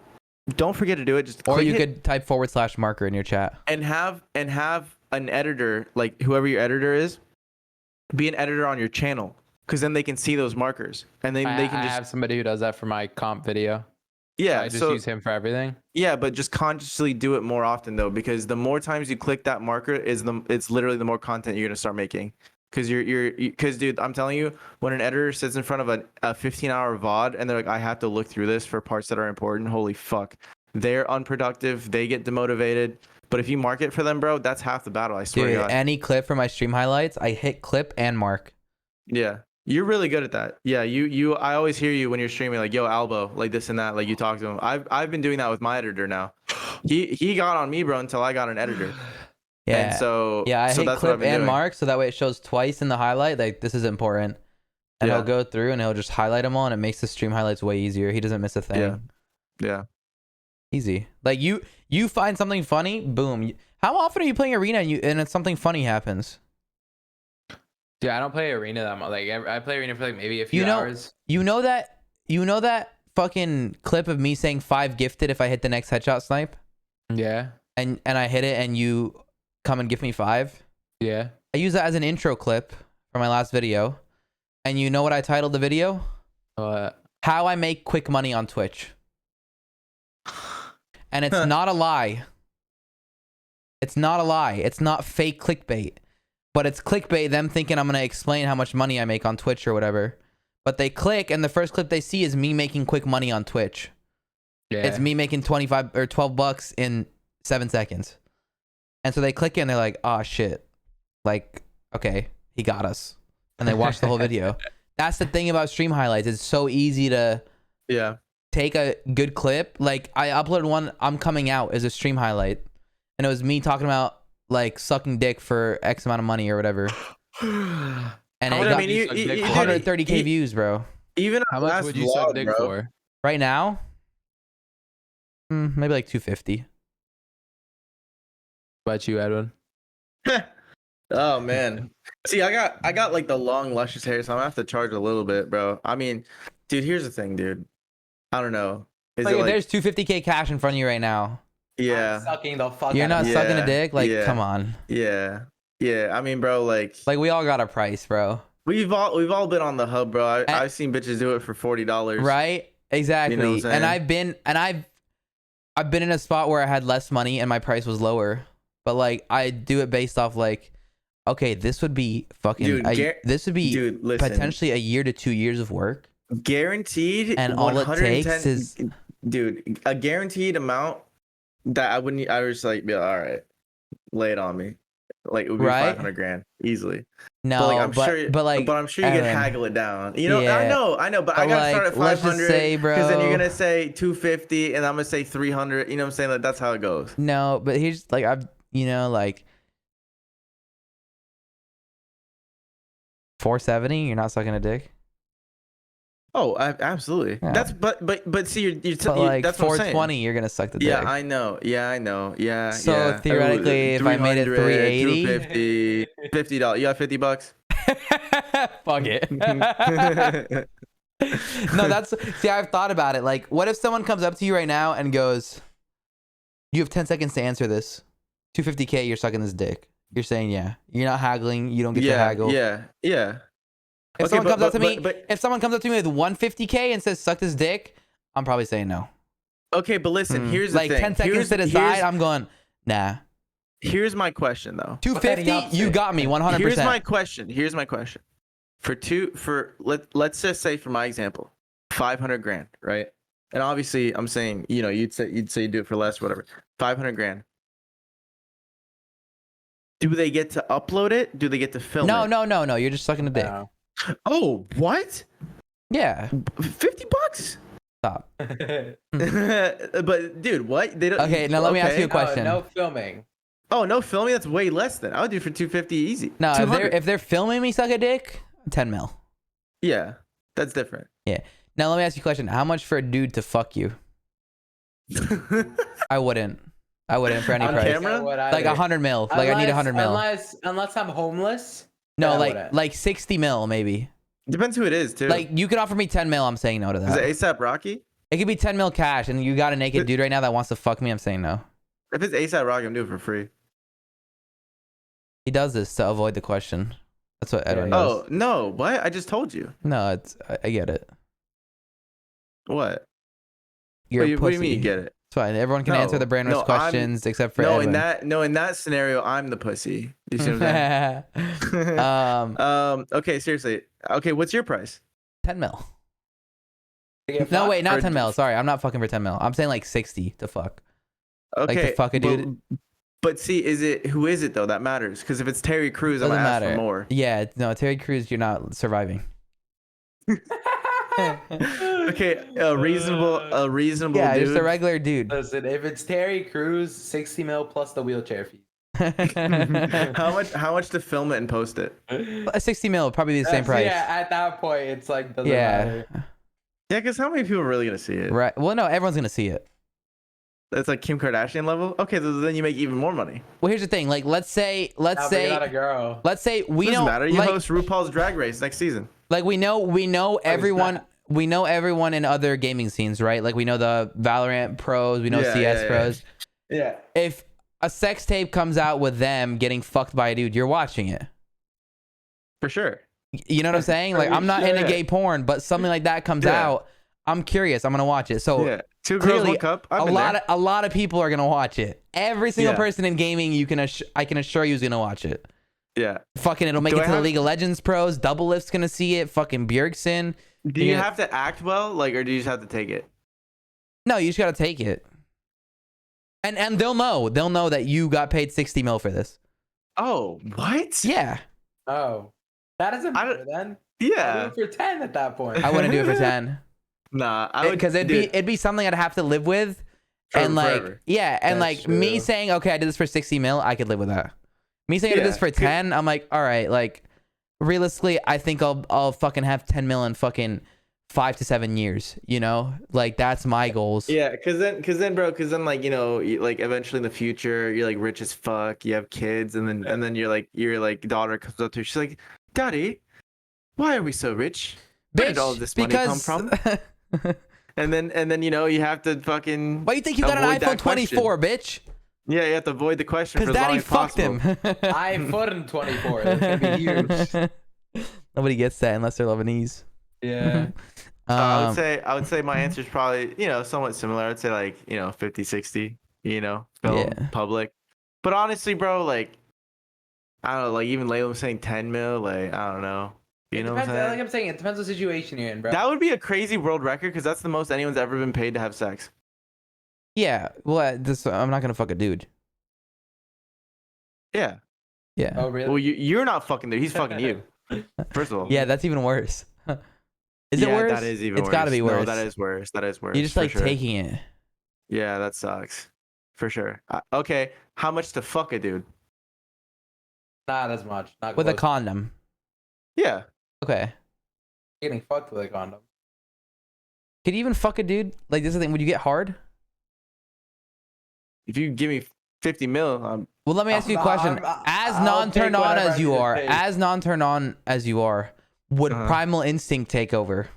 Don't forget to do it. Just Or click you it could type /marker in your chat. and have an editor, like whoever your editor is, be an editor on your channel, because then they can see those markers and then they can I just have somebody who does that for my comp video. yeah. I just so use him for everything. yeah, but just consciously do it more often though, because the more times you click that marker it's literally the more content you're gonna start making. Because dude, I'm telling you, when an editor sits in front of a 15-hour VOD and they're like, I have to look through this for parts that are important, holy fuck, they're unproductive, they get demotivated. But if you mark it for them, bro, that's half the battle. I swear to Dude, God. any clip for my stream highlights, I hit clip and mark. Yeah, you're really good at that. Yeah, I always hear you when you're streaming, like, yo, Albo, like this and that, like you talk to him. I've been doing that with my editor now. He got on me, bro, until I got an editor. Yeah. And so Yeah, I so hit that's what I've clip been and doing. mark so that way it shows twice in the highlight. Like this is important. And Yeah. he'll go through and he'll just highlight them all, and it makes the stream highlights way easier. He doesn't miss a thing. Yeah. Yeah. Easy. Like you find something funny, boom. How often are you playing arena and it's something funny happens? Dude, I don't play arena that much. Like I play arena for like maybe a few hours. You know that fucking clip of me saying 5 gifted if I hit the next headshot snipe? Yeah. And I hit it and you come and give me 5? Yeah. I use that as an intro clip for my last video. And you know what I titled the video? How I make quick money on Twitch. And it's not a lie. It's not a lie. It's not fake clickbait. But it's clickbait, them thinking I'm going to explain how much money I make on Twitch or whatever. But they click and the first clip they see is me making quick money on Twitch. Yeah. It's me making 25 or 12 bucks in 7 seconds. And so they click it and they're like, oh shit. Like, okay, he got us. And they watch the whole video. That's the thing about stream highlights. It's so easy to take a good clip. Like I uploaded one, I'm coming out as a stream highlight. And it was me talking about like sucking dick for X amount of money or whatever. And it got 130k views, bro. Even how much would you suck dick for? Right now? Maybe like 250. About you, Edwin? Oh man. See, I got like the long luscious hair, so I'm gonna have to charge a little bit, bro. I mean, dude, here's the thing, dude. I don't know. Like, if there's 250k cash in front of you right now. Yeah. I'm sucking the fuck. You're out not of sucking a dick? Like, come on. Yeah. Yeah. I mean, bro, like we all got a price, bro. We've all been on the hub, bro. I've seen bitches do it for $40. Right? Exactly. You know what I'm saying? And I've been in a spot where I had less money and my price was lower. But like I do it based off like, okay, this would be fucking this would be potentially a year to 2 years of work. Guaranteed. And all it takes is a guaranteed amount that I was just like, yeah, all right, lay it on me. Like it would be 500 grand easily. No, but I'm sure you can haggle it down. You know, yeah. I know, but I gotta start at 500 because then you're gonna say 250 and I'm gonna say 300. You know what I'm saying? Like that's how it goes. No, but here's like like 470. You're not sucking a dick. Oh, absolutely. Yeah. That's but see, you're like that's 420. You're gonna suck the dick. Yeah, I know. Yeah. So theoretically, if I made it 380, 250, $50. You got $50? Fuck it. No, see, I've thought about it. Like, what if someone comes up to you right now and goes, "You have 10 seconds to answer this. 250k, you're sucking this dick." You're saying yeah. You're not haggling. You don't get to haggle. Yeah. If Okay, someone comes up to me, but if someone comes up to me with 150K and says suck this dick, I'm probably saying no. okay, but listen, here's the Like thing. 10 seconds to decide, I'm going nah. Here's my question though. 250, you got me 100%. Here's my question. Let's just say for my example, 500 grand, right? And obviously, I'm saying, you know, you'd say you do it for less, whatever. 500 grand. Do they get to upload it? Do they get to film it? No. You're just sucking a dick. No. Oh, what? Yeah. $50? Stop. But dude, what? They don't. Okay, now let me ask you a question. No filming. Oh, no filming. That's way less than I would do for 250 easy. No, 200. if they're filming me suck a dick, 10 mil. Yeah, that's different. Yeah. Now let me ask you a question. How much for a dude to fuck you? I wouldn't for any On price. camera? Like 100 mil. Like I need 100 mil. Unless I'm homeless. No, then I like wouldn't. 60 mil maybe. Depends who it is too. Like you could offer me 10 mil. I'm saying no to is that. it ASAP Rocky? It could be 10 mil cash, and you got a naked dude right now that wants to fuck me. I'm saying no. If it's ASAP Rocky, I'm doing it for free. He does this to avoid the question. That's what Edwin does. Oh no! What? I just told you. No, I get it. What? You're a What do you pussy. mean you get it? It's fine. Everyone can No, answer the brainless no, questions except for No, Edwin. in that scenario, I'm the pussy. You see what I'm saying? Okay, seriously. Okay, what's your price? 10 mil. No, wait, not 10 mil. Sorry, I'm not fucking for 10 mil. I'm saying like 60 to fuck. Okay, Like to fuck a dude. But see, who is it though? That matters. Because if it's Terry Crews, I'm Doesn't gonna ask matter. for more. Yeah, no, Terry Crews, you're not surviving. Okay, a reasonable Yeah, dude. just a regular dude. Listen, if it's Terry Crews, 60 mil plus the wheelchair fee. How much to film it and post it? 60 mil would probably be the same price. Yeah, at that point, it's like doesn't Yeah. matter. Yeah, because how many people are really gonna see it? Right. Well, no, everyone's gonna see it. That's like Kim Kardashian level. Okay, so then you make even more money. Well, here's the thing. Like, let's say Now, but you're not a girl. we Doesn't know, matter. You like, host RuPaul's Drag Race next season. like we know everyone. We know everyone in other gaming scenes, right? Like we know the Valorant pros, we know Yeah, CS yeah, yeah. pros. Yeah. If a sex tape comes out with them getting fucked by a dude, you're watching it. For sure. You know what I'm saying? Like, I'm not into gay porn, but something like that comes out, I'm curious. I'm gonna watch it. So Yeah. Two girls, clearly, one cup. a lot of people are gonna watch it. Every single person in gaming, I can assure you is gonna watch it. Yeah. Fucking, it'll make it to the League of Legends pros. Double Lift's gonna see it. Fucking Bjergsen. Do you have to act well, like, or do you just have to take it? No, you just gotta take it. And they'll know. They'll know that you got paid 60 mil for this. Oh, what? Yeah. Oh, that doesn't matter then. Yeah. I'd do it for 10 at that point. I wouldn't do it for 10. Nah, I would, Because it'd be something I'd have to live with. Forever, And like, forever. yeah, and That's like me true. saying, okay, I did this for 60 mil, I could live with that. Me saying I did this for 10, I'm like, all right, like, realistically, I think I'll fucking have 10 mil in fucking 5 to 7 years, you know? Like, that's my goals. Yeah, cause then, like, you know, like eventually in the future, you're like rich as fuck, you have kids, and then your daughter comes up to you, she's like, Daddy, why are we so rich? Where did all of this money come from? And then you know you have to fucking. Why you think you got an avoid iPhone that question. 24, bitch? Yeah, you have to avoid the question for Because as long daddy as fucked possible. him. iPhone 24. That's gonna be huge. Nobody gets that unless they're Lebanese. Yeah. I would say my answer is probably, you know, somewhat similar. I'd say like, you know, 50, 60, you know, film, Yeah. public. But honestly, bro, like, I don't know, like even Lalem saying 10 mil, like, I don't know. You know what I'm Depends, saying? like I'm saying, it depends on the situation you're in, bro. That would be a crazy world record because that's the most anyone's ever been paid to have sex. Yeah, well, I'm not gonna fuck a dude. Yeah. Yeah. Oh, really? Well, you're not fucking there. He's fucking you. First of all. Yeah, that's even worse. Is it worse? That is even worse. It's gotta be worse. No, that is worse. That is worse. You're just for like sure. taking it. Yeah, that sucks. For sure. Okay, how much to fuck a dude? Not as much. Not With a close. condom. Yeah. Okay. Getting fucked with a condom. Could you even fuck a dude? Like, this is the thing. Would you get hard? If you give me 50 mil, Well, let me ask you a question. As I'll non-turned take on whatever as you I need to are, take. as non-turned on as you are, would primal instinct take over?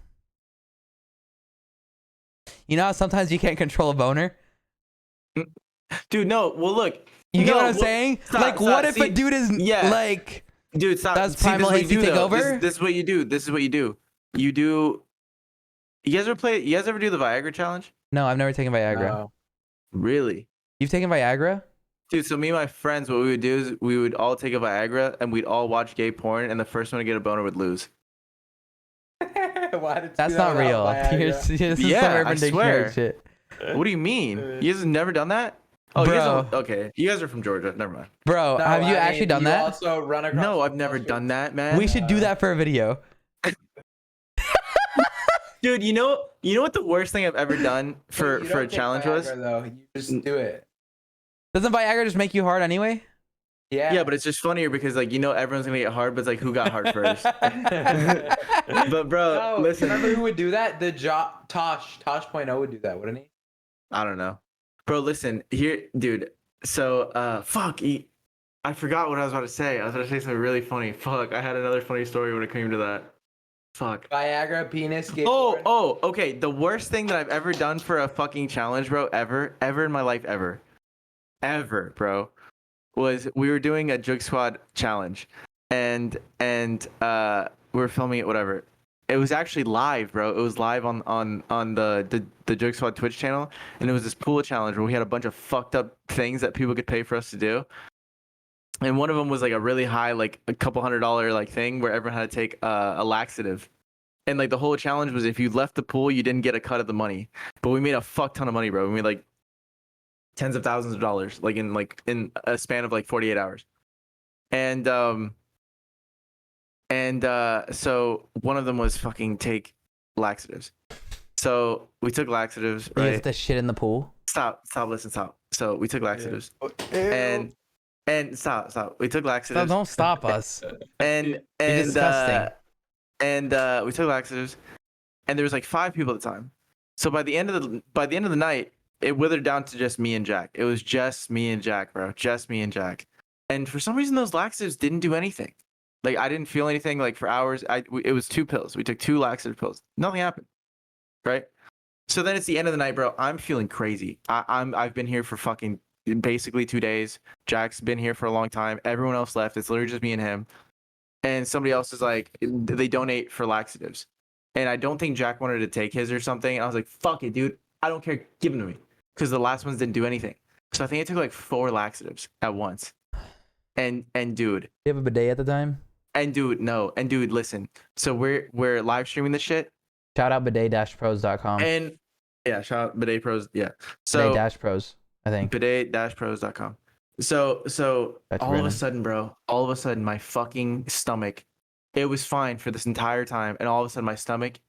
You know how sometimes you can't control a boner? dude, no. Well, look. You get No, what I'm look, saying? stop, like, stop, what if see, a dude is yeah. like... Dude, stop. Does See, Primal this is what you AC do, take though. over? This is what you do. This is what you do. You do. You guys ever play? You guys ever do the Viagra challenge? No, I've never taken Viagra. No. Really? You've taken Viagra? Dude, so me and my friends, what we would do is we would all take a Viagra and we'd all watch gay porn, and the first one to get a boner would lose. Why did That's you not know real. about This Viagra? is Yeah, some I Urban Dictionary swear. shit. What do you mean? You guys have never done that? Oh, you guys Bro. don't, okay. You guys are from Georgia. Never mind. Bro, No, have you I actually mean, done you that? Also run across No, I've football never streets. done that, man. We should do that for a video. Dude, you know what the worst thing I've ever done for You a don't take challenge Viagra, was? though. You just do it. Doesn't Viagra just make you hard anyway? Yeah, but it's just funnier because like everyone's gonna get hard, but it's like who got hard first. But bro, No, listen, remember who would do that? The Tosh.0 would do that, wouldn't he? I don't know, bro. Listen here, dude. So I forgot what I was about to say. I was about to say something really funny. Fuck, I had another funny story when it came to that. Fuck. Viagra, penis, skateboard. Okay. The worst thing that I've ever done for a fucking challenge, bro, ever in my life, ever, bro, was we were doing a Jug Squad challenge, and we were filming it, whatever. It was actually live, bro. It was live on the Jug Squad Twitch channel, and it was this pool challenge where we had a bunch of fucked up things that people could pay for us to do. And one of them was like a really high, like a couple $100 like thing where everyone had to take a laxative. And like the whole challenge was if you left the pool, you didn't get a cut of the money. But we made a fuck ton of money, bro. We made like tens of thousands of dollars, like in a span of like 48 hours. And so one of them was fucking take laxatives. So we took laxatives, You right? have to shit in the pool. Stop. So we took laxatives. Ew. And stop. We took laxatives. Don't stop us. And disgusting. We took laxatives, and there was like 5 people at the time. So by the end of the night, it withered down to just me and Jack. It was just me and Jack, bro. Just me and Jack. And for some reason, those laxatives didn't do anything. Like I didn't feel anything. Like for hours, it was 2 pills. We took 2 laxative pills. Nothing happened. Right. So then it's the end of the night, bro. I'm feeling crazy. I've been here for fucking basically 2 days. Jack's been here for a long time. Everyone else left. It's literally just me and him. And somebody else is like, they donate for laxatives. And I don't think Jack wanted to take his or something. And I was like, fuck it, dude. I don't care. Give them to me. Because the last ones didn't do anything. So I think I took like 4 laxatives at once. And dude. Do you have a bidet at the time? And dude, no. And dude, listen. So we're live streaming this shit. Shout out bidet-pros.com. And yeah, shout out Bidet Pros. Yeah. So Bidet-pros, I think. bidet-pros.com. So That's all of a random. sudden, bro, my fucking stomach, it was fine for this entire time. And all of a sudden my stomach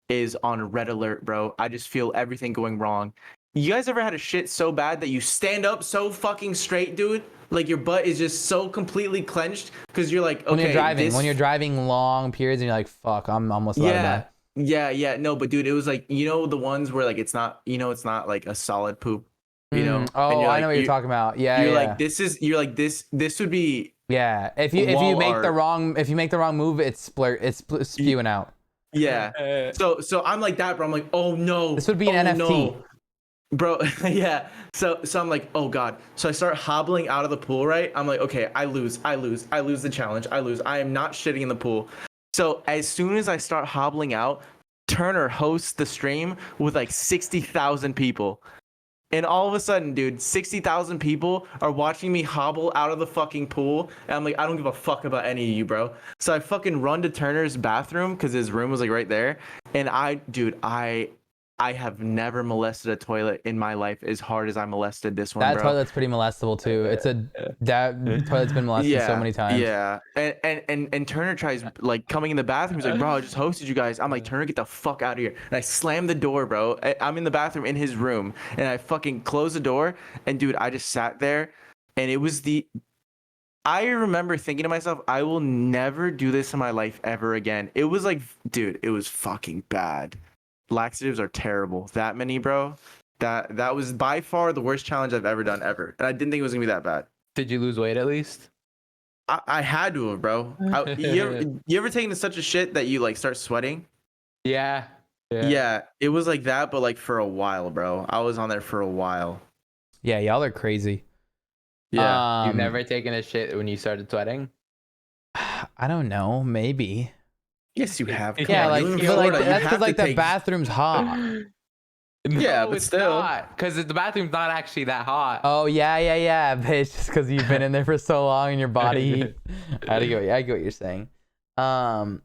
is on red alert, bro. I just feel everything going wrong. You guys ever had a shit so bad that you stand up so fucking straight, dude? Like your butt is just so completely clenched because you're like, okay. When you're driving long periods and you're like, fuck, I'm almost about to die. Yeah. No, but dude, it was like, the ones where like it's not like a solid poop, Oh, And I you're like, know what you're talking about. Yeah, you're yeah. like, this would be. Yeah, if you make the wrong move, it's spewing out. Yeah. So I'm like that, bro. I'm like, oh no. This would be an NFT. No. Bro, yeah. So I'm like, oh god. So I start hobbling out of the pool, right? I'm like, okay, I lose the challenge. I am not shitting in the pool. So as soon as I start hobbling out, Turner hosts the stream with like 60,000 people. And all of a sudden, dude, 60,000 people are watching me hobble out of the fucking pool. And I'm like, I don't give a fuck about any of you, bro. So I fucking run to Turner's bathroom because his room was like right there. And I have never molested a toilet in my life as hard as I molested this one, That bro. toilet's pretty molestable too. That toilet's been molested so many times. Yeah. And Turner tries like coming in the bathroom. He's like, bro, I just hosted you guys. I'm like, Turner, get the fuck out of here. And I slam the door, bro. I'm in the bathroom in his room. And I fucking close the door. And dude, I just sat there. And it was I remember thinking to myself, I will never do this in my life ever again. It was like, dude, it was fucking bad. Laxatives are terrible. That many, bro. That was by far the worst challenge I've ever done ever. And I didn't think it was gonna be that bad. Did you lose weight at least? I had to have, bro. You ever taken such a shit that you like start sweating? Yeah. Yeah, it was like that, but like for a while, bro. I was on there for a while. Yeah, y'all are crazy. Yeah. You've never taken a shit when you started sweating? I don't know. Maybe. Yes, you have. Come Yeah, on, like, you live in but like Florida, you that's have because to like the take- bathroom's hot. No, Yeah, but it's still. not, because the bathroom's not actually that hot. Oh yeah, bitch. Just because you've been in there for so long and your body heat. I get what you're saying. Can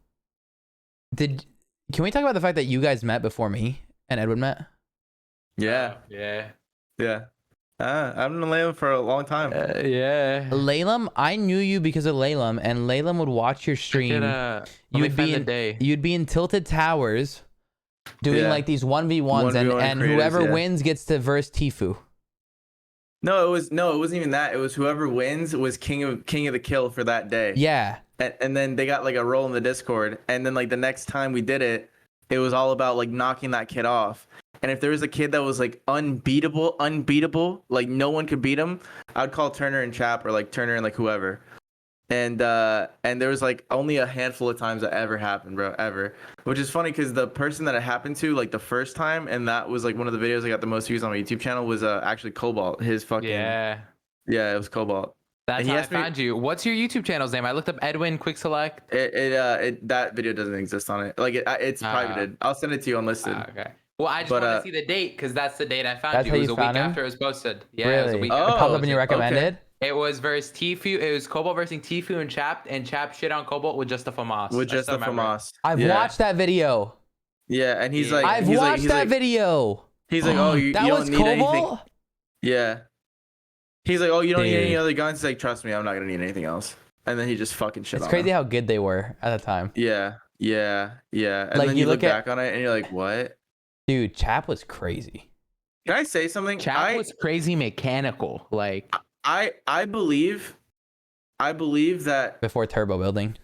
we talk about the fact that you guys met before me and Edwin met? Yeah, Yeah. yeah. I've known Lalem for a long time. Yeah. Lalem, I knew you because of Lalem, and Lalem would watch your stream. You'd be in day. You'd be in Tilted Towers doing Yeah. like these 1v1s, and 1v1 whoever creators, yeah. wins gets to verse Tifu. No, it wasn't even that. It was whoever wins was king of the kill for that day. Yeah. And then they got like a role in the Discord, and then like the next time we did it, it was all about like knocking that kid off. And if there was a kid that was like unbeatable, like no one could beat him, I'd call Turner and Chap, or like Turner and like whoever. And there was like only a handful of times that ever happened, bro, ever. Which is funny because the person that it happened to like the first time, and that was like one of the videos I got the most views on my YouTube channel, was actually Cobalt. His fucking Yeah. yeah, it was Cobalt. That's And he how I asked me- found you. What's your YouTube channel's name? I looked up Edwin Quick Select. That video doesn't exist on it. Like it's Ah. privated. I'll send it to you unlisted. Okay. Well, I just But, want to see the date because that's the date I found That's you. how It was you a week found him? after it was posted. Yeah, it was a Really? week Oh, It after. popped up in your okay. recommended. It was versus Tfue. It was Cobalt versus Tfue and Chap shit on Cobalt with just a FAMAS. With just the FAMAS. I've yeah. watched that video. Yeah, and he's Yeah. like, I've he's watched like, he's that like, video. He's like, oh, you that don't was need anything. Cobalt? Yeah. He's like, oh, you don't need any Dude. other guns. He's like, trust me, I'm not gonna need anything else. And then he just fucking shit It's on crazy him. how good they were at the time. Yeah. And Like, then you you look look at- back on it and you're like, what? Dude, Chap was crazy. Can I say something? Chap was crazy mechanical. Like, I believe that, Before turbo building.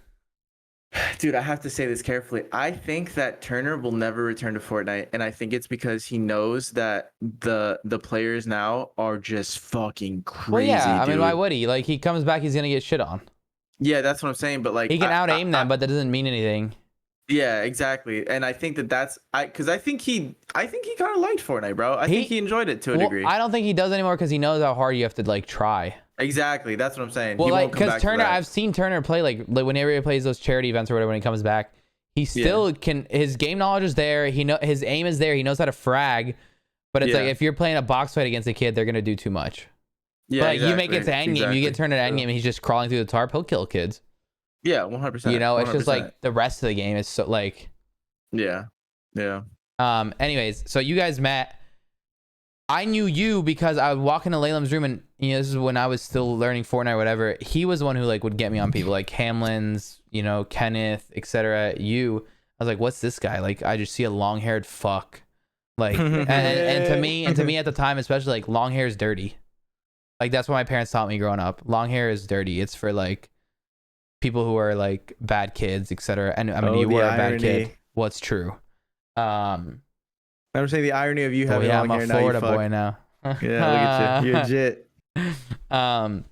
dude, I have to say this carefully. I think that Turner will never return to Fortnite, and I think it's because he knows that the players now are just fucking crazy. Well, yeah. I mean, dude. why would he? Like, he comes back, he's gonna get shit on. Yeah, that's what I'm saying. But like, He can out aim them, but that doesn't mean anything. Yeah, exactly. And I think that's because I think he kind of liked Fortnite, bro. I He- think he enjoyed it to a Well, degree. I don't think he does anymore because he knows how hard you have to like try. Exactly. That's what I'm saying. Well, He like won't come back because to Turner, that. I've seen Turner play like whenever he plays those charity events or whatever. When he comes back, he still can. His game knowledge is there. His aim is there. He knows how to frag. But it's like Yeah. if you're playing a box fight against a kid, they're gonna do too much. Yeah, But like, you make exactly, it to end game, you get Turner to end game, and he's just crawling through the tarp. He'll kill kids. Yeah, 100%. You know, it's just 100%. like the rest of the game is so like. Yeah. Anyways, so you guys met. I knew you because I would walk into Lalem's room, and you know, this is when I was still learning Fortnite or whatever. He was the one who like would get me on people like Hamlin's, you know, Kenneth, etc. You, I was like, what's this guy? Like, I just see a long-haired fuck. Like, and to me at the time, especially, like, long hair is dirty. Like, that's what my parents taught me growing up. Long hair is dirty. It's for like people who are like bad kids, etc. And I mean, you the were a bad irony. kid. What's true? I'm saying the irony of you Oh having yeah, long I'm hair a now. You Florida fuck. boy now. Yeah, look at you. You're legit. I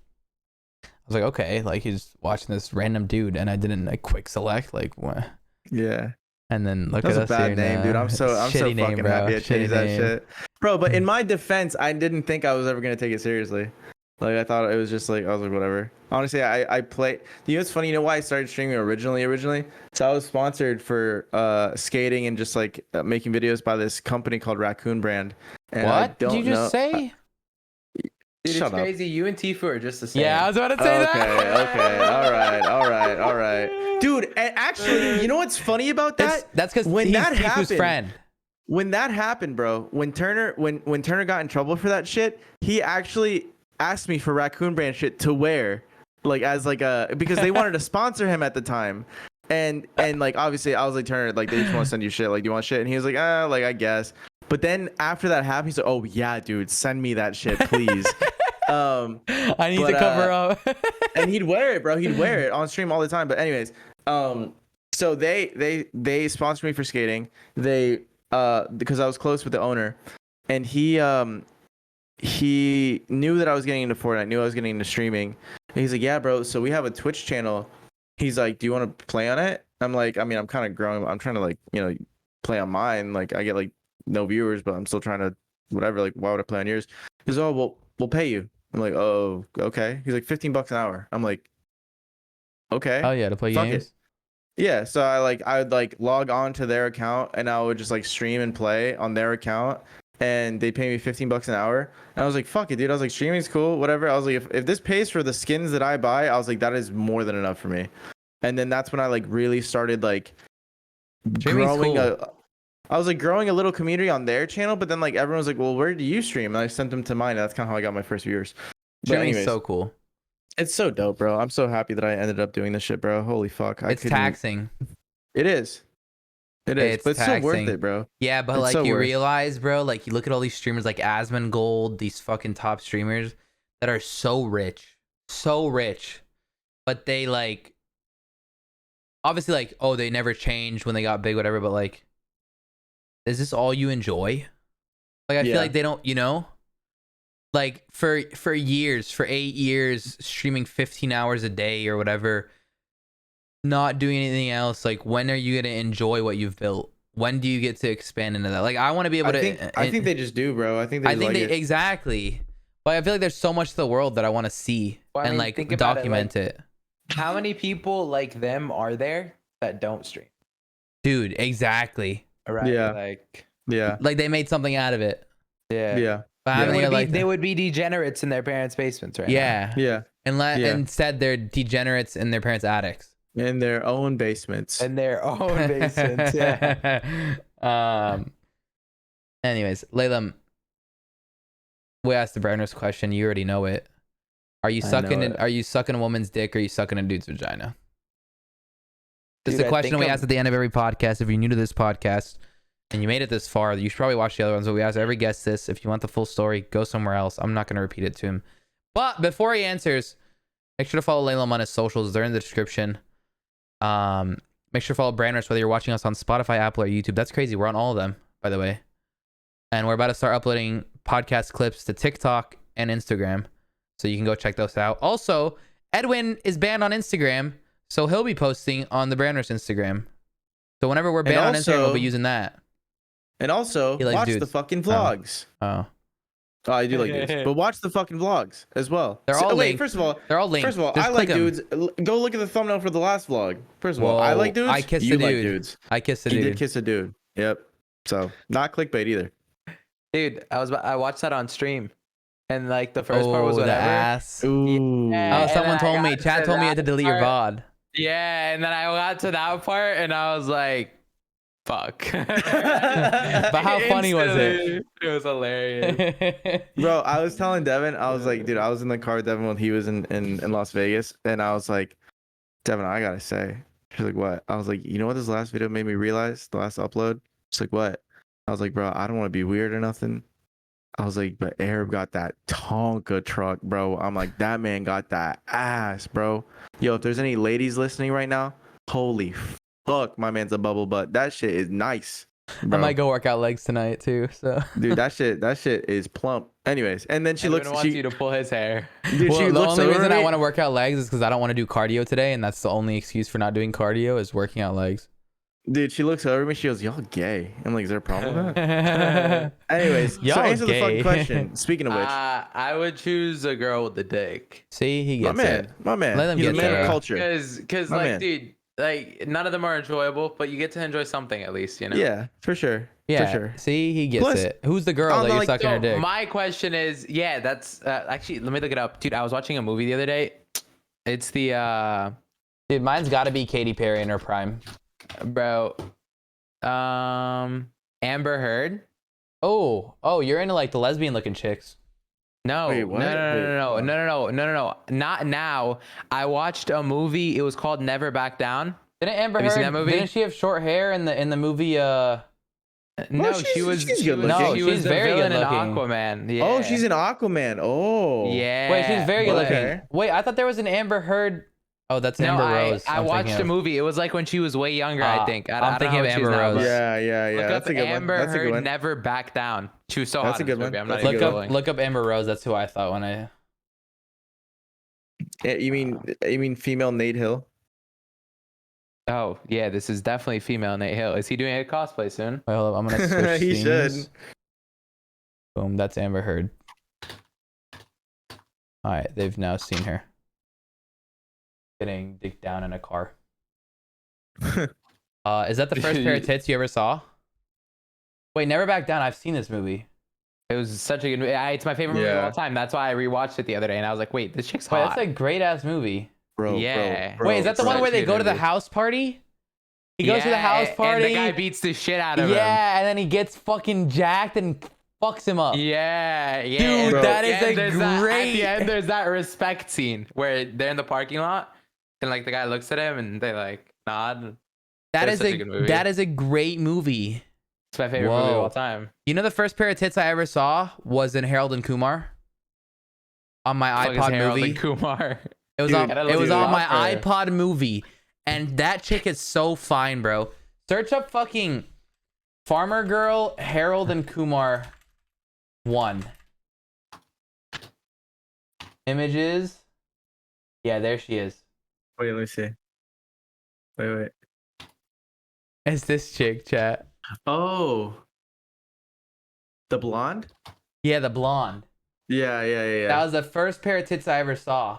was like, okay, like he's watching this random dude, and I didn't like quick select, like what? Yeah. And then look That's at a us bad here name, now. dude. I'm so Shitty name, fucking bro. happy I Shitty changed that name. shit. Bro, but in my defense, I didn't think I was ever gonna take it seriously. Like I thought it was just like I was like whatever. Honestly, I play. You know what's funny? You know why I started streaming originally? So I was sponsored for skating and just like making videos by this company called Raccoon Brand. And I What did don't you just know- say? dude, Shut it's up. crazy. You and Tifu are just the same. Yeah, I was about to say Okay, that. all right. Dude, and actually, you know what's funny about that? That's because When he's that Tifu's happened- friend. When that happened, bro, when Turner got in trouble for that shit, he actually asked me for Raccoon Brand shit to wear, like as like a because they wanted to sponsor him at the time, and like obviously I was like Turner, like they just want to send you shit, like do you want shit, and he was like like I guess, but then after that happened, he's like, oh yeah, dude, send me that shit, please. I need but, to cover up. And he'd wear it, bro. He'd wear it on stream all the time. But anyways, so they sponsored me for skating. They because I was close with the owner, and he knew that I was getting into Fortnite, knew I was getting into streaming. And he's like, yeah, bro. So we have a Twitch channel. He's like, do you want to play on it? I'm like, I mean, I'm kind of growing. I'm trying to like, you know, play on mine. Like I get like no viewers, but I'm still trying to whatever. Like, why would I play on yours? He's oh, well, we'll pay you. I'm like, oh, okay. He's like $15 an hour. I'm like, okay. Oh yeah, to play Fuck it. games. Yeah, so I would like log on to their account and I would just like stream and play on their account, and they pay me $15 an hour. And I was like, fuck it, dude. I was like, streaming's cool, whatever. I was like, if this pays for the skins that I buy, I was like, that is more than enough for me. And then that's when I like really started like Streaming's growing cool. I was like growing a little community on their channel, but then like everyone was like, well, where do you stream? And I sent them to mine. And that's kind of how I got my first viewers. But Streaming's anyways, so cool. it's so dope, bro. I'm so happy that I ended up doing this shit, bro. Holy fuck. It's taxing. It is. It is. It's But it's so worth taxing. it, bro. Yeah, but It's like so you worth. realize, bro, like you look at all these streamers like Asmongold, these fucking top streamers that are so rich, but they like obviously like, oh, they never changed when they got big, whatever, but like, is this all you enjoy? Like I feel Yeah. like they don't, you know, like for years, for 8 years, streaming 15 hours a day or whatever, not doing anything else. Like, when are you gonna enjoy what you've built? When do you get to expand into that? Like, I want to be able to. I think they just do, bro. I think they like it. Exactly. But I feel like there's so much to the world that I want to see Well, I and mean, like think about it, document like- it. How many people like them are there that don't stream? Dude, exactly. Right? Yeah. Like, Yeah. Like they made something out of it. yeah. Yeah. But I Yeah. haven't They even would, be, like they would be degenerates in their parents' basements, right? yeah. Yeah. Yeah. Instead they're degenerates in their parents' attics. In their own basements. Now. In their own basements. Yeah. Anyways, Lalem, we asked the Browners question. You already know it. Are you I sucking know in, it. are you sucking a woman's dick or are you sucking a dude's vagina? This is Dude, a I question think we I'm- ask at the end of every podcast. If you're new to this podcast and you made it this far, you should probably watch the other ones. But we ask every guest this. If you want the full story, go somewhere else. I'm not going to repeat it to him. But before he answers, make sure to follow Lalem on his socials. They're in the description. Make sure to follow Branders whether you're watching us on Spotify, Apple, or YouTube. That's crazy. We're on all of them, by the way. And we're about to start uploading podcast clips to TikTok and Instagram. So you can go check those out. Also, Edwin is banned on Instagram, so he'll be posting on the Branders Instagram. So whenever we're banned on Instagram, we'll be using that. And also, He likes watch dudes. the fucking vlogs. Oh. Oh, I do like dudes. But watch the fucking vlogs as well. They're all wait, linked. first of all, They're all linked. First of all, Just I like click 'em. dudes. Go look at the thumbnail for the last vlog. First of all, I Whoa, like dudes. I kissed you a like dude. dudes. I kissed a You dude. did kiss a dude. Yep. So not clickbait either. Dude, I watched that on stream. And like the first part was the whatever. ass. Ooh. Yeah. Oh, And someone I told me. got Chad to told me you had to that delete your part. VOD. Yeah, and then I got to that part and I was like, fuck. But how funny was it? Instantly, it was hilarious. Bro, I was telling Devin, I was like, dude, I was in the car with Devin when he was in Las Vegas, and I was like, Devin, I gotta say. She's like, what? I was like, you know what this last video made me realize? The last upload? She's like, what? I was like, bro, I don't want to be weird or nothing. I was like, but Arab got that Tonka truck, bro. I'm like, that man got that ass, bro. Yo, if there's any ladies listening right now, holy fuck, my man's a bubble butt. That shit is nice, I bro. might go work out legs tonight too. So, Dude, that shit is plump. Anyways, and then she Edwin looks, wants she, you to pull his hair. dude, well, she the looks only over reason I me- want to work out legs is because I don't want to do cardio today, and that's the only excuse for not doing cardio is working out legs. Dude, she looks over at me. She goes, "Y'all gay." I'm like, "Is there a problem with that?" Anyways, so Y'all answer the gay. fucking question. Speaking of which, I would choose a girl with the dick. See, he my gets it. man, Let him he's a get man there. of culture. Because My like, man. dude, like none of them are enjoyable, but you get to enjoy something at least, you know? Yeah, for sure. Yeah, for sure. see, he gets Plus, it. Who's the girl I'm that you're like, sucking her So dick? my question is, yeah, that's actually, let me look it up. Dude, I was watching a movie the other day. It's the Dude, mine's got to be Katy Perry in her prime. bro, Amber Heard. Oh, you're into like the lesbian looking chicks. No, Wait, no, what? no, Wait, no, what? no, no, no, no, no, no, not now. I watched a movie. It was called Never Back Down. Didn't Amber Have you Heard? seen that movie? Didn't she have short hair in the movie? No, she was. she's she good was, looking. No, she was she's the very villain good in looking. Aquaman. Yeah. Oh, she's an Aquaman. Oh, Yeah. Wait, she's very good but- looking. Okay. Wait, I thought there was an Amber Heard. Oh, that's No, Amber Rose. I I'm watched thinking a of. movie. It was like when she was way younger. I think. I I'm don't thinking know of how she's Amber now, Rose. but yeah. Look That's up a good one. Amber That's a good Heard one. Never Back Down. She was so That's hot a in this good one. movie. I'm not That's a even good Look one. trolling. up Amber Rose. That's who I thought when I. You mean female Nate Hill? Oh yeah, this is definitely female Nate Hill. Is he doing a cosplay soon? Wait, hold up. I'm gonna switch He should. scenes. Boom. That's Amber Heard. All right, they've now seen her. getting dicked down in a car. Is that the first pair of tits you ever saw? Wait, Never Back Down. I've seen this movie. It was such a good movie. It's my favorite movie of all time. That's why I rewatched it the other day, and I was like, wait, this chick's Wait, hot. that's a great ass movie. Bro, Yeah. Wait, is that the one where they go to the house party? He goes to the house party. And the guy beats the shit out of him. Yeah, and then he gets fucking jacked and fucks him up. Yeah, yeah. Dude, Bro. that is a At the great. end, there's that respect scene where they're in the parking lot, and like the guy looks at him, and they like nod. That It's is such a good movie. that is a great movie. It's my favorite movie of Whoa. all time. You know, the first pair of tits I ever saw was in Harold and Kumar on my Fuck is iPod Harold movie. and Kumar. It was Dude, on. gotta It was look on it my up, bro. iPod movie, and that chick is so fine, bro. Search up fucking Farmer Girl Harold and Kumar 1. Images. Yeah, there she is. Wait, let me see. Wait. It's this chick, chat. Oh. The blonde? Yeah, the blonde. Yeah. That was the first pair of tits I ever saw.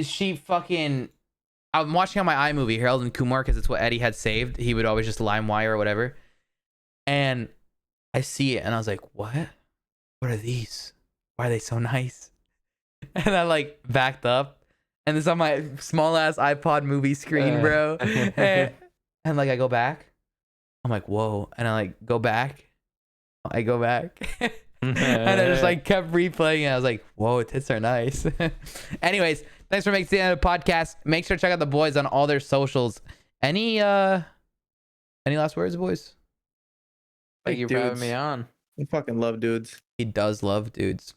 She fucking. I'm watching on my iMovie, Harold and Kumar, because it's what Eddie had saved. He would always just LimeWire or whatever. And I see it, and I was like, what? What are these? Why are they so nice? And I like backed up, and it's on my small ass iPod movie screen, bro. and like I go back, I'm like, whoa. And I like go back. I go back. And I just like kept replaying, and I was like, whoa, tits are nice. Anyways, thanks for making it to the end of the podcast. Make sure to check out the boys on all their socials. Any last words, boys? Thank you for having me on. I fucking love dudes. He does love dudes.